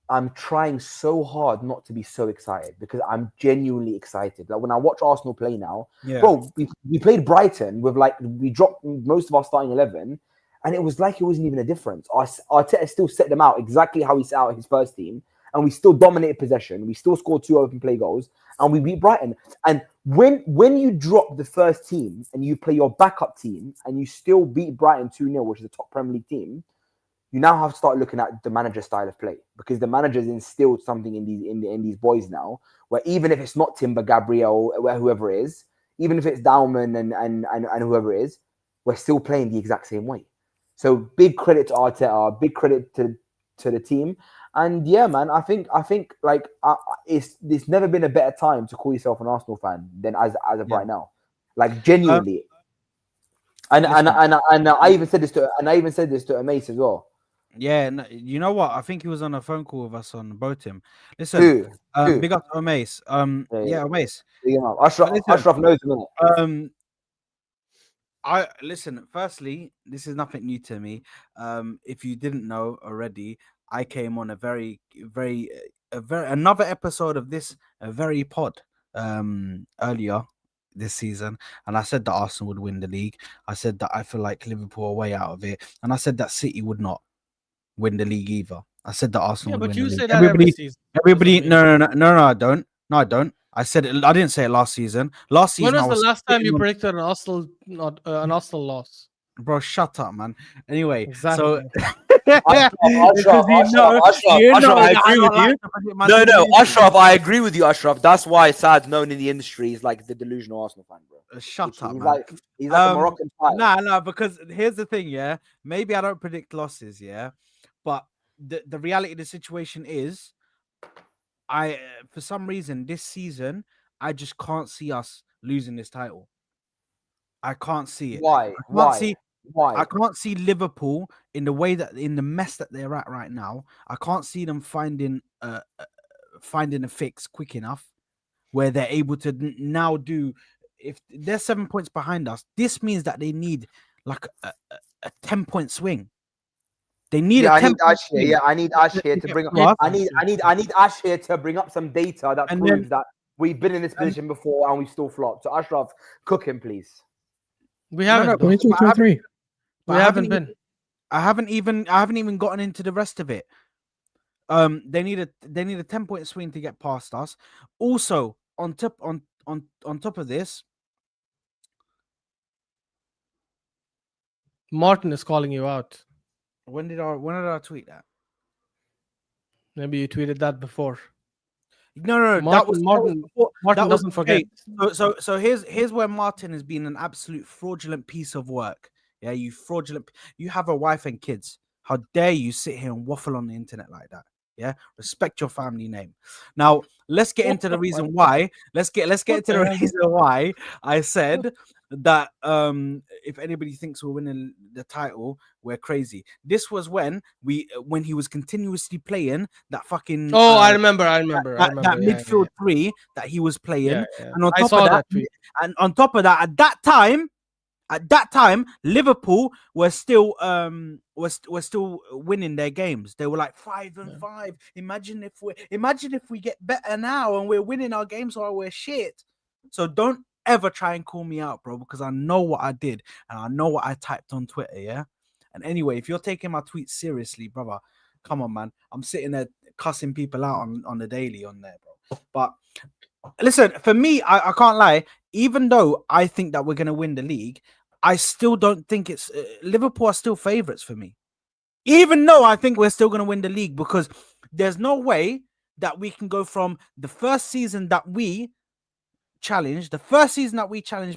I'm trying so hard not to be so excited because I'm genuinely excited. Like when I watch Arsenal play now, Yeah. bro, we played Brighton with we dropped most of our starting 11, and it was like it wasn't even a difference. Arteta still set them out exactly how he set out his first team, and we still dominated possession. We still scored 2 open play goals, and we beat Brighton. And when you drop the first team and you play your backup team and you still beat Brighton 2-0, which is a top Premier League team, you now have to start looking at the manager's style of play because the manager's instilled something in these boys now, where even if it's not Timber, Gabriel, whoever it is, even if it's Dauman and whoever it is, we're still playing the exact same way. So big credit to Arteta, big credit to the team, and yeah, man, I think like it's never been a better time to call yourself an Arsenal fan than as of right now, like genuinely. And I even said this to a mate as well. Yeah, no, you know what? I think he was on a phone call with us on Botim. Listen, Who? big up to Omace. Yeah, Omace. Ashraf knows him, innit? I listen. Firstly, this is nothing new to me. If you didn't know already, I came on a very another episode of this very pod earlier this season, and I said that Arsenal would win the league. I said that I feel like Liverpool are way out of it, and I said that City would not win the league either. I said that Arsenal would but win you the say league. that every season. Everybody, Doesn't no, I don't. No, I don't. I said it. I didn't say it last season. Last season, When I was the last time sitting you on- predicted an Arsenal loss? Bro, shut up, man. Anyway, Exactly. so Because you know, Ashraf, I that agree with don't like you. to predict my No, team no, losing. Ashraf, I agree with you, Ashraf. That's why Saad's known in the industry is like the delusional Arsenal fan, bro. Shut up, He's man. he's like a Moroccan fighter. Nah, because here's the thing, yeah. Maybe I don't predict losses, yeah, but the reality of the situation is, for some reason this season I just can't see us losing this title. I can't see it. Why? I can't see Liverpool in the mess that they're at right now. I can't see them finding a fix quick enough where they're able to now do. If they're 7 points behind us, this means that they need like a 10-point swing. They need I a 10 need Ash here. Yeah, I need Ash here to bring up. I need Ash here to bring up some data that proves that we've been in this position before and we've still flopped. So Ashraf, cook him, please. We haven't. 22, 23. We haven't been. I haven't even gotten into the rest of it. They need a 10-point swing to get past us. Also, on top of this, Martin is calling you out. when did I tweet that? Maybe you tweeted that before. No, Martin doesn't forget. So here's where Martin has been an absolute fraudulent piece of work. Yeah, you fraudulent. You have a wife and kids. How dare you sit here and waffle on the internet like that? Yeah, respect your family name. Now let's get into the reason why. Let's get into the reason why I said that if anybody thinks we're winning the title, we're crazy. This was when he was continuously playing that fucking. I remember. That midfield three that he was playing, Yeah. and on I top saw of that tweet. and on top of that, at that time, Liverpool were still winning their games. They were like 5-5. Imagine if we get better now and we're winning our games while we're shit. So don't ever try and call me out, bro, because I know what I did and I know what I typed on Twitter, yeah? And anyway, if you're taking my tweets seriously, brother, come on, man. I'm sitting there cussing people out on the daily on there, bro. But listen, for me, I can't lie. Even though I think that we're going to win the league, I still don't think it's Liverpool are still favourites for me. Even though I think we're still going to win the league, because there's no way that we can go from the first season that we challenged.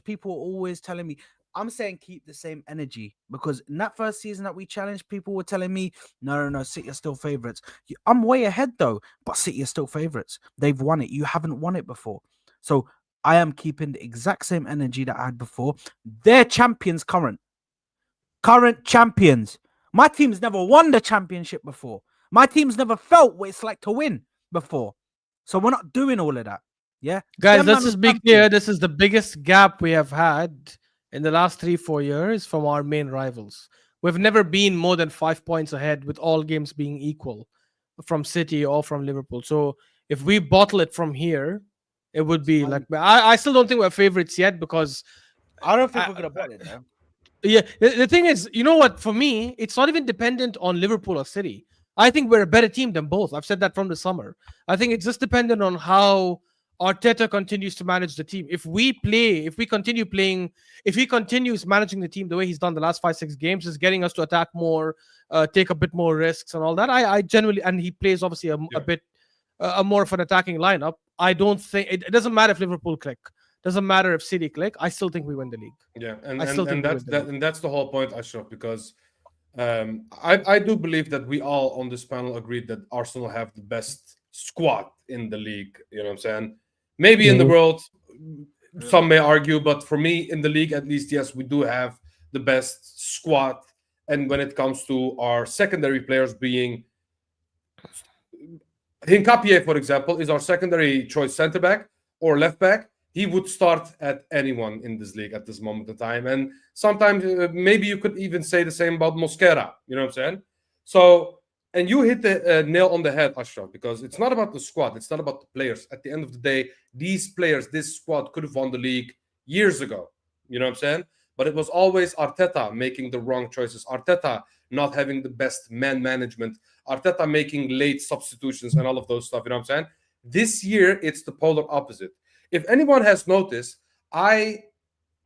People were always telling me, I'm saying keep the same energy, because in that first season that we challenged, people were telling me, no, City are still favourites. I'm way ahead though, but City are still favourites. They've won it. You haven't won it before. So I am keeping the exact same energy that I had before. They're champions, current champions. My team's never won the championship before. My team's never felt what it's like to win before. So we're not doing all of that. Yeah, guys, let's just be clear. This is the biggest gap we have had in the last 3-4 years from our main rivals. We've never been more than 5 points ahead, with all games being equal from City or from Liverpool. So if we bottle it from here, it would be like, I still don't think we're favorites yet, because I don't think we're gonna bottle it, man. Yeah, the thing is, you know what? For me, it's not even dependent on Liverpool or City. I think we're a better team than both. I've said that from the summer. I think it's just dependent on how Arteta continues to manage the team. If he continues managing the team the way he's done the last 5-6 games, is getting us to attack more, take a bit more risks and all that. I generally, and he plays obviously a bit more of an attacking lineup. I don't think it doesn't matter if Liverpool click, doesn't matter if City click. I still think we win the league. Yeah, and that's the whole point, Ashraf, because I do believe that we all on this panel agreed that Arsenal have the best squad in the league. You know what I'm saying? Maybe in the world, some may argue, but for me, in the league at least, yes, we do have the best squad. And when it comes to our secondary players being Hincapie, for example, is our secondary choice center back or left back. He would start at anyone in this league at this moment in time. And sometimes maybe you could even say the same about Mosquera. You know what I'm saying? So, and you hit the nail on the head, Ashraf, because it's not about the squad. It's not about the players. At the end of the day, these players, this squad could have won the league years ago. You know what I'm saying? But it was always Arteta making the wrong choices. Arteta not having the best man management. Arteta making late substitutions and all of those stuff. You know what I'm saying? This year, it's the polar opposite. If anyone has noticed, I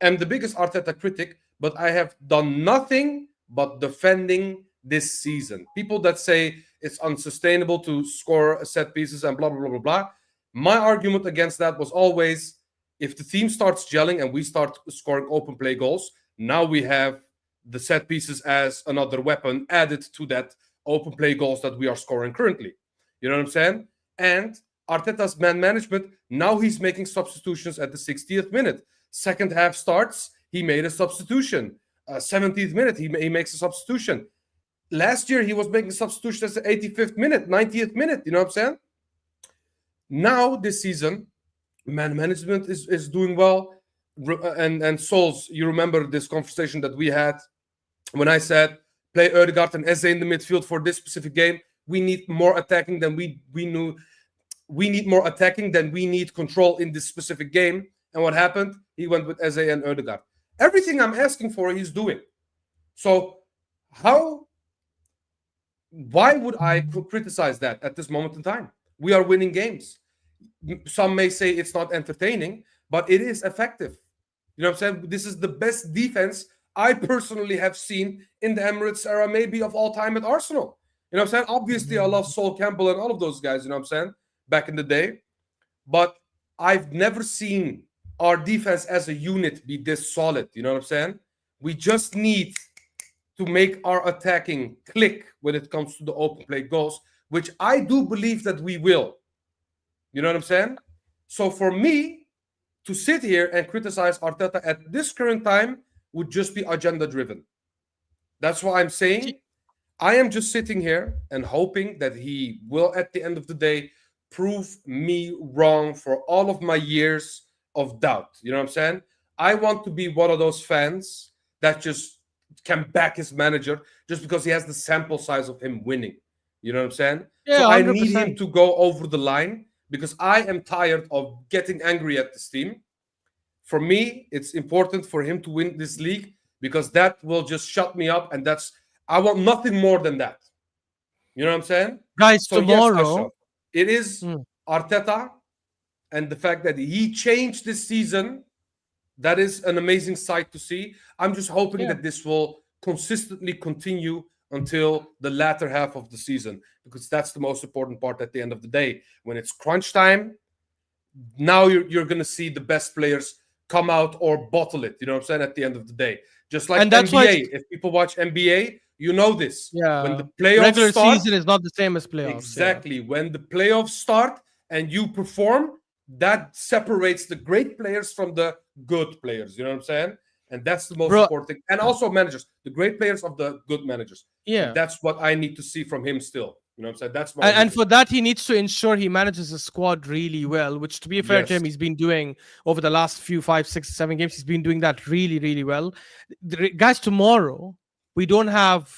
am the biggest Arteta critic, but I have done nothing but defending this season. People that say it's unsustainable to score set pieces and blah, blah, blah, blah, blah. My argument against that was always, if the team starts gelling and we start scoring open play goals, now we have the set pieces as another weapon added to that open play goals that we are scoring currently. You know what I'm saying? And Arteta's man management, now he's making substitutions at the 60th minute. Second half starts, he made a substitution. 70th minute, he makes a substitution. Last year, he was making substitutions at the 85th minute, 90th minute. You know what I'm saying? Now, this season, man management is doing well. And Sols, you remember this conversation that we had when I said, play Ødegaard and Eze in the midfield for this specific game. We need more attacking than we knew. We need more attacking than we need control in this specific game. And what happened? He went with Eze and Ødegaard. Everything I'm asking for, he's doing. So why would I criticize that at this moment in time? We are winning games. Some may say it's not entertaining, but it is effective. You know what I'm saying? This is the best defense I personally have seen in the Emirates era, maybe of all time at Arsenal. You know what I'm saying? Obviously, I love Sol Campbell and all of those guys, you know what I'm saying, back in the day. But I've never seen our defense as a unit be this solid. You know what I'm saying? We just need to make our attacking click when it comes to the open play goals, which I do believe that we will. You know what I'm saying? So for me, to sit here and criticize Arteta at this current time would just be agenda-driven. That's why I'm saying I am just sitting here and hoping that he will, at the end of the day, prove me wrong for all of my years of doubt. You know what I'm saying? I want to be one of those fans that just can back his manager just because he has the sample size of him winning. You know what I'm saying? Yeah, so I 100%. need him to go over the line because I am tired of getting angry at this team. For me, it's important for him to win this league because that will just shut me up, and I want nothing more than that. You know what I'm saying? Guys, So tomorrow, yes, Ashraf, it is Arteta and the fact that he changed this season. That is an amazing sight to see. I'm just hoping that this will consistently continue until the latter half of the season, because that's the most important part at the end of the day. When it's crunch time, now you're going to see the best players come out or bottle it. You know what I'm saying? At the end of the day. Just like and that's NBA. If people watch NBA, you know this. Yeah. When the playoffs regular start, season is not the same as playoffs. exactly. Yeah. When the playoffs start and you perform, that separates the great players from the good players. You know what I'm saying? And that's the most important thing. And also managers, the great players of the good managers. Yeah. And that's what I need to see from him still. You know what I'm saying? That's my and for that, he needs to ensure he manages his squad really well, which, to be fair to him, he's been doing over the last few 5, 6, 7 games. He's been doing that really, really well. Guys, tomorrow, we don't have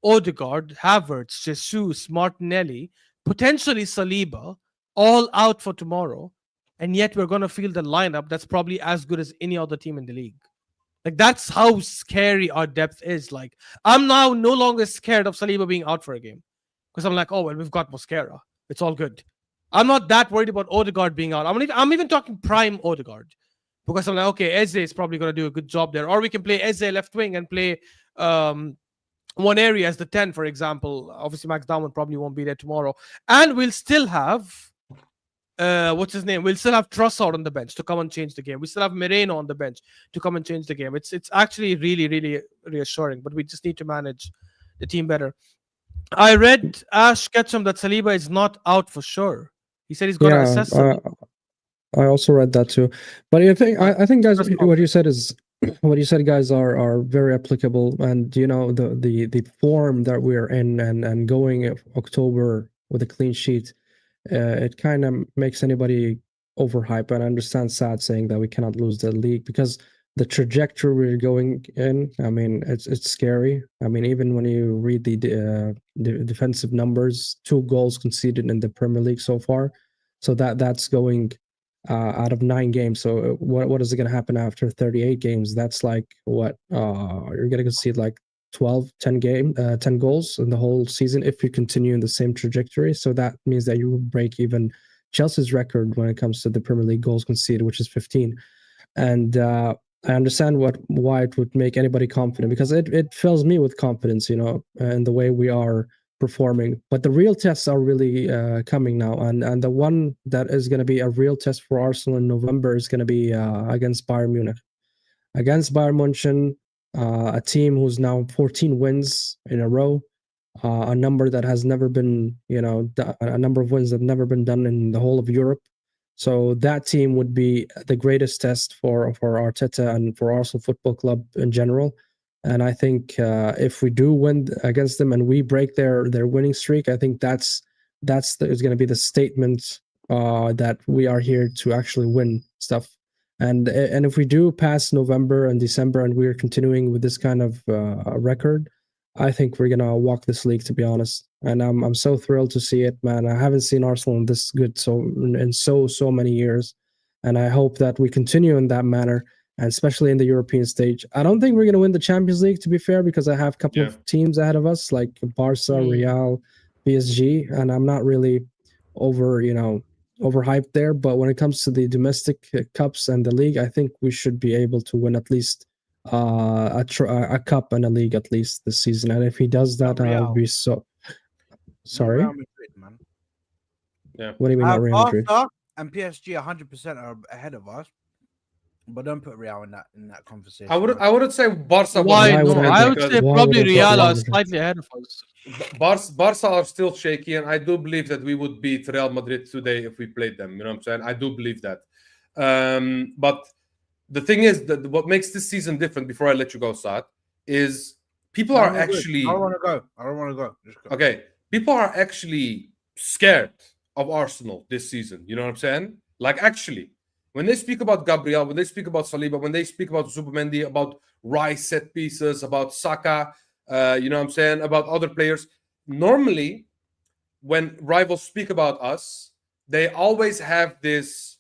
Odegaard, Havertz, Jesus, Martinelli, potentially Saliba, all out for tomorrow. And yet we're going to field the lineup that's probably as good as any other team in the league. Like, that's how scary our depth is. Like, I'm now no longer scared of Saliba being out for a game. Because I'm like, oh, well, we've got Mosquera. It's all good. I'm not that worried about Odegaard being out. I'm even talking prime Odegaard. Because I'm like, okay, Eze is probably going to do a good job there. Or we can play Eze left wing and play one area as the 10, for example. Obviously, Max Darwin probably won't be there tomorrow. And we'll still have... what's his name? We'll still have Trossard on the bench to come and change the game. We still have Moreno on the bench to come and change the game. It's actually really, really reassuring, but we just need to manage the team better. I read Ash Ketchum that Saliba is not out for sure. He said he's going to assess it. I also read that too. But I think guys, what you said, guys, are very applicable. And you know, the form that we're in and going October with a clean sheet, it kind of makes anybody overhype. And I understand Sad saying that we cannot lose the league because the trajectory we're going in, I mean, it's scary. I mean, even when you read the defensive numbers, 2 goals conceded in the Premier League so far. So that's going out of 9 games. So what is it going to happen after 38 games? That's like what you're going to concede like 10 goals in the whole season if you continue in the same trajectory. So that means that you will break even Chelsea's record when it comes to the Premier League goals conceded, which is 15. And I understand why it would make anybody confident, because it fills me with confidence, in the way we are performing. But the real tests are really coming now, and the one that is going to be a real test for Arsenal in November is going to be against Bayern Munich. Against Bayern Munich, a team who's now 14 wins in a row, a number that has never been, a number of wins that have never been done in the whole of Europe. So that team would be the greatest test for Arteta and for Arsenal Football Club in general. And I think if we do win against them and we break their winning streak, I think that's is going to be the statement that we are here to actually win stuff. And if we do pass November and December and we're continuing with this kind of record, I think we're gonna walk this league, to be honest. And I'm so thrilled to see it, man. I haven't seen Arsenal this good in so many years, and I hope that we continue in that manner, and especially in the European stage. I don't think we're gonna win the Champions League, to be fair, because I have a couple of teams ahead of us, like Barca, Real, PSG, and I'm not really overhyped there. But when it comes to the domestic cups and the league, I think we should be able to win at least a cup and a league at least this season. And if he does that, I'll be so sorry. Real Madrid, man. Yeah. What do you mean, not Real Madrid? Barca and PSG 100% are ahead of us, but don't put Real in that conversation. I wouldn't say Barca. Why? No, I would because say probably Real are slightly ahead of us. Barca are still shaky, and I do believe that we would beat Real Madrid today if we played them. You know what I'm saying? I do believe that. But the thing is that what makes this season different, before I let you go, Saad, is people are actually. I don't want to go. Just go. Okay, people are actually scared of Arsenal this season. You know what I'm saying? Like, actually, when they speak about Gabriel, when they speak about Saliba, when they speak about Zubimendi, about Rice set pieces, about Saka, you know what I'm saying, about other players, normally when rivals speak about us, they always have this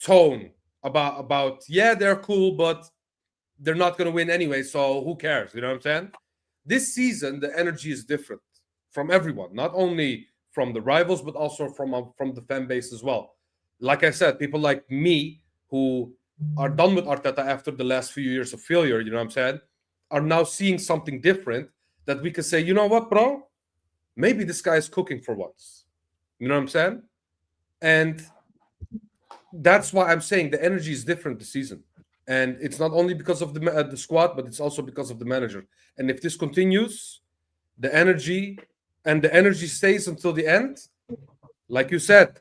tone about yeah, they're cool, but they're not going to win anyway, so who cares? You know what I'm saying? This season, the energy is different from everyone, not only from the rivals, but also from the fan base as well. Like I said, people like me who are done with Arteta after the last few years of failure, you know what I'm saying, are now seeing something different that we can say, you know what, bro? Maybe this guy is cooking for once. You know what I'm saying? And that's why I'm saying the energy is different this season. And it's not only because of the squad, but it's also because of the manager. And if this continues, the energy stays until the end, like you said,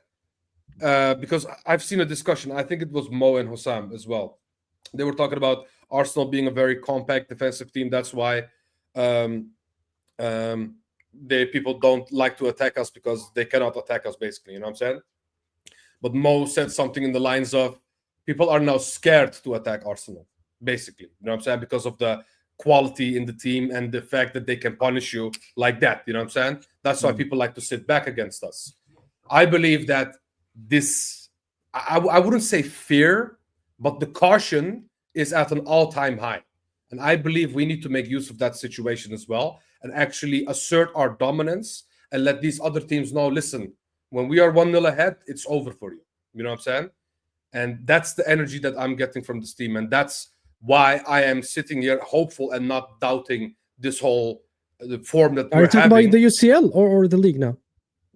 because I've seen a discussion, I think it was Mo and Hossam as well. They were talking about Arsenal being a very compact defensive team. That's why people don't like to attack us, because they cannot attack us, basically. You know what I'm saying? But Mo said something in the lines of, people are now scared to attack Arsenal, basically. You know what I'm saying? Because of the quality in the team and the fact that they can punish you like that. You know what I'm saying? That's why people like to sit back against us. I believe that this, I wouldn't say fear, but the caution is at an all-time high. And I believe we need to make use of that situation as well and actually assert our dominance and let these other teams know, listen, when we are 1-0 ahead, it's over for you. You know what I'm saying? And that's the energy that I'm getting from this team. And that's why I am sitting here hopeful and not doubting this whole the form that we're having. Are you talking about the UCL or the league now?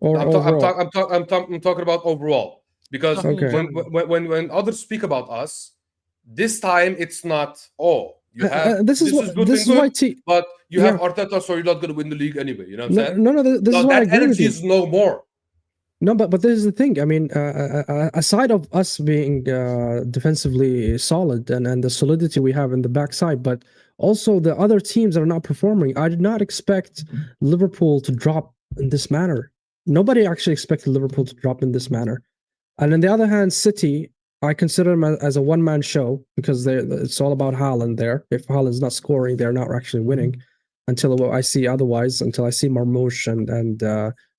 I'm talking about overall. Because when others speak about us, this time it's not, you have this is why but you have Arteta, so you're not going to win the league anyway. You know what I'm saying? No, this is why I agree energy with you. is no more. No, but this is the thing. I mean, aside of us being defensively solid and the solidity we have in the backside, but also the other teams that are not performing, I did not expect Liverpool to drop in this manner. Nobody actually expected Liverpool to drop in this manner. And on the other hand, City, I consider them as a one-man show, because it's all about Haaland there. If Haaland's not scoring, they're not actually winning. Until I see otherwise, until I see Marmoush and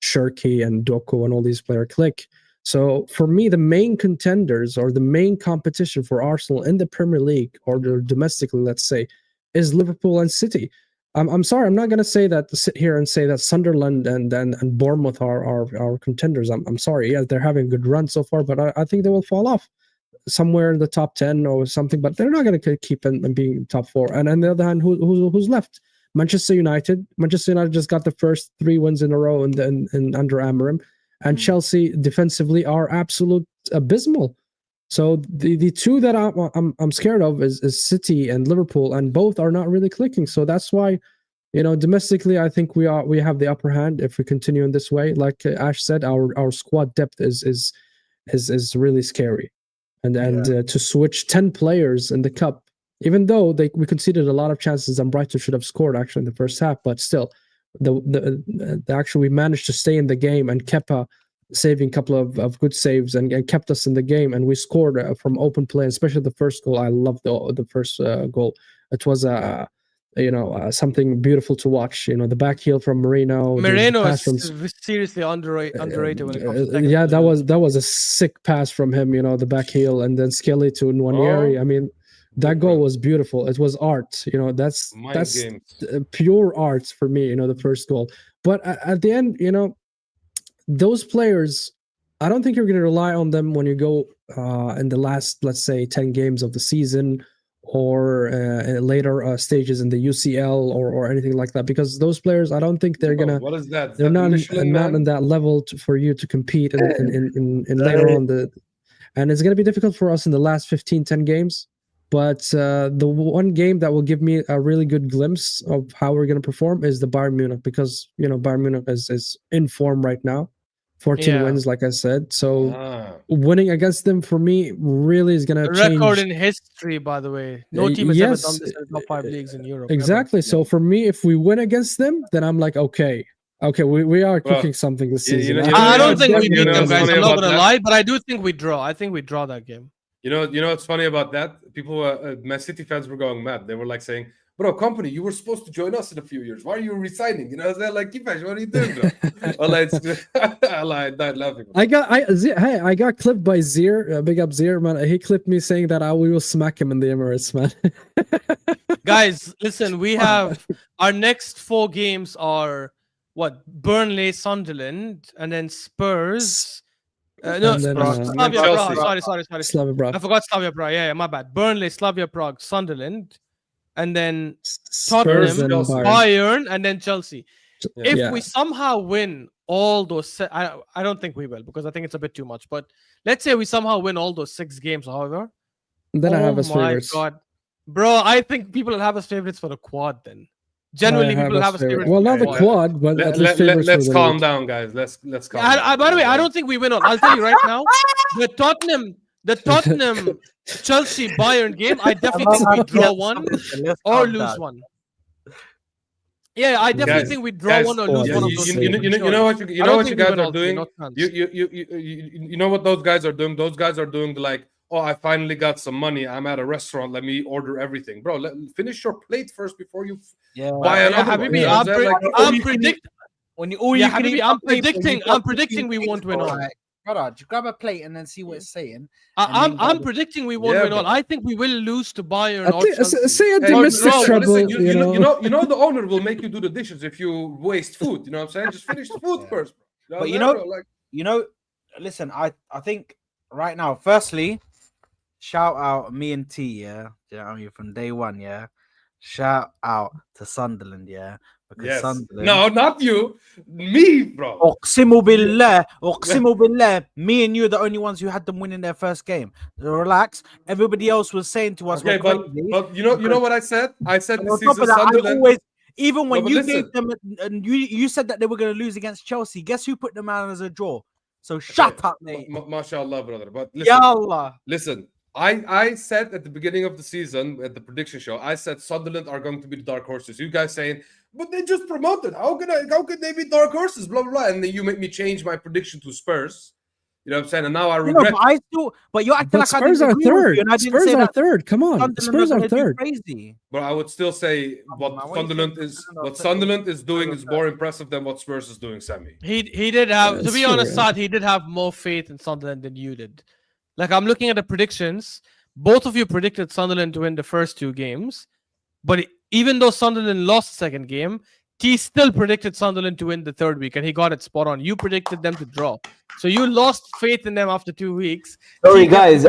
Shirky and Doku and all these players click. So for me, the main contenders or the main competition for Arsenal in the Premier League, or domestically, let's say, is Liverpool and City. I'm sorry, I'm not going to sit here and say that Sunderland and Bournemouth are contenders. I'm sorry. Yeah, they're having a good run so far, but I think they will fall off. somewhere in the top 10 or something, but they're not going to keep and being top 4. And on the other hand, who's left? Manchester United. Manchester United just got the first 3 wins in a row in under Amorim, and Chelsea defensively are absolute abysmal. So the two that I'm scared of is City and Liverpool, and both are not really clicking. So that's why, domestically, I think we have the upper hand if we continue in this way. Like Ash said, our squad depth is really scary, and to switch 10 players in the cup, even though we conceded a lot of chances and Brighton should have scored actually in the first half, but still, actually we managed to stay in the game, and Kepa saving a couple of good saves and kept us in the game, and we scored from open play, especially the first goal. I loved the first goal. It was something beautiful to watch. The back heel from Moreno. Moreno is seriously underrated when it comes to that was a sick pass from him. The back heel, and then Skelly to Nwaneri. I mean, that goal was beautiful. It was art. That's pure art for me. The first goal, but at the end, those players, I don't think you're going to rely on them when you go in the last, let's say, 10 games of the season, or later stages in the UCL or anything like that, because those players, I don't think they're gonna. What is that? They're not on that level for you to compete in later on and it's gonna be difficult for us in the last 10 games. But the one game that will give me a really good glimpse of how we're gonna perform is the Bayern Munich, because Bayern Munich is in form right now. 14 wins, like I said. So winning against them for me really is going to change. Record in history, by the way. No team has ever done this in the top 5 leagues in Europe. Exactly. Ever. So for me, if we win against them, then I'm like, okay, we are cooking something this season. I don't think we beat them, guys. I'm not going to lie, but I do think we draw. I think we draw that game. You know what's funny about that? People, Man City fans were going mad. They were like saying, bro, company, you were supposed to join us in a few years. Why are you resigning? They're like, Kifash, what are you doing, bro? I died laughing. I got clipped by Zier. Big up Zier, man. He clipped me saying that we will smack him in the Emirates, man. Guys, listen, we have our next 4 games are Burnley, Sunderland, and then Spurs. Slavia Prague. Sorry. Slavia Prague. I forgot Slavia Prague. Yeah, my bad. Burnley, Slavia Prague, Sunderland. And then Tottenham, Bayern, and then Chelsea. If we somehow win all those, I don't think we will, because I think it's a bit too much. But let's say we somehow win all those 6 games, however. Then I have us favorites. Oh my God, bro! I think people will have us favorites for the quad. Then genuinely, people will have us favorites. Well, not the quad, but let's calm down, guys. Let's calm down. By the way, I don't think we win all. I'll tell you right now, the Tottenham Chelsea Bayern game, I definitely think we draw one or lose one. Yeah, I definitely think we draw one or lose one of those. You know what you guys are doing? You know what those guys are doing? Those guys are doing like, oh, I finally got some money. I'm at a restaurant. Let me order everything, bro. Finish your plate first before you buy another one. I'm predicting we won't win all. Brother, just grab a plate and then see what it's saying. I'm predicting we won't win all. I think we will lose to Bayern. Say a domestic trouble. Listen, you know the owner will make you do the dishes if you waste food. You know what I'm saying? Just finish the food first. But listen, I think right now, firstly, shout out me and T, yeah. Do you know what I mean? From day one, yeah. Shout out to Sunderland, yeah. Because Sunderland... No, not you. Me, bro. Oqsimu billah. Me and you are the only ones who had them winning their first game. Relax. Everybody else was saying to us, okay, but you know what I said? I said this season Sunderland... Even when you gave them, and you said that they were going to lose against Chelsea, guess who put them out as a draw? So shut up, mate. Mashallah, brother. But listen, I said at the beginning of the season, at the prediction show, I said Sunderland are going to be the dark horses. You guys saying, but they just promoted. How could they be dark horses? Blah, blah, blah. And then you make me change my prediction to Spurs. You know what I'm saying? And now I regret. But you're acting like Spurs are third. Spurs are third. Come on, Spurs are third. Crazy. But I would still say what Sunderland is doing is more impressive than what Spurs is doing, Sami. He did have, to be honest, Saad, he did have more faith in Sunderland than you did. Like, I'm looking at the predictions. Both of you predicted Sunderland to win the first 2 games, but even though Sunderland lost the second game, T still predicted Sunderland to win the third week, and he got it spot on. You predicted them to draw. So you lost faith in them after 2 weeks. Sorry, guys.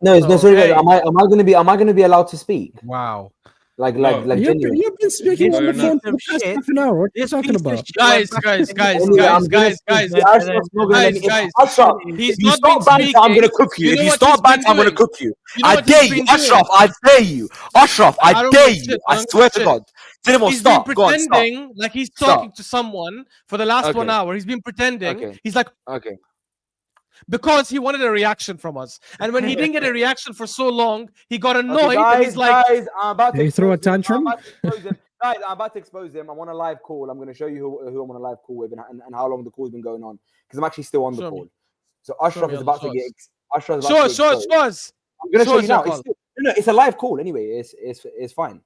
No, So, sorry. hey. Am I gonna be allowed to speak? Wow. Like No. genuinely. You've been speaking This on the piece phone of for the past shit- half an hour. What are you This talking piece of about? shit Guys, went back guys, to guys, Anyway, guys, I'm gonna guys, speak. guys, Yeah, guys, Ashraf's not gonna let me- guys. Ashraf, He's if you not start been banter, I'm gonna speaking. cook you. You If know you what start he's been banter, I'm gonna doing? cook you. You know I what he's dare you, been doing? Ashraf. I dare you, Ashraf. I I don't dare give a you. shit. I I don't give swear a to shit. God. Cinema, He's stop. been Go on, stop. pretending like he's Stop. talking to someone for the last 1 Okay. hour. He's been pretending. Okay. He's like, Okay. because he wanted a reaction from us. And when he didn't get a reaction for so long, he got annoyed Okay, and he's like, guys, I'm about to He threw a expose him. tantrum? I'm about to expose him. Guys, I'm about to expose him. I'm on a live call. I'm going to show you who I'm on a live call with and how long the call's been going on because I'm actually still on the Show me. call. So Ashraf me is on about the to get. source. Ashraf's show about us, to show us, expose. show us. I'm going to show show us you your now. call. It's a live call anyway. It's fine.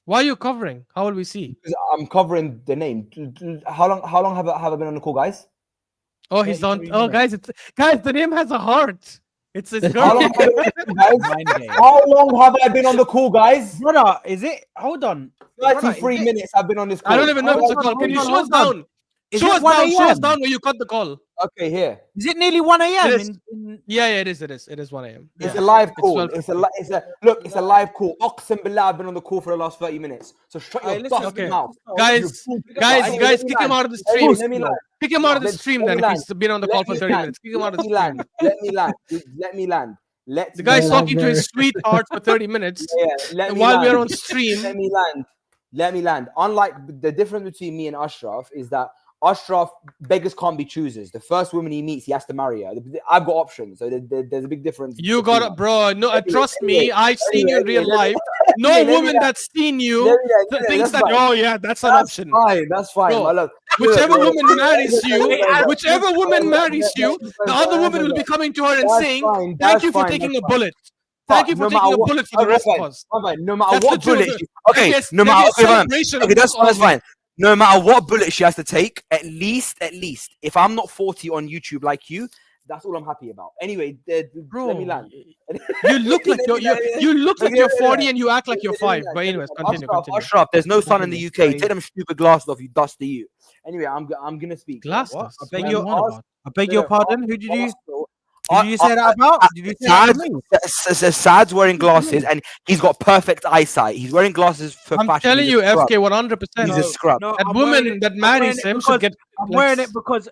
Why are you covering? How will we see? Because I'm covering the name. How long have I been on the call, guys? Oh, he's on. 33 Oh, guys, guys, the name has a heart. It's his How girl. long, have I been on the call, guys? Mind game. How long have I been on the call, guys? Brother, is it? Hold on. Brother, 33 is it- minutes I've been on this call. I don't even know if it's a Hold call. on, Can you hold show on, us hold on. down? Is Show it us 1 down. Show us a.m.? down where you cut the call. Okay, here. Is it nearly 1 a.m.? It is. Yeah, it is. It is. It is 1 a.m. It's Yeah. a live It's call. 12. It's a live call. Ox and Bilal have been on the call for the last 30 minutes. So shut your Hey, listen, dusty okay. mouth. Guys, guys, kick him out of the stream. Let me land. Kick him out of the Let- stream let then me if land. he's been on the call Let for me 30 land. minutes. Kick him out of Let the me land. stream. Let me land. Let me land. Let The guy's me Well, talking to his sweetheart for 30 minutes Yeah, let me while land. we're on stream. Let me land. Let me land. Unlike the difference between me and Ashraf is that Ashraf, beggars can't be choosers. The first woman he meets, he has to marry her. I've got options, so there's a big difference. You between got it, us. bro. No, Anyway, trust me. I've seen you in real life. No let me woman land. that's seen you Let me land. thinks That's that, fine. oh, yeah, that's an That's option. fine. That's fine, Bro, my love. Whichever Look, woman marries you, look, whichever woman marries you, the other woman will be coming to her and That's saying, fine, thank that's you for fine, taking that's a bullet. Thank you for no taking matter a what- bullet for the okay, rest fine, of us. fine. No matter That's what the truth. bullet, okay, There'll be no a matter okay, fine. celebration Okay, of that's us all fine. week. No matter what bullet she has to take, at least, if I'm not 40 on YouTube like you, that's all I'm happy about. Anyway, Bro, let me land. you look like you look like you're 40 and you act like you're 5. But anyways, continue. Ashraf, there's no sun in the UK. Take them stupid glasses off, you dusty you. Anyway, I'm gonna speak. Glasses? What? I What beg are your you on about? I beg your pardon. Who did you Arsenal- say that about? Did you say that to me? Sad's wearing glasses and he's got perfect eyesight. He's wearing glasses for I'm fashion. telling He's you, a scrub. FK 100%. He's a scrub. No, That I'm wearing woman it- that I'm wearing marries it him because should get I'm like, wearing it because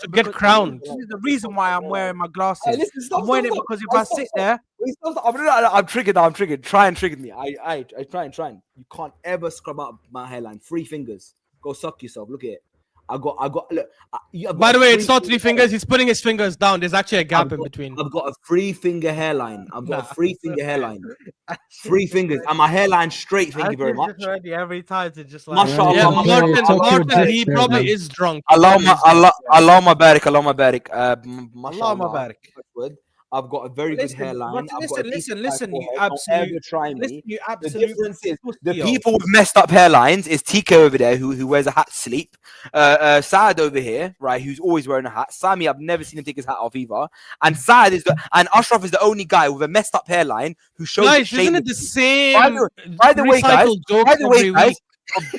should get crowned. This is the reason why I'm wearing my glasses. Hey, listen, stop, I'm wearing stop, it because if stop. I sit there, Wait, stop. I'm triggered. I'm triggered. Try and trigger me. I try and try. You can't ever scrub up my hairline. 3 fingers. Go suck yourself. Look at it. I got. Look. By the way, it's not 3 fingers. He's putting his fingers down. There's actually a gap in between. I've got a 3-finger hairline. I've got Nah. a 3-finger hairline. 3 fingers, and my hairline straight. Thank you very much. Ready every time to just like. Mashallah, Yeah, Allah, Martin, Allah, Martin, he there, probably man. is drunk. Allah Mabarak. Allah Mabarak. I've got a very good Listen, hairline. but I've got a listen, decent listen, you forehead. Don't absolute- ever try me. Listen, you The absolute difference is the pussy, yo. people with messed up hairlines is TK over there who wears a hat to sleep. Saad over here, right, who's always wearing a hat. Sami, I've never seen him take his hat off either. And Ashraf is the only guy with a messed up hairline who shows Guys, his shame. isn't it the same By the way, guys, recycled jokes by the way, every guys, week?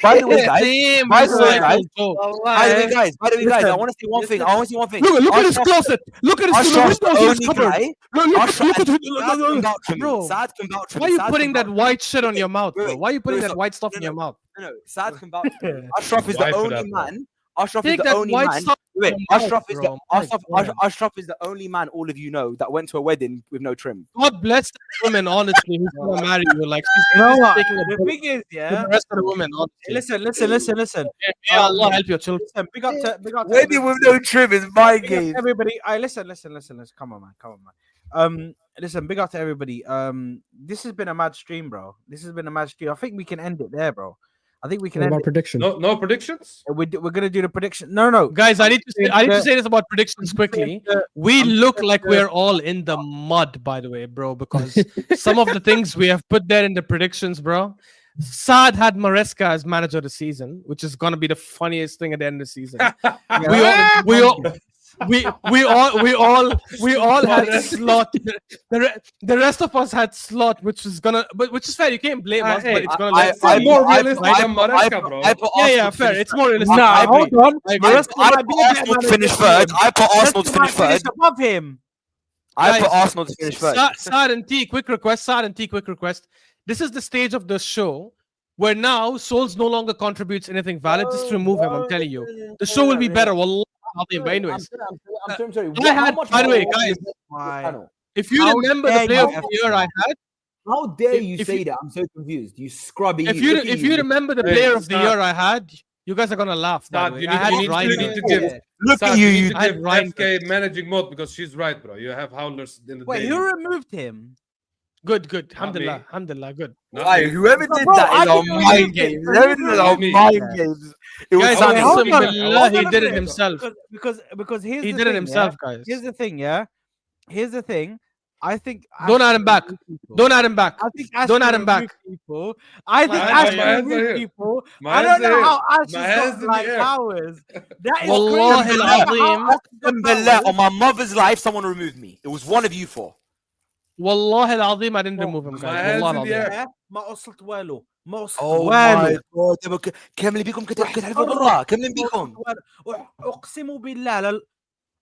by the way, guys, Same by the way, guys, recycled joke. by the way, guys, I want to say one thing. Look at his Ashraf- closet. Look at his Ashraf's the windows in his only cupboard. guy. Look Ashraf- at Saad can vouch for me. Bro, Saad can vouch for why are me. you Saad putting can that vouch- white shit on your mouth, bro? Wait, Why are you putting wait, that white stuff in no, your mouth? No, Saad can vouch for me. Ashraf is Why the for only that, bro? man. Ashraf is Take the that only white man. stuff Wait, from your Ashraf mouth, is bro. the My God. Ashraf is the only man all of you know that went to a wedding with no trim. God bless the woman, honestly, who's gonna marry you. Like, she's You know what? taking a The bullet thing is, with yeah. the rest of the women, honestly. Listen. May Allah help your children. Listen, big up to Wedding with no trim is my big up game. to everybody. Listen. Come on, man. Listen, big up to everybody. This has been a mad stream, bro. This has been a mad stream. I think we can end it there, bro. I think we can What end about it. prediction? No predictions. We're gonna do the prediction. No. Guys, I need to say this about predictions quickly. We I'm look saying like the- we're all in the mud, by the way, bro, because some of the things we have put there in the predictions, bro. Saad had Maresca as manager of the season, which is gonna be the funniest thing at the end of the season. we all had Slot. The rest of us had Slot, which is fair. You can't blame us, but it's gonna look I- funny. more realistic than Maresca, bro. Yeah, fair. It's more realistic. Nah, I agree. hold on. I agree. Maresca I might put be a better Arsenal to manager finish than him. third. I put Arsenal to Maresca might finish third. above him. I put Guys, Arsenal to finish third. Sad and T, quick request. Sad and T, quick request. This is the stage of the show where now Souls no longer contributes anything valid. Just remove him. I'm telling you, the show will be better. Wallahi, but anyways, I'm sorry. I had, by the way, guys, if you How remember the dare player you, of the year I had, How dare you if say you- that? I'm so confused. You scrubby. if you remember the Hey, player of the stop. year I had, you guys are gonna laugh. By Stop, the way. you I need- had you need- you Reinders. need to give- Look Sad, at you. need to I had give Reinders. FK managing mode because she's right, bro. You have howlers in the Wait, daily. who removed him? Good. Not me. Alhamdulillah, good. Not Why, me. whoever did Bro, that I is on didn't mind remove it. games. Who Everything is on removed mind it? games. It was Guys, Sami. hold on. Bismillah, he Hold on did a it minute, himself. Because here's He the did it thing, himself, yeah? guys. Here's the thing, yeah. Here's the thing. I think Don't Ash add him back. should remove people. Don't add him back. I think Ash Don't should add him back. remove People. I think My Ash hands should are remove here. people. My I don't hands are know here. how Ash My has hands got in like the air. powers. That is Wallahi crazy. I don't know how al-azim. Ash has got powers. On my mother's life, someone removed me. It was one of you four. Wallahi al-azim, I didn't remove him, My guys. hands Wallahi in the al-azim. air. ما وصلت والو ما وصلت Oh والو my god. كم اللي بيكم كتعرفوا برا؟ كم اللي بيكم؟ اقسم بالله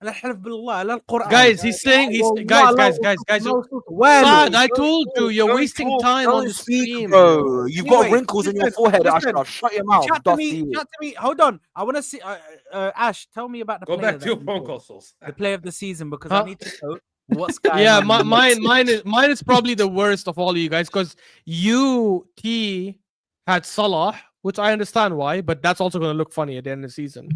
الحلف بالله لا القران Guys, he's saying he's guys. Sad, I told you, you're wasting time on the stream. bro. You've got Anyway, wrinkles in your listen, forehead, listen. Ashraf. Shut your mouth. Chat to Dusty. me. Hold on. I want to see. Ash, tell me about the Go player back to that your you phone thought, calls. the player of the season because Huh? I need to know what's going Yeah, on. mine is probably the worst of all you guys because you T had Salah, which I understand why, but that's also going to look funny at the end of the season.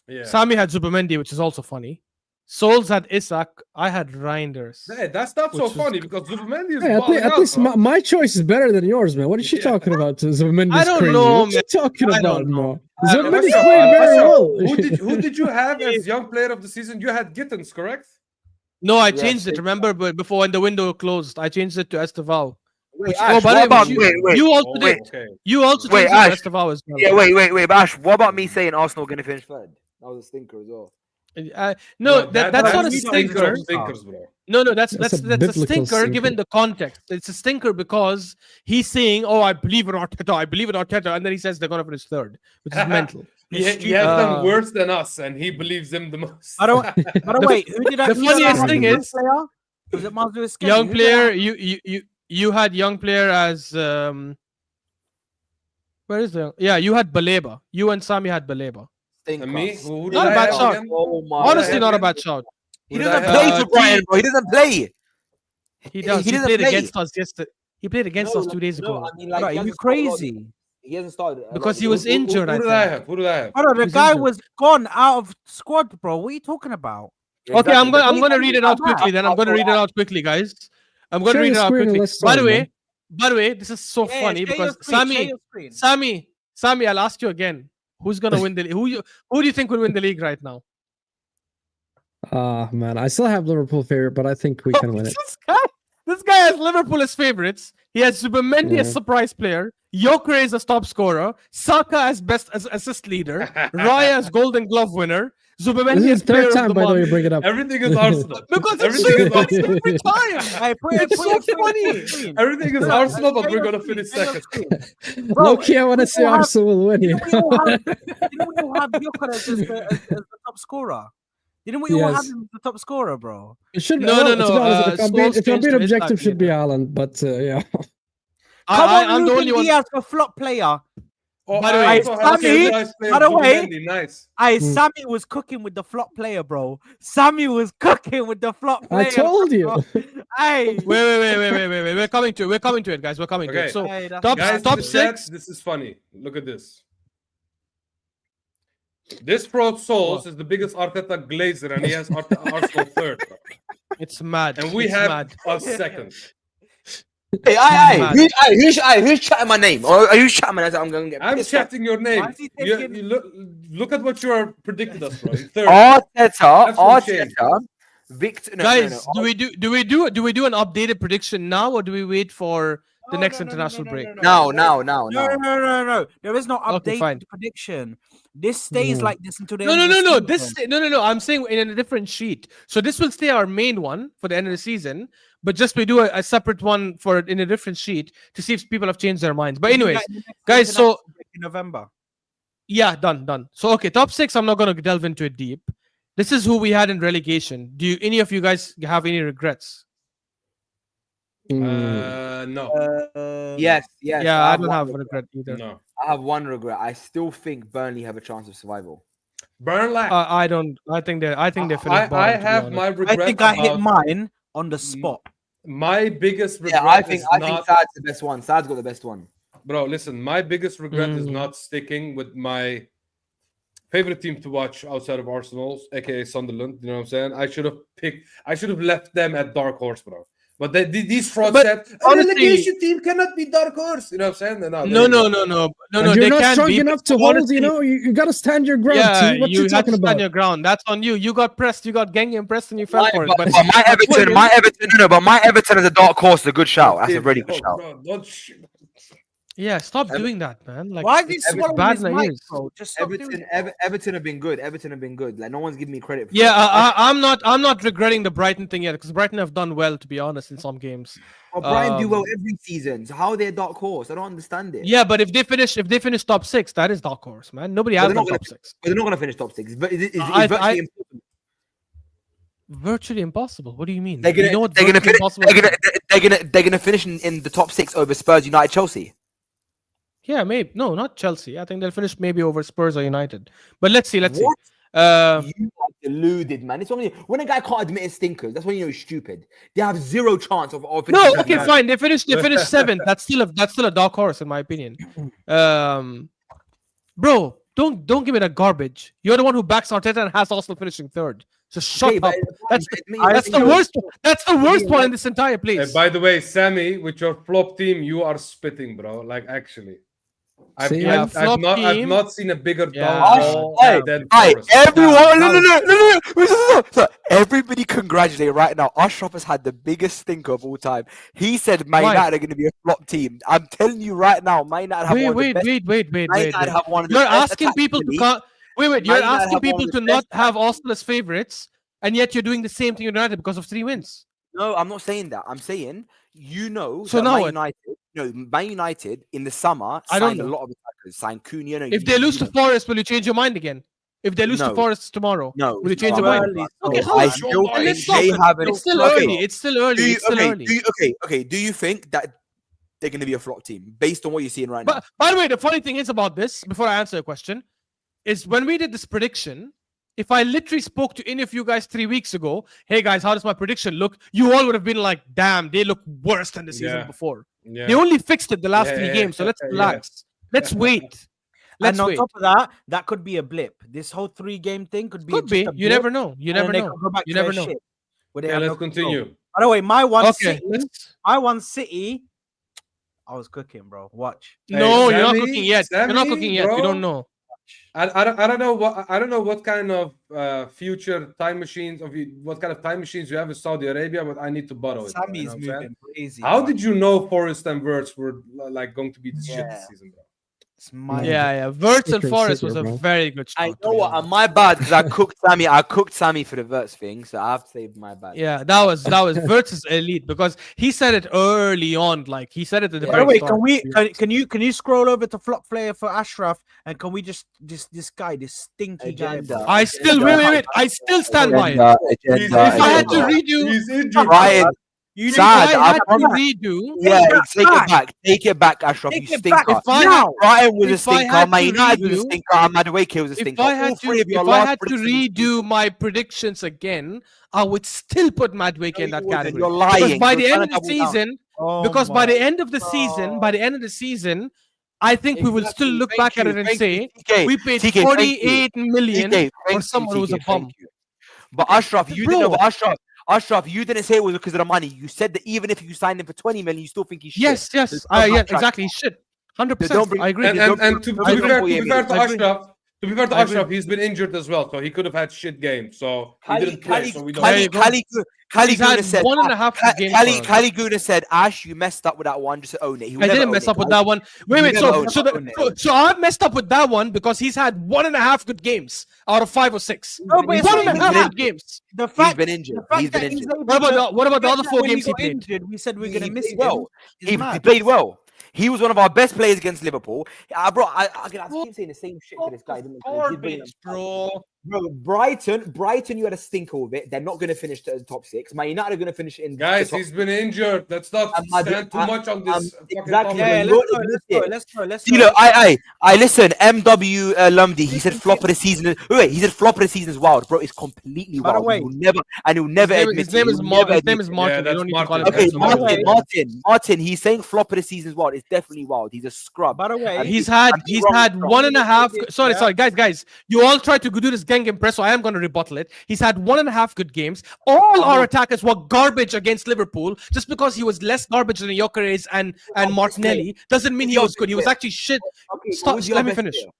Yeah. Sami had Zubimendi, which is also funny. Souls had Isak. I had Reinders. Hey, that's not so Which is- funny because Zubimendi is Hey, balling at out, least bro. my choice is better than yours, man. What is she Yeah. talking about? Zubimendi's I don't crazy. know, What you talking I about, don't know. bro? Ashraf, Zubimendi's Ashraf, playing very Ashraf, well. Who did you have as young player of the season? You had Gittins, correct? No, I Yes, changed it. Remember, but before when the window closed, I changed it to Estevao. Wait, Oh, Ash, by the what way, about you- you also Oh, did. okay. You also Wait, changed it Ash. to Estevao as well. Yeah, wait, but Ash, what about me saying Arsenal going to finish third? That was a stinker as well. No, that's not a stinkers stinker. of stinkers, bro. No, that's That's a a biblical stinker given stinker. the context. It's a stinker because he's saying, "Oh, I believe in Arteta," and then he says they're gonna finish third, which is mental. He has Uh, done worse than us, and he believes him the most. I don't. By the way, who did I? the who did I funniest have thing as young is- player? Was it Miles Lewis Skelly? Young Who did I player, have? you had young player as where is the you had Baleba. You and Sami had Baleba. Stinker. And me? Who did Not a I bad have shout. again? Oh my. Honestly, have not a him? bad shout. He Who doesn't did I play have? for Brighton, bro. He doesn't play. He does. He doesn't played play. against us yesterday. He played against us 2 days ago. I mean, Bro, he are you hasn't started a lot- crazy? He hasn't started a lot Because of he was games. injured, I Who did I think. have? Who did I have? Hold on, the He's guy injured. was gone out of squad, bro. What are you talking about? Yeah, Okay, I'm exactly. gonna But I'm gonna he's read it not out bad. quickly. Then I'm gonna read it out quickly, guys. I'm gonna Share read it your out screen and quickly. let's By start, the way, man. this is so Yeah, funny share because your screen, share your screen. Sami, I'll ask you again. Who's gonna win the who do you think will win the league right now? Ah, man, I still have Liverpool favorite, but I think we can win it. This guy has Liverpool as favorites. He has Zubimendi as Yeah. surprise player. Gyökeres as top scorer. Saka as best as assist leader. Raya as Golden Glove winner. This Zubimendi is as the player third of time, the by the way, you month. bring it up. Everything is Arsenal. Because it's Everything so is funny Arsenal. every time. Hey, put it, It's put so it, put it on funny. your screen. Everything is Look, Arsenal, but share we're your gonna screen, finish share your second. screen. Bro, Low-key, I want to we see all have- Arsenal will win here. Didn't we all have Gyökeres as the top scorer? Didn't we all have Yes. him as the top scorer, bro? It should be. No, well, no, to no, be honest, if I'm being, Scholes if I'm changed being to his objective, should be leader. Alan. But yeah, Come on, I'm the only Ruben one. Diaz for flop player. Oh, By the way, I also have Sami, a nice player, by the way, Zubimendi, nice. Hey, Hmm. Sammy was cooking with the flop player, bro. Sammy was cooking with the flop player. I told you. Hey, Wait. We're coming to it, guys. We're coming to Okay. it. So Hey, that's top- Guys, top in the chat, six. this is funny. Look at this. This fraud Souls is the biggest Arteta glazer, and he has Arsenal third, bro. it's mad. And we It's have mad. us second. Hey, mad. who's chatting my name? Or who's chatting my name? I'm going to get I'm pissed off. chatting your name. Why is he You, taking- you look at what you are predicted us, bro. Third. Arteta, Victor. No, Guys, no, no. do we do an updated prediction now, or do we wait for the next international break? No. No. There is no Okay, fine. updated prediction. This stays No. like this until the No. end of the season. No. I'm saying in a different sheet. So this will stay our main one for the end of the season, but just we do a separate one for in a different sheet to see if people have changed their minds. But anyways, In the next guys, so international break in November. yeah, done. So okay, top six. I'm not gonna delve into it deep. This is who we had in relegation. Do you, any of you guys have any regrets? No. Yes. Yeah, I don't one have a regret. regret either. No. I have one regret. I still think Burnley have a chance of survival. Burnley. I don't. I think they finished bottom. I to be have honest. my regret. I think I hit about- mine on the spot. My biggest regret Yeah, I think is I not. think Sad's the best one. Sad's got the best one. Bro, listen, my biggest regret is Mm. not sticking with my favorite team to watch outside of Arsenal, aka Sunderland. You know what I'm saying? I should have left them at dark horse, bro. But these frauds But said a honestly- relegation team cannot be dark horse. You know what I'm saying? No. And They you're not can strong be. enough to but hold. honestly- You know, you got to stand your ground. Yeah, T. What you you had to talking stand about? your ground. That's on you. You got pressed. You got gang pressed, and you fell for it. But my Everton is a dark horse. A good shout. That's a really good shout. Bro, don't shoot. Yeah, stop doing that, man. Like, Why did it's swallow bad his in the mic, ears. bro? Just stop doing Everton have been good. Everton have been good. Like no one's giving me credit. For Yeah, it. I'm not regretting the Brighton thing yet because Brighton have done well, to be honest, in some games. Well, Brighton do well um, every season. So how are they a dark horse? I don't understand it. Yeah, but if they finish top 6, that is dark horse, man. Nobody But has they're them not gonna- top 6. But they're not going to finish top 6. But is I- virtually I- impossible. Virtually impossible. What do you mean? They're gonna, you know what They're gonna virtually finish. impossible They're is? gonna. They're gonna finish in the top 6 over Spurs, United, Chelsea. Yeah, maybe. No, not Chelsea. I think they'll finish maybe over Spurs or United. But let's see. Let's What? see. Um, You are deluded, man. It's only when a guy can't admit his stinkers. That's when you know he's stupid. They have zero chance of No, finishing okay, second. fine. They finished 7th. That's still a dark horse in my opinion. Bro, don't give me that garbage. You're the one who backs Arteta and has Arsenal finishing 3rd. So shut Okay, up. but That's that's the worst. That's the worst one in this entire place. By the way, Sammy, with your flop team, you are spitting, bro. Like actually. See? Yeah, I've flop I've team. not seen a bigger Yeah. downfall Hey, than Hey, Forest. everyone! No. Everybody congratulate right now. Ashraf has had the biggest stinker of all time. He said Man Why? United are going to be a flop team. I'm telling you right now, Man United have one of the Wait. best. Man Man United have one of the You're best asking people to attackers in the come. Wait. You're Man United asking have one people of the to not best have Arsenal as favorites, and yet you're doing the same thing United because of 3 wins. No, I'm not saying that. I'm saying you know. So that now Man what? United, Man United in the summer I don't signed a know. lot of attackers. Signed Cunha. No, If they lose to know. Forest, will you change your mind again? If they lose to No. Forest tomorrow, No, will you it's change not your mind? early, Okay, so how I is still your mind? think Let's stop they it. haven't. It's still Okay. early. It's still early. It's still early. Do you think that they're going to be a flop team based on what you're seeing right now? But by the way, the funny thing is about this, before I answer your question, is when we did this prediction, if I literally spoke to any of you guys 3 weeks ago, hey guys, how does my prediction look? You all would have been like, damn, they look worse than the season Yeah. before. Yeah. They only fixed it the last Yeah, 3 yeah, games, so let's yeah. relax. Let's wait. Let's and on wait. top of that, that could be a blip. This whole 3-game thing could be Could just be. a You blip, never know. You and never then they know. can go back You to their never know. shit, where they Yeah, have let's no control. continue. By the way, my one Okay. City, Let's... I won City. I was cooking, bro. Watch. No, Hey, you're not Sammy, cooking yet. You're not Sammy, cooking yet. You bro. don't know. I don't know what kind of future time machines what kind of time machines you have in Saudi Arabia, but I need to borrow it. bro, Sammy you is know what I'm saying? moving crazy. How bro. did you know Forest and Wirtz were like going to be the shit Yeah. this season, bro? It's my Yeah. Wirtz and Secret Forest secret, was a bro. very good shot. I to know be what. honest. My bad because I cooked Sammy for the verse thing, so I have to say my bad. Yeah, that was Wirtz is elite because he said it early on. Like he said it at the By very the way, start. can you scroll over to flop player for Ashraf and can we just this guy, this stinky guy? Agenda. Bro. I still wait. I still stand by it. Agenda, If I had to agenda. redo, He's injured. Ryan, You need if I Sad, had to I'm- redo, yeah, it take back. it back. Take it back, Ashraf. Take You it back. stinker. if I now. Brighton was a if I stinker. had Man to United was a redo- stinker. And Madueke was a if stinker. I had All to, three of your if I last had to predictions redo my predictions again, I would still put Madueke in No, that you wouldn't. category. You're lying. Because by You're the end trying of to the double down. season, Oh because by my the end of the season, I think we will still Exactly. look Thank back at you, it and thank say you, TK. we paid TK, thank you. 48 million TK, for thank someone you, who's a TK, bum. thank you. But Ashraf, you didn't know. Bro. Ashraf, you didn't say it was because of the money. You said that even if you signed him for 20 million, you still think he's shit. Yes, So yeah, don't backtrack. exactly. He should. 100%. Don't bring- I agree. And to be I agree. fair to I agree. Ashraf, I agree. he's been injured as well, so he could have had shit games. So he Kali, didn't play. Kali, So we don't. There you go. Kali He's had Guna said, 1.5 good games for us. Kali Guna said, Ash, you messed up with that one. Just own it. He will I never didn't own mess it, up with guys. that one. Wait, You wait. never So, own it. so I've messed up with that one because he's had 1.5 good games out of 5 or 6. No, but it's 1.5 not- good games. The He's fact, been injured. the fact He's been that injured. able What about to- the, what about the fact other that 4 when he games he got played? injured, we said we're He gonna miss played him. well. It's He mad. played well. He was one of our best players against Liverpool. Bro, I keep saying the same shit to this guy. He didn't- he did bring Garbage, bro. Bro, Brighton, you had a stinker with it. They're not going to finish the top 6. Man United are going to finish in. Guys, the top he's been injured. Let's not stand too much on this. fucking exactly. topic. Yeah, let's go. Dilo, I listen. MW Lumdy. He said flop of the season. Wait, he said flop of the season is wild, bro. It's completely By the wild. way, He'll never admit. His name is Martin. Yeah, You that's don't need to call him. Martin. Okay, By the way- Martin. He's saying flop of the season is wild. It's definitely wild. He's a scrub. by the way, And He's I'm had wrong. 1.5. Sorry, Yeah. guys. You all tried to do this gang impress, so I am going to rebuttal it. He's had 1.5 good games. All our attackers were garbage against Liverpool. Just because he was less garbage than Gyökeres and Martinelli doesn't mean he was good. He was actually shit. Okay, Stop. who's your Let me best finish. player?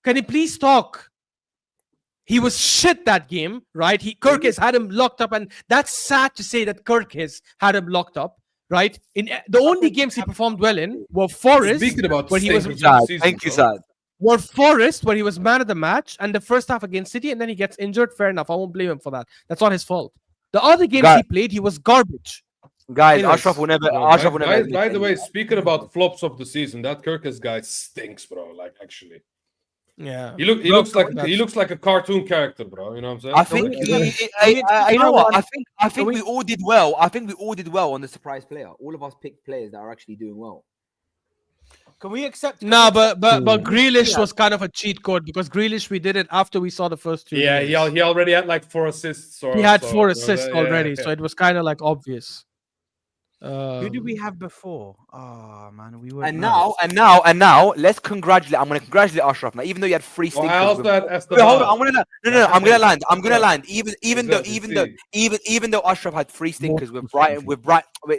Can you please talk? He was shit that game, right? Kirk has had him locked up, and that's sad to say that Kirk has had him locked up, right? In the only games he performed well in were Forest, Speaking about where he was stinkers of the season, Thank you, bro. Sad. were Forest, where he was man of the match, and the first half against City, and then he gets injured. Fair enough. I won't blame him for that. That's not his fault. The other games Guy- he played, he was garbage. Guys, Anyways. Ashraf will never. Bro, Ashraf will never. by admit the way, anything. speaking about flops of the season, that Kirkus guy stinks, bro. Like actually, Yeah. he looks like a cartoon character, bro. You know what I'm saying? I think. You know what? I think we all did well. I think we all did well on the surprise player. All of us picked players that are actually doing well. can we accept? No, but Hmm. Grealish Yeah. was kind of a cheat code because Grealish we did it after we saw the first 2 Yeah, games. he already had like 4 assists. Or He had so, 4 you know, assists yeah, already, yeah. so it was kind of like obvious. Who did we have before? Oh man, we were. And now, let's congratulate. I'm going to congratulate Ashraf now, even though you had 3 Well, stinkers. I also with- had Wait, Esteban. hold on. I'm gonna no. I'm gonna land. I'm gonna Yeah. land. Even though Ashraf had 3 stinkers with Brighton. Wait,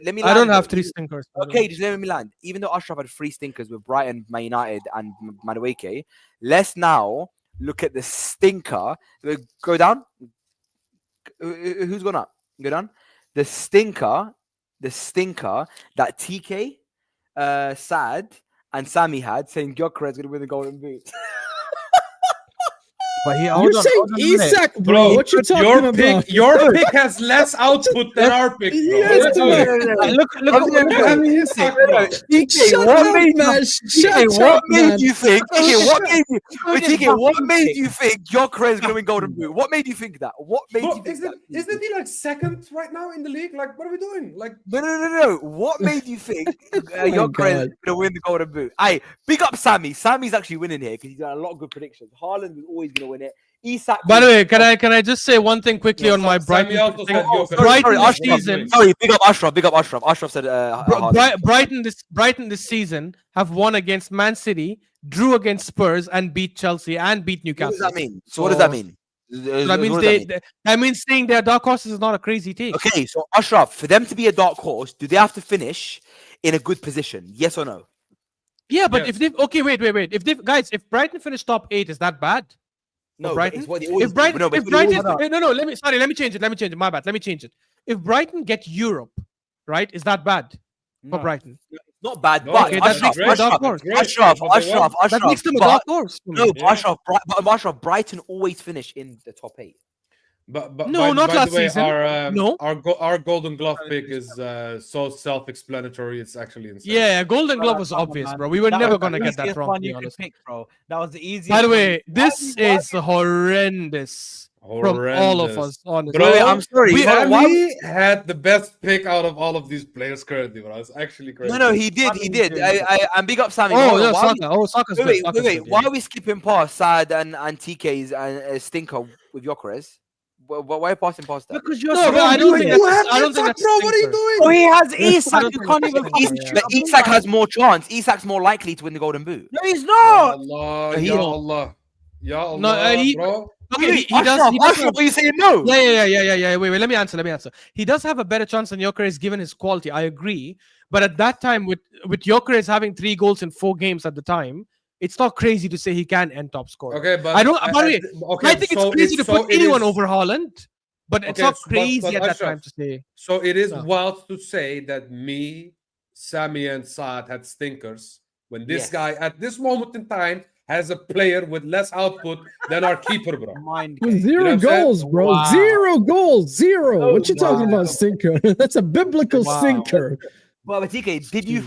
let me. I Land, don't have though. 3 stinkers. by the way. Okay, just let me land. Even though Ashraf had 3 stinkers with Brighton, Man United, and Madueke, let's now look at the stinker. Go down. Who's gone up? Go down. The stinker that TK, Sad, and Sami had, saying Gyökeres is going to win the Golden Boot. But You're hold on, saying hold on a minute. Isak, bro. What you talking about? Your pick has less output than our pick, bro. Yes, What are you doing? Look I'm at gonna- what I mean, Isak, bro. TK, Shut what up, made you? man. TK, Shut what up, made man. you think? TK, what made you? Wait, at TK, what fucking made pick. you think Gyökeres is going to win Golden Boot? What made you think that? What made Bro, you think that? isn't he like second right now in the league? Like, what are we doing? Like, No. What made you think my Gyökeres is God. going to win the Golden Boot? Aye, big up Sami. Sami's actually winning here because he's got a lot of good predictions. Haaland was always going to win it. Isak. By the way, can I just say one thing quickly on my Sammy Brighton also thing? said Gyökeres. Brighton Sorry, this Ashraf. season, Sorry, big up Ashraf. Ashraf said Haaland. Brighton this season have won against Man City, drew against Spurs, and beat Chelsea and beat What Newcastle. does that mean? So what does that mean? That means What does that mean? that means saying they're dark horses is not a crazy take. Okay, so Ashraf, for them to be a dark horse, do they have to finish in a good position? Yes or no? Yeah, but Yes. if they wait, if Brighton finish top 8, is that bad? No, For but Brighton? it's what they always If Brighton, do. No, but if it's what they Brighton, always do. no, let me change it. My bad. Let me change it. If Brighton get Europe, right, is that bad for No. Brighton? Not bad, No, but okay, that makes them a dark horse. That makes them a dark horse. for me. No, Yeah. Ashraf, Brighton always finish in the top 8. But No, not by last the way, season. No. our Golden Glove pick is so self-explanatory. It's actually insane. Yeah, Golden Glove was Come on, obvious, man. bro. We were That never was the gonna get that easiest wrong. one To be you could honest. pick, bro. That was the easiest. By the one. way, this is horrendous from all of us. Honestly, Bro, Wait, I'm sorry. We had the best pick out of all of these players currently, bro. It's actually crazy. No, he did. And big up Sami. Oh, Hold yeah, on, why are we- Saka. Oh, Saka's good. Wait, Saka's good, why yeah. are we skipping past Sad and TK's stinker with Gyökeres? Why are you passing past that? Because you're No, but I don't think that's bro. What are you stinker. doing? Oh, he has I Isak. don't You think can't that's even stinker, fucking yeah. shoot But a Isak ball. has more chance. Isak's more likely to win the Golden Boot. No, he's Ya not. Allah, He Ya don't. Allah, Ya Allah, No, bro. Okay, Wait, he does. Ashraf, He does Ashraf, have, are you saying no? yeah. Wait. Let me answer. He does have a better chance than Gyökeres given his quality. I agree. But at that time, with Gyökeres having 3 goals in 4 games at the time, it's not crazy to say he can end top scorer. Okay, but I don't. By the way, okay, I think it's so crazy to so put it anyone is- over Haaland, but it's Okay, not but crazy at that Ashraf, time to say. So it is No. wild to say that me, Sami, and Saad had stinkers when this Yes. guy at this moment in time has a player with less output than our keeper, bro. Mind With game. zero what I'm saying? goals, bro. Wow. 0 goals. 0. Oh, what you talking wow. about, stinker? That's a biblical Wow. stinker. But TK, did you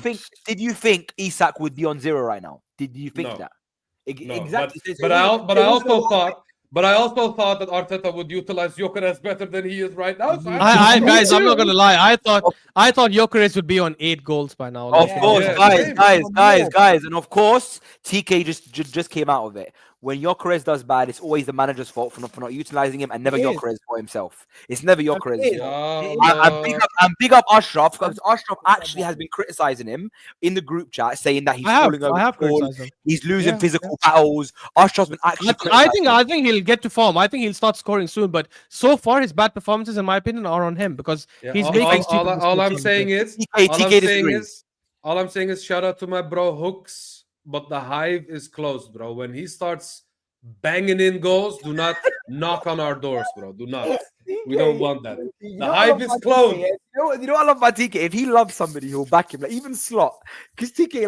think Isak would be on 0 right now? Did you think No. that? No, Exactly. but I also thought But I also thought that Arteta would utilize Gyökeres better than he is right now. So Guys, I'm not gonna lie. I thought Gyökeres would be on 8 goals by now. Of Like, course, Yeah, guys, and of course, TK just came out of it. When Gyökeres does bad, it's always the manager's fault for not utilizing him, and never It is. Gyökeres for himself. It's never Gyökeres' is. fault. Yeah, I'm big up Ashraf because Ashraf actually has been criticizing him in the group chat, saying that he's falling over I have the ball, criticized him. he's losing Yeah, physical battles. Ashraf's been actually. I think he'll get to form. I think he'll start scoring soon. But so far, his bad performances, in my opinion, are on him because yeah. he's all, making all, stupid all I'm mistakes. saying is, TK all I'm saying is, shout out to my bro Hooks, but the hive is closed, bro. When he starts banging in goals, do not knock on our doors, bro. Do not. We don't want that. The hive is closed. You know what I love about TK? If he loves somebody, he'll back him. Like even Slot, because TK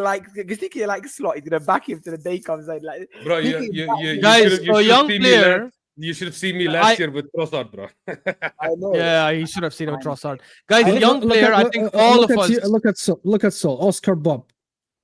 likes Slot. He's gonna back him till the day comes. Like, Bro, Guys, you a should young see me player. You should have seen me last year with Trossard, bro. I know. Yeah, he should have seen him with Trossard. Guys, a Look- young look player. at- I think look- all look of at us. you- Look at Sol, Oscar Bob.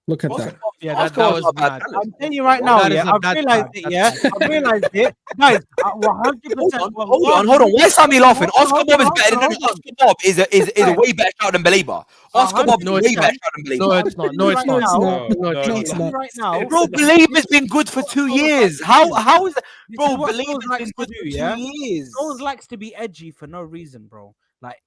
Look at that. Yeah, that was mad. I'm telling you right now, That is yeah, a I've bad realized fact. it, yeah. I've realized it. Guys, 100%. Hold on. Why is Sami laughing? Oscar Bob is better than hold on. Oscar Bob is a way better shout than Belieber. Oscar Bob is No, a it's way not. better shout than Belieber. No, it's not. No, it's No, not. it's not. No, it's No, not. it's not. Right now, Bro, Belieber's been good for 2 years. How is that? This Bro, is what Belieber's Scholes likes been to good do, for yeah? 2 years. Scholes likes to be edgy for no reason, bro. Like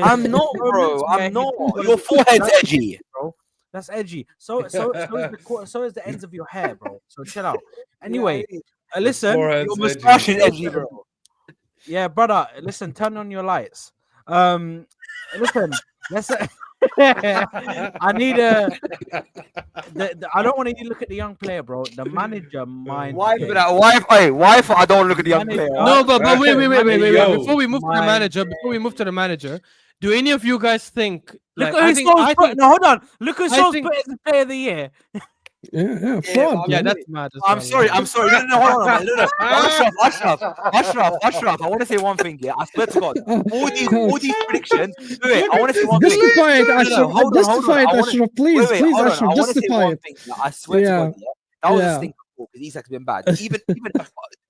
I'm not, bro. I'm not. Your forehead's edgy. bro. That's edgy. So is the ends of your hair, bro. So chill out. Anyway, listen. Forehead's Your moustache is edgy, bro. Yeah, brother. Listen, turn on your lights. Listen. Let's. I need a. I don't want to look at the young player, bro. The manager mind. Why for that? Why for I don't look at the young Manager. player? No, but wait. Yo. Before we move to the manager, do any of you guys think? Look Like, at I who think, Scholes I put. think, No, hold on. Look who I Scholes think- put as the player of the year. Yeah, fraud. yeah, man. that's mad. As I'm well, sorry. yeah. No, hold on, man. No. Ashraf. I want to say one thing. Yeah, I swear to God. All these predictions. Wait. I want to say one thing. Justify it, Ashraf. hold on. Justify it, I wanna- Ashraf. Please, Wait, please, hold on. Ashraf. I want to say Justify one it. thing. I swear to Yeah. God. Yeah, that was Yeah. a stink because Isak's been bad. Even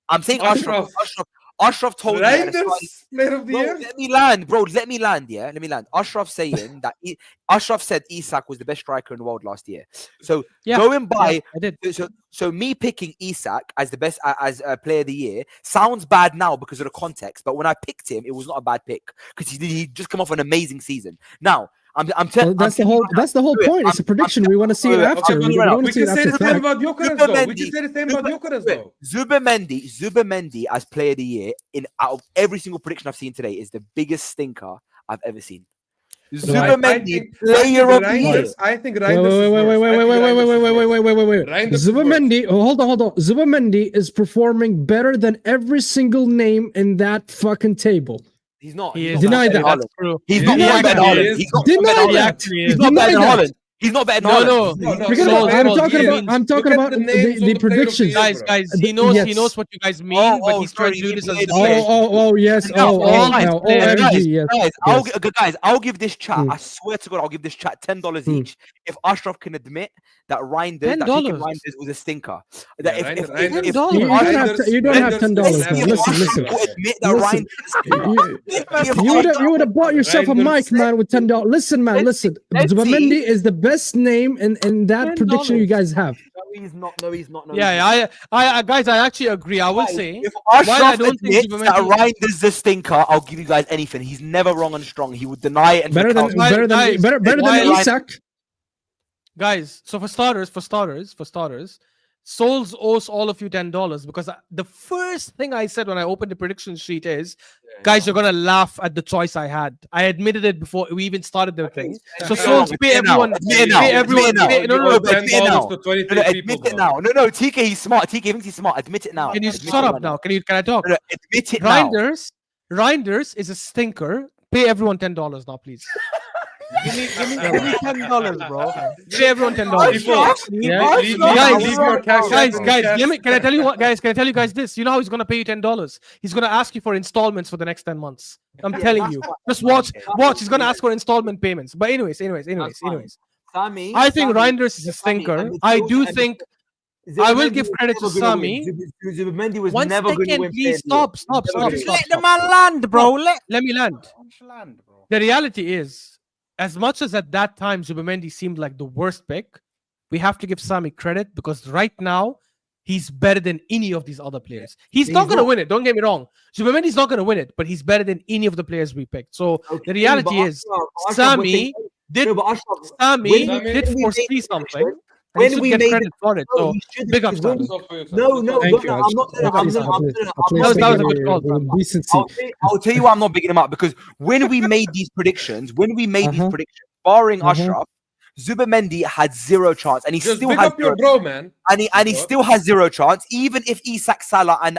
I'm saying Ashraf told me. at the start- Raiders player of the Bro, year. let me land, bro. Let me land. Ashraf saying that Ashraf said Isak was the best striker in the world last year. So Yeah, going by, I did. so me picking Isak as the best as a player of the year sounds bad now because of the context. But when I picked him, it was not a bad pick because he just come off an amazing season. Now I'm Well, telling. that's the whole point. It's a prediction. We want to see it wait, after. okay, We no, don't want We to see it can say after the the same fact. about Gyökeres, though. We can say the same about Gyökeres, though. Zubimendi as player of the year out of every single prediction I've seen today is the biggest stinker I've ever seen. Zubimendi, player of the year. I think Wait, Reinders is worse. wait. Reinders is Zubimendi, hold on. Zubimendi is performing better than every single name in that fucking table. He's not. He He's is. not Deny better than that. Haaland. True. He's He not is. better than He Haaland. is. He's not Deny better than that. Haaland. He He's is. not better than Deny Haaland. He's not better than No, Haaland. no. No, We're gonna, Souls, I'm Souls, talking he about. means- I'm talking Look at about the names the of the player of the predictions. year. Guys, he knows. He Yes. knows what you guys mean, but Oh, he's trying sorry, to do he this as played a the joke. game. Yes. all his players. OMG, yes. Guys, I'll give this chat. Mm. I swear to God, I'll give this chat $10 Mm. each if Ashraf can admit that picking $10? Reinders was a stinker. Yeah, Reinders- You don't have Ashraf- $10, man. Listen. admit that Listen. Reinders. You would have bought yourself a Reinders- mic, man, with $10. Listen, man, listen. let's see. Zubimendi is the best name in that prediction you guys have. No, he's not. No, he's not. No, Yeah, guys, I actually agree. I will say, If while I Ashraf don't think admits that Zubimendi- Reinders the stinker, I'll give you guys anything. He's never wrong and strong. He would deny it and Better than recount. Isak. guys. So for starters, Souls owes all of you $10 because the first thing I said when I opened the prediction sheet is, guys, you're gonna laugh at the choice I had. I admitted it before we even started the thing. So Souls, pay everyone. Admit it now. Pay everyone. Admit it now. No, No, $10 admit it now. to 23 No, people. admit it now. No, TK, he's smart. TK thinks he's smart. Admit it now. Can you Admit shut it up now? Can I talk? No, admit it now. Reinders is a stinker. Pay everyone $10 now, please. Give me $10, bro. Pay everyone $10. Yeah. Leave your cash Guys, app in the chat. can I tell you what, guys? Can I tell you guys this? You know how he's gonna pay you $10? He's gonna ask you for installments for the next 10 months. I'm telling you. Just watch. He's gonna ask for installment payments. But anyways. Sami, I think Reinders is a stinker. I do think I will give credit to Sami. Zubimendi was 1 never going to second, win. please. Player of the Stop. Year. Just let the man land, bro. Let me land. Land, bro. The reality is, as much as at that time Zubimendi seemed like the worst pick, we have to give Sami credit because right now he's better than any of these other players. He's not going to win it. Don't get me wrong. Zubimendi's not going to win it, but he's better than any of the players we picked. So the reality is, Sami did foresee something. When When we get made credit for it. So big up, Sami. No, Thank you. I'm not. That was a good call, Sami. Decency. I'll tell you why I'm not bigging him up because when we made these predictions, barring Ashraf, Zubimendi had 0 chance, and he Just still pick has up your bro, man. and he still has 0 chance, even if Isak, Salah, and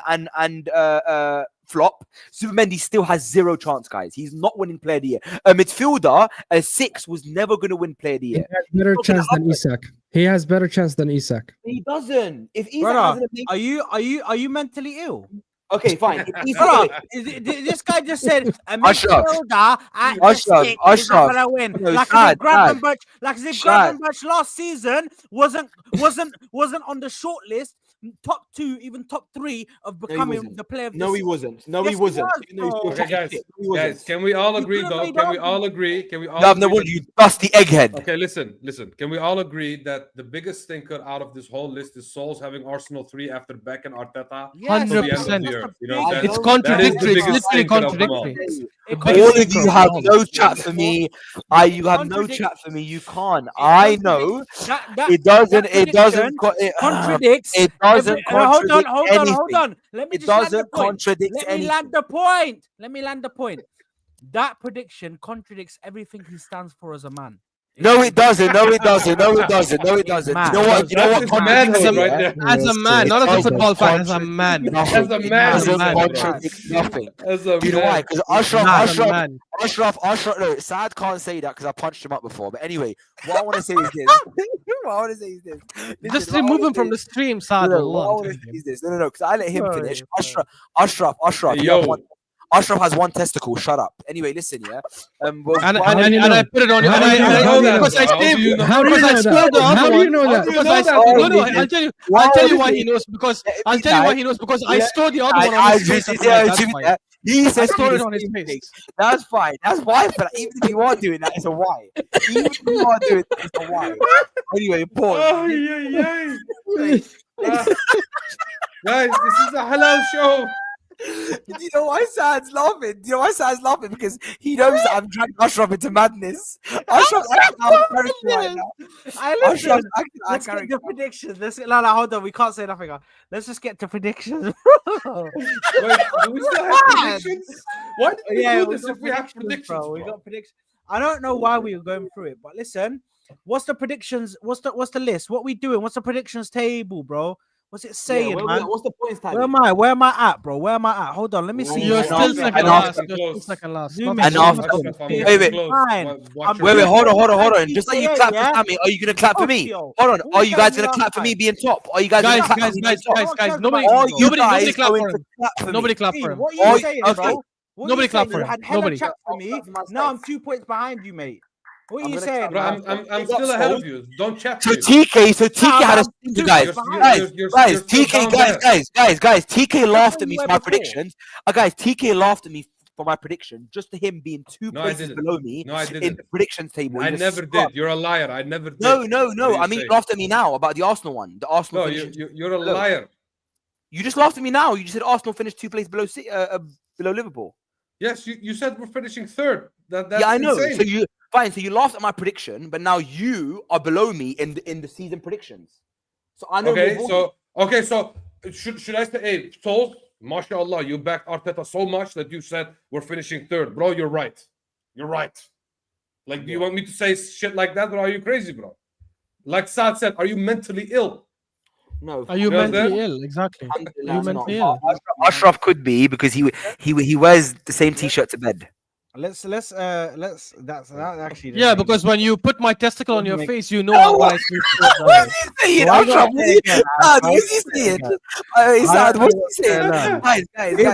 flop. Zubimendi still has 0 chance, guys. He's not winning Player of the Year. A midfielder, a 6, was never going to win Player of the He Year. has better chance than Isak. He has better chance than Isak. He doesn't. If Isak Brother, has an amazing... are you mentally ill? Okay, fine. If Isak... Brother, this guy just said a Ashraf. midfielder at the Ashraf, stick is not Ashraf. gonna win. No, Like Sad, as if Sad. Gravenberch last season wasn't on the short list, top 2, even top 3 of becoming wasn't. the player of the No, he season. wasn't. No, Yes, he he wasn't. was, No, he's bro. still Okay, top shit. He wasn't. guys, can we all agree could've though? made Can we argument. all agree? Can we all No, agree no, that- you dusty egghead. Okay, listen. Can we all agree that the biggest stinker out of this whole list is Souls having Arsenal 3 after Beck and Arteta? Yes, till the end of 100%. the year? You know I what I'm saying? It's know. contradictory. That is the It's biggest literally stinker of them all. contradictory. It Big All stinker of you of have all. no chat for me. You have no chat for me. You can't. I know. It doesn't. It doesn't. Contradicts. It doesn't Hold contradict on. anything. Let me It just land the doesn't point. contradict Let me land the point. That prediction contradicts everything he stands for as a man. No, it doesn't. No, it doesn't. No, it doesn't. No, it doesn't. Man. You know what? You know That's what? his contradicts manhood him? right there. As a man, not as a doesn't football fan, as a contradict man. nothing. As a It man, doesn't man. contradict nothing. As a You know man. why? Because As a man. Ashraf. No, Saad can't say that because I punched him up before. But anyway, what I want to say is this. Just remove him from the stream, Saad. No, Allah. no, because I let him Sorry, finish. sorry. Ashraf. Hey, you have yo. one- Ashraf has 1 testicle. Shut up. Anyway, listen, yeah. Well, And why- do you I know? put it on. How And do you know? How do you know? because I How do you saved. know? How do you Because I know spared the that? other How do one. you know that? Because know I that? no, Why I'll tell you. why I'll tell would you why you- he knows. Because I'll me tell you that. why he knows. Because I Yeah, stole the other one on his face. That's why. He I says stole it on his face. That's fine. That's why. But even if you are doing that, it's a why. Even if you are doing that, it's a why. Anyway, pause. Oh, Guys, this is a halal show. Do you know why Sad's laughing? Do you know why Sad's laughing? Because he knows that I'm dragging Ashraf into madness. Ashraf's acting out of character right now. Ashraf's acting out of Let's get character. to predictions. Hold on. We can't say nothing. Let's just get to predictions. Wait, do we still have predictions? Why did we do this if we have predictions? bro. We bro? got predictions. I don't know why we were going through it, but listen, what's the predictions? What's the list? What we doing? What's the predictions table, bro? What's it saying, man? What's the points tally? Where am I at, bro? Where am I at? Hold on, let me see. You're And still after- second and last. after You're still close. second last. Zoom Not in. bad. And Zoom after- in. I'm Wait, getting wait. close. Fine. Watch I'm your Wait, back. hold on. Just like you clap for Yeah. Sami, are you gonna clap for me? Yo. Hold on. What Are you you guys telling gonna me clap for last me time? being top? Are you guys Guys, gonna clap for me being top? nobody, Are you nobody guys clap going for to him. clap for me? Nobody clap for him. What Oh, are you saying, okay. bro? What Nobody you clap saying? for You him. had hella Nobody. chat for me. Now I'm 2 points behind you, mate. What are I'm you gonna saying, Bro, bro? I'm still ahead of you. Don't chat So to you. TK had a stinker, guys. You're Guys, still TK, down there. guys. TK laughed where at me you for were my before. predictions. Guys, TK laughed at me for my prediction, just to him being 2 No, I places didn't. below me No, I in didn't. the predictions table. I He's a never scrub. did. You're a liar. I never did. No. What do I you mean, say? you laughed at me now about the Arsenal one. The Arsenal. No, finishing you're a below. liar. You just laughed at me now. You just said Arsenal finished 2 places below below Liverpool. Yes, you said we're finishing third. That's Yeah, I know. insane. So you laughed at my prediction, but now you are below me in the season predictions. So I know. Okay, so should I say, hey, Souls, mashallah, you backed Arteta so much that you said we're finishing third, bro. You're right. You're right. Like, do you want me to say shit like that, or are you crazy, bro? Like Saad said, are you mentally ill? No. Are you You know mentally that? ill? Exactly. Are you I'm mentally not. ill? Ashraf could be because he wears the same t-shirt to bed. Let's that's that actually. doesn't Yeah, make because when you put my testicle on your Make- face, you know how what? I sleep. What is he saying? Why Ashraf, gotta what say is again, Sad, Ash? what is he Why saying? gotta Hey, I Sad, don't what's know he what's saying? going on. Guys, This bloke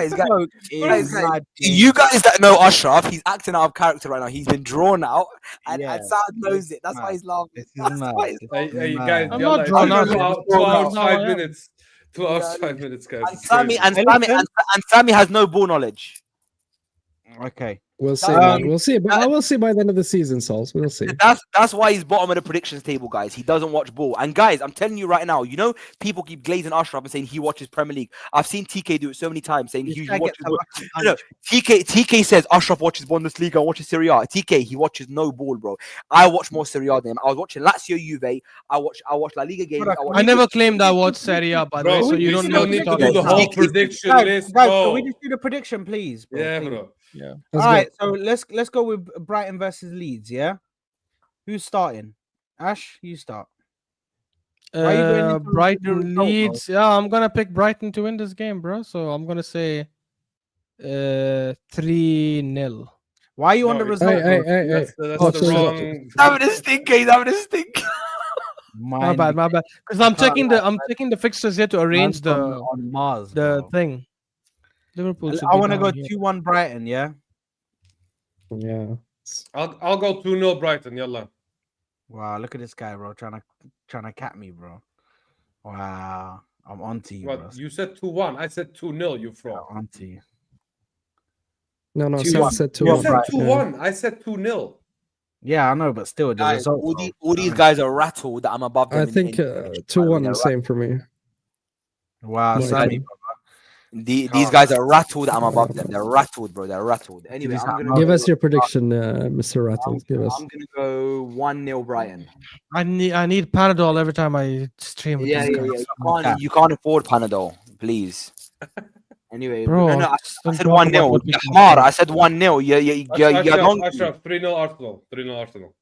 guys, is guys. mad. You guys that know Ashraf, he's acting out of character right now. He's been drawn out, and Yeah, Sad knows it. That's why mad. he's laughing. This is That's mad. why he's This Hey, is hey, mad. guys, I'm yalla, not it's drawn been out. two, I'm hours, not 2 drawn hours, out. No, I 5 am. minutes. 2 hours, Yeah, 5 minutes, guys. And It's Sami crazy. and Hey, Sami listen. and Sami has no ball knowledge. Okay. We'll see, Um, man. We'll see. But I will see by the end of the season, Sauls. We'll see. That's why he's bottom of the predictions table, guys. He doesn't watch ball. And guys, I'm telling you right now, you know, people keep glazing Ashraf and saying he watches Premier League. I've seen TK do it so many times, saying This he guy watches. gets a lucky No, punch. TK says Ashraf watches Bundesliga and watches Serie A. TK, he watches no ball, bro. I watch more Serie A than him. I was watching Lazio Juve. I watch La Liga games. Brother, I watch I never claimed I watched Serie A, by the way, Bro, so you we don't still know what need you're to talking do the about. whole prediction Guys, list, can bro. we just do the prediction, please? Bro, Yeah, please? bro. Yeah. Let's All go. right, so let's go with Brighton versus Leeds. Yeah, who's starting? Ash, you start. Why are you going into the Brighton result, bro? Leeds. Yeah, I'm gonna pick Brighton to win this game, bro. So I'm gonna say 3-0. Why are you on No, the it's- result? Hey, bro? hey, hey, That's hey. the, that's Oh, the sorry. wrong. He's having a stink. He's having a stink. My bad, my bad. Because I'm checking the fixtures here to arrange on Mars. the Bro. thing. Liverpool. should I be want to down go here. 2-1 Brighton. Yeah. Yeah. I'll go 2-0 Brighton, yalla. Wow, look at this guy, bro, trying to cat me, bro. Wow, I'm onto you, bro. What? You said 2-1. I said 2-0, you I'm fraud. onto you. No, 2-1. Sam said 2-1. You said Right. 2-1. I said 2-0. Yeah, I know, but still, the Guys, result. all these guys are rattled that I'm above them. I think 2-1 the same for me. Wow, Right. Sammy. These guys are rattled that I'm above them. They're rattled, bro. They're rattled. Anyway, These I'm are gonna Give go, us your prediction, Mr. Rattle. Give us. I'm gonna go 1-0 Brighton. I need Panadol every time I stream with Yeah, this yeah, guy. yeah. You can't afford Panadol, please. Anyway, Bro, no, I don't said talk 1-0. about what people Ahmar, say. I said 1-0. You're long. Ashraf, 3-0 Arsenal. 3-0 Arsenal.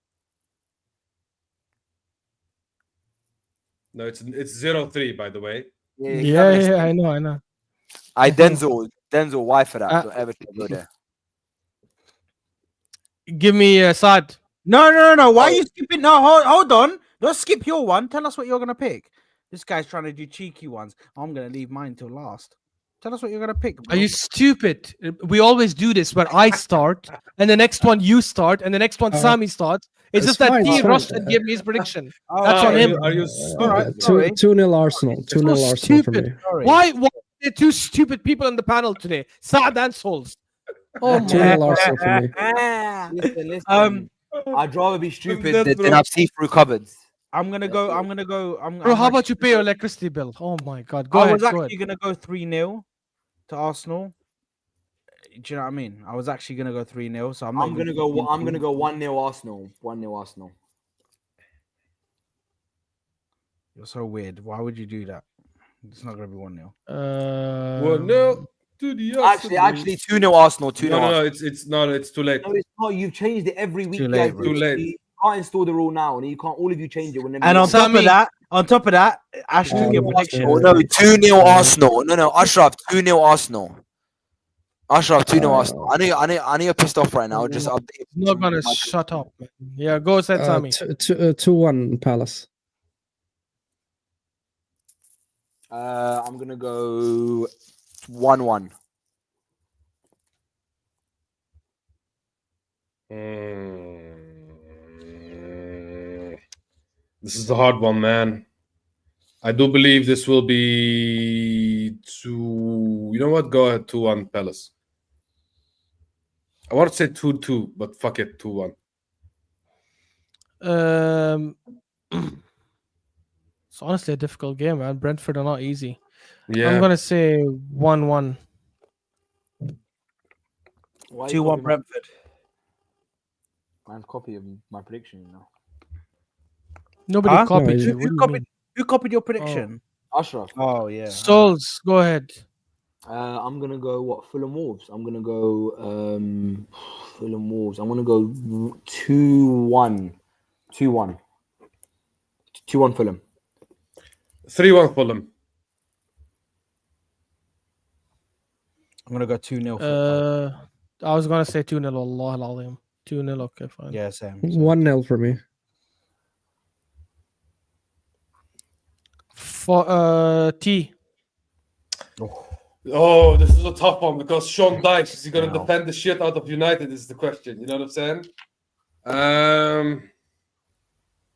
No, it's 0-3, by the way. Yeah, I know. Denzel, why for that? Don't ever go there. Give me Saad. No. Why are you skipping? No, hold on. Don't skip your one. Tell us what you're gonna pick. This guy's trying to do cheeky ones. I'm gonna leave mine till last. Tell us what you're gonna pick. Bro. Are you stupid? We always do this where I start, and the next one you start, and the next one Sami starts. It's just that he rushed and gave me his prediction. That's on him. Are you stupid? All right, bro? sorry. 2-0 Arsenal. 2-0 So Arsenal for stupid. me. Sorry. Why are there two stupid people on the panel today? Saad and Souls. Oh my 2-0 Arsenal for me. Listen. I'd rather be stupid that, than bro. have see-through cupboards. I'm gonna go. Bro, how about you pay your electricity bill? Oh my god. Go I ahead. was Go actually ahead. gonna go 3-0 to Arsenal. Do you know what I mean? I was actually gonna go 3-0. So I'm gonna go 1-0 Arsenal. 1-0 Arsenal. You're so weird. Why would you do that? It's not gonna be 1-0. 1-0 to the Arsenal. Actually, 2-0 Arsenal. 2-0 No, Arsenal. it's too late. No, it's not. You've changed it every week. Too late, guys. bro. Too late. You can't install the rule now, and you can't. All of you change it whenever. And you on top of that, Ash took your Oh, prediction. Oh, no, 2-0 Arsenal. No, Ashraf, 2-0 Arsenal. Ashraf, 2-0 Arsenal. I know you're pissed off right now. Just update. He's not gonna shut up, man. Yeah, go ahead, Sami. 2-1 Palace. I'm gonna go 1-1. This is a hard one, man. I do believe this will be 2. You know what? Go ahead, 2-1 Palace. I want to say 2-2, but fuck it, 2-1. It's honestly a difficult game, man. Brentford are not easy. Yeah. I'm gonna say 1-1. 2-1 Brentford. Man's copy of my prediction, you know. Nobody Huh? copied No, you. What do you mean? Who copied your prediction? Ashraf. Oh yeah. Souls, go ahead. I'm gonna go Fulham Wolves. I'm gonna go Fulham Wolves. I'm gonna go 2-1. 2-1 Fulham. 3-1 Fulham. I'm gonna go 2-0. I was gonna say 2-0. Allah al-Alim. 2-0. Okay, fine. Yeah, same. 1-0 for me. For T. Oh, this is a tough one because Sean Dyche, is he going to Wow. defend the shit out of United is the question. You know what I'm saying?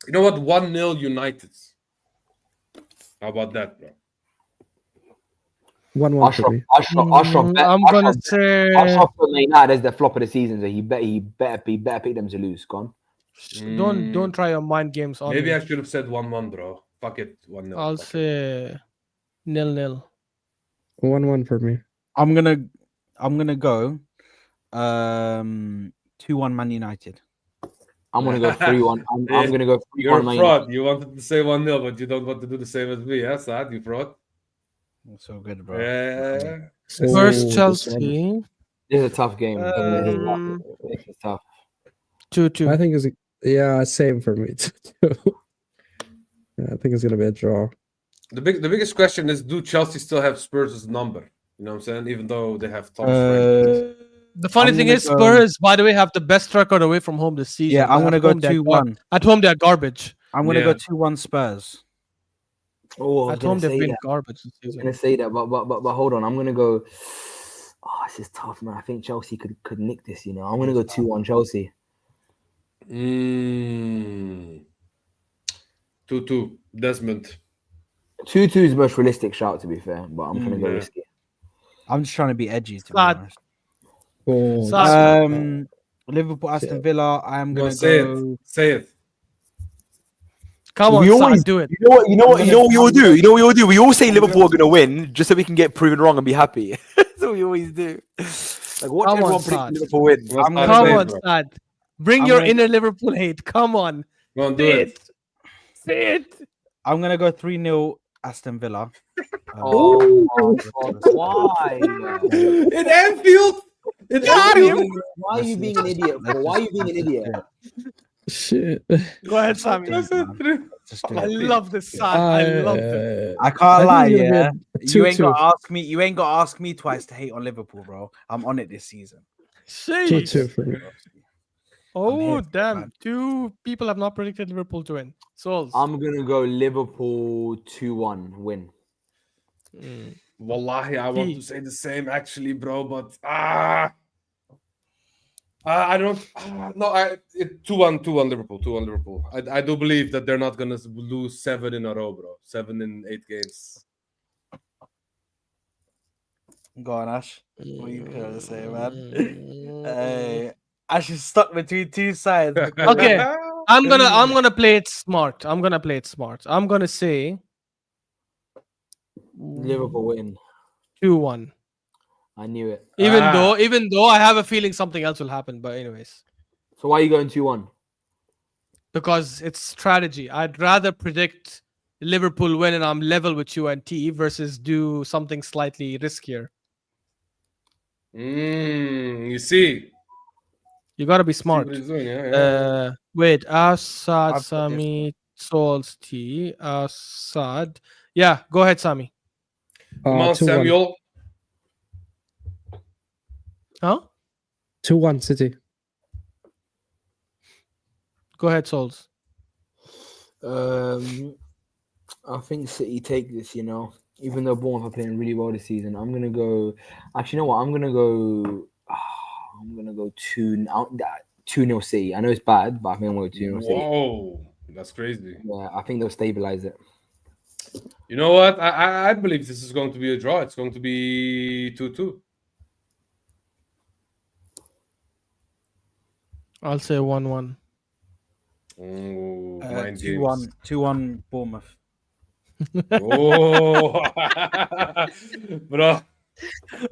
You know what? 1-0 United. How about that, bro? 1-1 for me. I'm gonna say. Ashraf for Man United as the flop of the season, so he better pick them to lose. Gone. Don't try your mind games on Maybe me. I should have said 1-1, bro. Fuck it, 1-0. I'll Fuck it. say 0-0. 1-1 for me. I'm gonna go 2-1 Man United. I'm gonna go 3-1. I'm gonna go 3-1 You're a Man fraud. You wanted to say 1-0, but you don't want to do the same as me. Yeah, Saad, you fraud. That's so good, bro. Yeah. First Oh, this one. Chelsea. This is a tough game. This is tough. 2-2. I think it's same for me too. Yeah, I think it's gonna be a draw. The biggest question is, do Chelsea still have Spurs' number? You know what I'm saying? Even though they have Tom Frank. The funny I'm thing gonna is, go- Spurs, by the way, have the best record away from home this season. Yeah, I'm but gonna at go home they're 2-1. At home, they're garbage. I'm gonna go Yeah. 2-1 Spurs. Oh, At home, they've been garbage this I was season. gonna say that, but hold on. I'm gonna go. Oh, this is tough, man. I think Chelsea could nick this. You know, I'm gonna go 2-1 Chelsea. 2-2. Desmond. 2-2 is the most realistic shout, to be fair. But I'm gonna go Yeah. risky. I'm just trying to be edgy. To be Sad. honest. Oh, Sad. Liverpool, Aston Villa. I am No, gonna say go. it. Say it. Come on, We always- Sad, do it. You know what we all do. You know what we all do. We all say Liverpool are gonna win just so we can get proven wrong and be happy. That's what we always do. Like what Come everyone on, predicts Sad. Liverpool win. What's I'm that gonna Come say, on, bro? Sad. Bring I'm your gonna- inner Liverpool hate. Come on. Go on, do Say it. it. Say it. I'm gonna go 3-0 Aston Villa. Oh, why? In Anfield. In Anfield. Why are you being an idiot? Why are you being an idiot? shit. Go ahead, Sammy. Just do I it. love this, Sad. I love it. I can't lie, yeah. You ain't 2-2. gotta ask me. You ain't gotta ask me twice to hate on Liverpool, bro. I'm on it this season. 2-2 Sheesh. for me. Oh, here, damn. man. 2 people have not predicted Liverpool to win. Souls. I'm gonna go Liverpool 2-1 win. Wallahi, I want to say the same actually, bro, but I don't. 2-1 Liverpool. 2-1 Liverpool. I do believe that they're not gonna lose 7 in a row, bro. 7 in 8 games. Go on, Ash. What you gonna say, man? Hey, Ash is stuck between two sides. Okay. I'm gonna play it smart. I'm gonna say Liverpool win. 2-1. I knew it. Even though I have a feeling something else will happen, but anyways. So why are you going 2-1? Because it's strategy. I'd rather predict Liverpool win and I'm level with you and T versus do something slightly riskier. You see. You gotta be See smart. what he's doing, yeah. Wait, Assad, I've got Sami, Souls, T, Assad. Yeah, go ahead, Sami. Come on, 2-1. Samuel. Huh? 2-1 City. Go ahead, Souls. I think City take this, you know, even though Bournemouth are playing really well this season. I'm gonna go. Actually, you know what? I'm gonna go 2-0 City. I know it's bad, but I think I'm gonna go 2-0 City. Whoa, that's crazy. Yeah, I think they'll stabilize it. You know what? I believe this is going to be a draw. It's going to be 2-2. I'll say 1-1. Oh, mind 2-1, games. 2-1 Bournemouth. Oh, bro.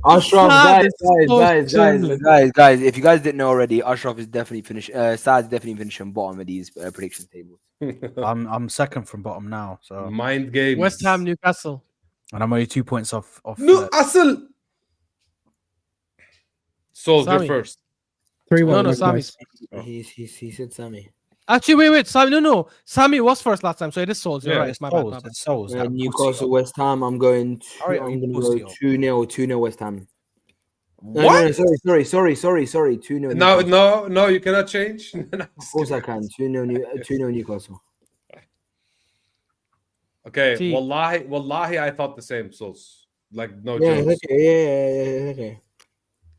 Ashraf, Sad, guys, it's so guys, if you guys didn't know already, Ashraf is definitely finished. Sad's definitely finishing bottom of these prediction tables. I'm second from bottom now, so Mind games. West Ham, Newcastle. and I'm only 2 points off. No, Asel. Souls, you're Sami. first. 3-1. No, look Sami. nice. He said Sami. Actually, wait. Sami, no. Sami was first last time, so it is Souls. You're Yeah, right. It's My bad. Souls. It's Souls. That pussy Newcastle, up. West Ham. I'm going. Alright, I'm you going to pussy go up. 2-0 West Ham. What? Sorry. 2-0. No, you cannot change. Of course I can. 2-0 Newcastle. Okay, T. wallahi, I thought the same. So, like, no Yeah, jokes. okay.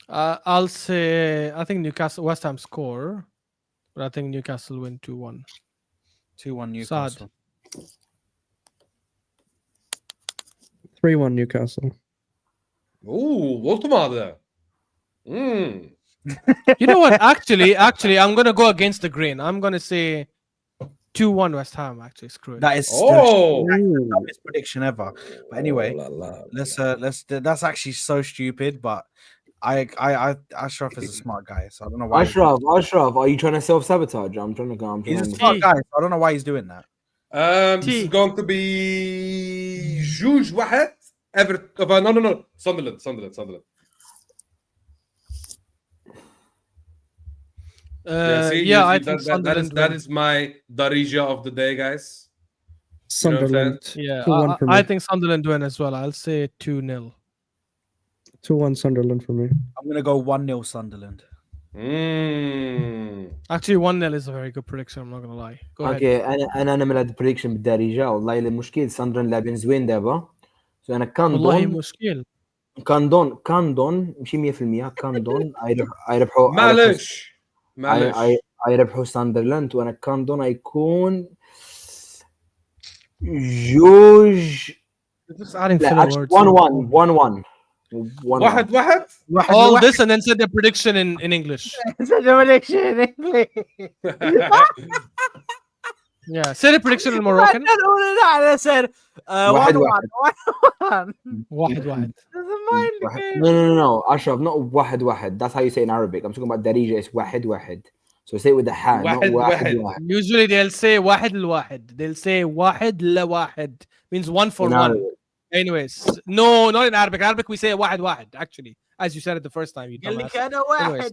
I'll say I think West Ham score, but I think Newcastle win 2-1. 2-1 Newcastle. 3-1 Newcastle. Ooh, ultimate. You know what? Actually, I'm gonna go against the grain. I'm gonna say 2-1 West Ham. Actually, screw it. That is Oh. the dumbest prediction ever. But anyway, let's. That's actually so stupid. But Ashraf is a smart guy, so I don't know why. Ashraf, are you trying to self-sabotage? I'm trying to He's a smart guy, so I don't know why he's doing that. This is going to be Juge Wahed. No. Sunderland. I think Sunderland that is my Darija of the day, guys. Sunderland. Yeah, 2-1 for me. I think Sunderland win as well. I'll say 2-0. 2-1 Sunderland for me. I'm gonna go 1-0 Sunderland. Actually, 1-0 is a very good prediction. I'm not gonna lie. Go ahead. اوكي انا نعمل هذا البريدكشن بالدارجه والله الا المشكل ساندرلاند لاعبين زوين دابا سو انا والله مشكل. كاندون ماشي 100% كاندون يربحوا معلش يربحوا ساندرلاند وانا كاندون يكون جوج Just adding لا filler words. 1-1 All this and then said the prediction in English. Yeah, say the prediction in Moroccan. I said 1-1. 1-1. No Ashraf, not 1-1. That's how you say in Arabic. I'm talking about Darija. It's 1-1. So say it with the ha, not 1-1. Usually they'll say واحد لواحد. They'll say واحد لواحد. Means 1 for In 1. Arabic. Anyways, no, not in Arabic. Arabic we say واحد واحد. Actually, as you said it the first time. You dumbass. Anyways.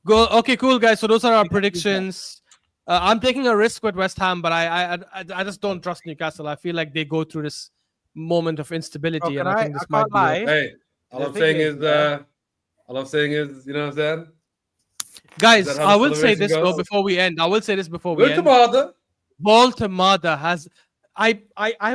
Go. Okay, cool, guys. So those are our predictions. I'm taking a risk with West Ham, but I just don't trust Newcastle. I feel like they go through this moment of instability, and I think this might be it. Hey, all I'm saying is, you know what I'm saying? Guys, Is that how I the will say celebration this though goes? before we end. I will say this before we end. Ultimate. Voltemada has. I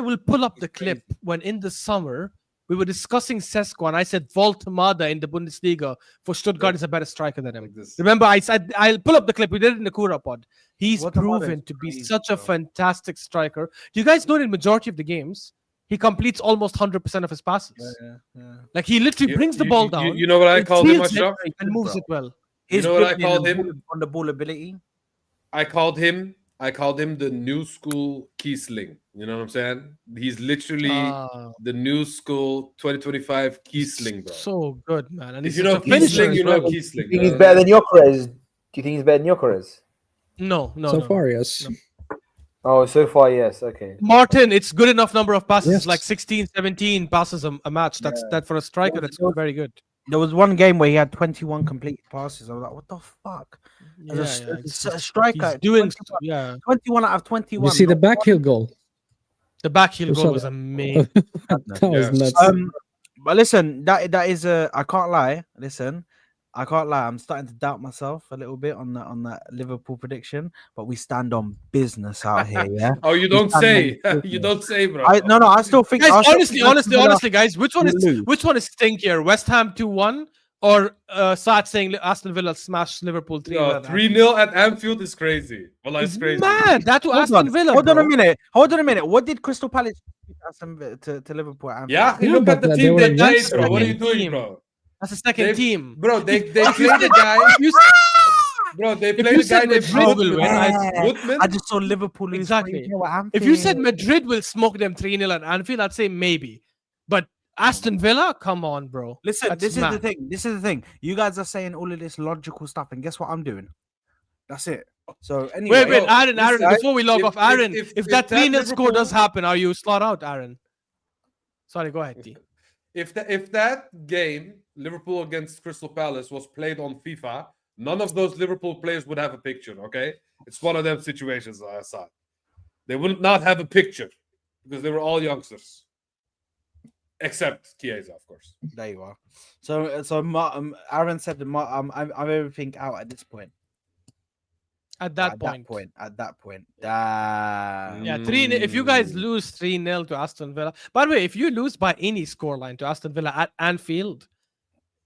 will pull up the clip when in the summer we were discussing Sesko and I said Voltemada in the Bundesliga for Stuttgart is a better striker than him. Like this. Remember, I said I'll pull up the clip. We did it in the Koora pod. He's Voltemada proven is to be crazy, such a bro. fantastic striker. Do you guys know in majority of the games he completes almost 100% of his passes? Yeah. Like he literally brings the ball down. You know what I called him, steals it, Ashraf? and moves it well. You know what I called him? On the ball ability. I called him the new school Kiesling. You know what I'm saying? He's literally the new school 2025 Kiesling, bro. So good, man. And If he's you know such a finisher Kiesling, as you know well. Do Kiesling. you think he's better than Gyökeres? Do you think he's better than Gyökeres? No. So far, yes. No. Oh, so far, yes. Okay. Martin, it's good enough number of passes, Yes. like 16, 17 passes a match. That for a striker, that's very good. There was one game where he had 21 complete passes. I was like, what the fuck? Yeah, As a striker, he's doing 21, 21 out of 21. You see the backheel goal? The backheel You goal saw was that? amazing. That was Yeah. nuts. But listen, that is a. I can't lie. Listen, I can't lie. I'm starting to doubt myself a little bit on that Liverpool prediction. But we stand on business out here. Yeah. Oh, you don't stand say. on You don't say, bro. No. I still think. Guys, I still think Aston Villa honestly, guys, which one will lose. is stinkier? West Ham 2-1 or Saad saying Aston Villa smash Liverpool 3-0? 3-0 at Anfield is crazy. Well, that's It's crazy. mad. That to Aston Villa. Hold on a bro. minute. Hold on a minute. What did Crystal Palace do to Liverpool? At Anfield? Yeah, Yeah, look at the but they team were they played, next bro. What are you second doing, team. bro? That's the second They- team. Bro, they played the guy. If They you played the guy said they Madrid will brought. win, Woodman. I just saw Liverpool lose Exactly. 3-0 at If you Anfield. said Madrid will smoke them 3-0 at Anfield, I'd say maybe. But Aston Villa, come on, bro. Listen, That's this is mad. the thing. This is the thing. You guys are saying all of this logical stuff, and guess what I'm doing? That's it. So anyway, Wait, Aaron, listen, before we log if- off, Aaron, if if that that 3-0 score does Liverpool- happen, are you slot out, Aaron? Sorry, go ahead, T. If that game, Liverpool against Crystal Palace, was played on FIFA, none of those Liverpool players would have a picture. Okay, it's one of them situations. I saw. They would not have a picture because they were all youngsters. except Chiesa, of course. There you are. So Aaron said that I'm everything out at this point. At that point. At that point. Yeah, 3. If you guys lose 3-0 to Aston Villa, by the way, if you lose by any scoreline to Aston Villa at Anfield,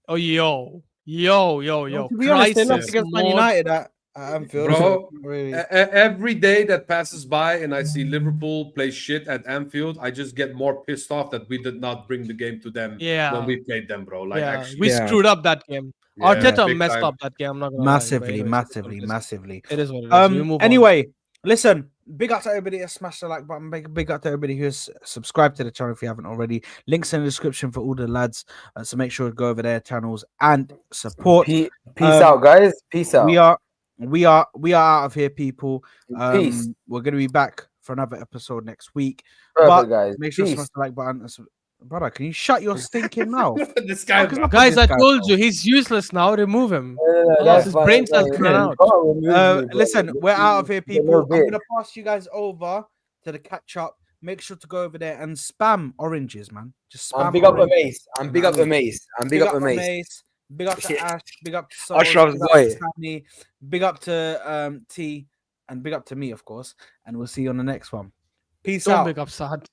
oh yo, To be honest, they lost crisis against Man mode. United at Anfield. Bro, so really. Every day that passes by and I see Liverpool play shit at Anfield, I just get more pissed off that we did not bring the game to them Yeah. when we played them, bro. Like, Yeah, actually, we Yeah. screwed up that game. Yeah, Arteta big messed time. up that game. I'm not gonna lie, but Massively, anyways, massively. It is what it is. We move on. Anyway, listen, big up to everybody that smashed the like button. Big up to everybody who's subscribed to the channel if you haven't already. Links in the description for all the lads. So make sure to go over their channels and support. Peace out, guys. Peace out. We are out of here, people. Peace. We're gonna be back for another episode next week. Perfect, but guys. make sure to Peace. smash the like button. Brother, can you shut your stinking mouth? This guy, Fuck is up Guys, with I this guy, told bro? you he's useless now. Remove him. That's his fine, brain that's cells fine. run out. You can't remove me, bro. Listen, we're out of here, You're people. no I'm big. gonna pass you guys over to the catch up. Make sure to go over there and spam oranges, man. Just spam. I'm big up the oranges. mace. I'm big up the mace. I'm big up the mace. Big up to Shit. Ash. Big up to Sol. Ashraf's Big up boy. to Sami. Big up to T. And big up to me, of course. And we'll see you on the next one. Peace Don't out. pick up Saad.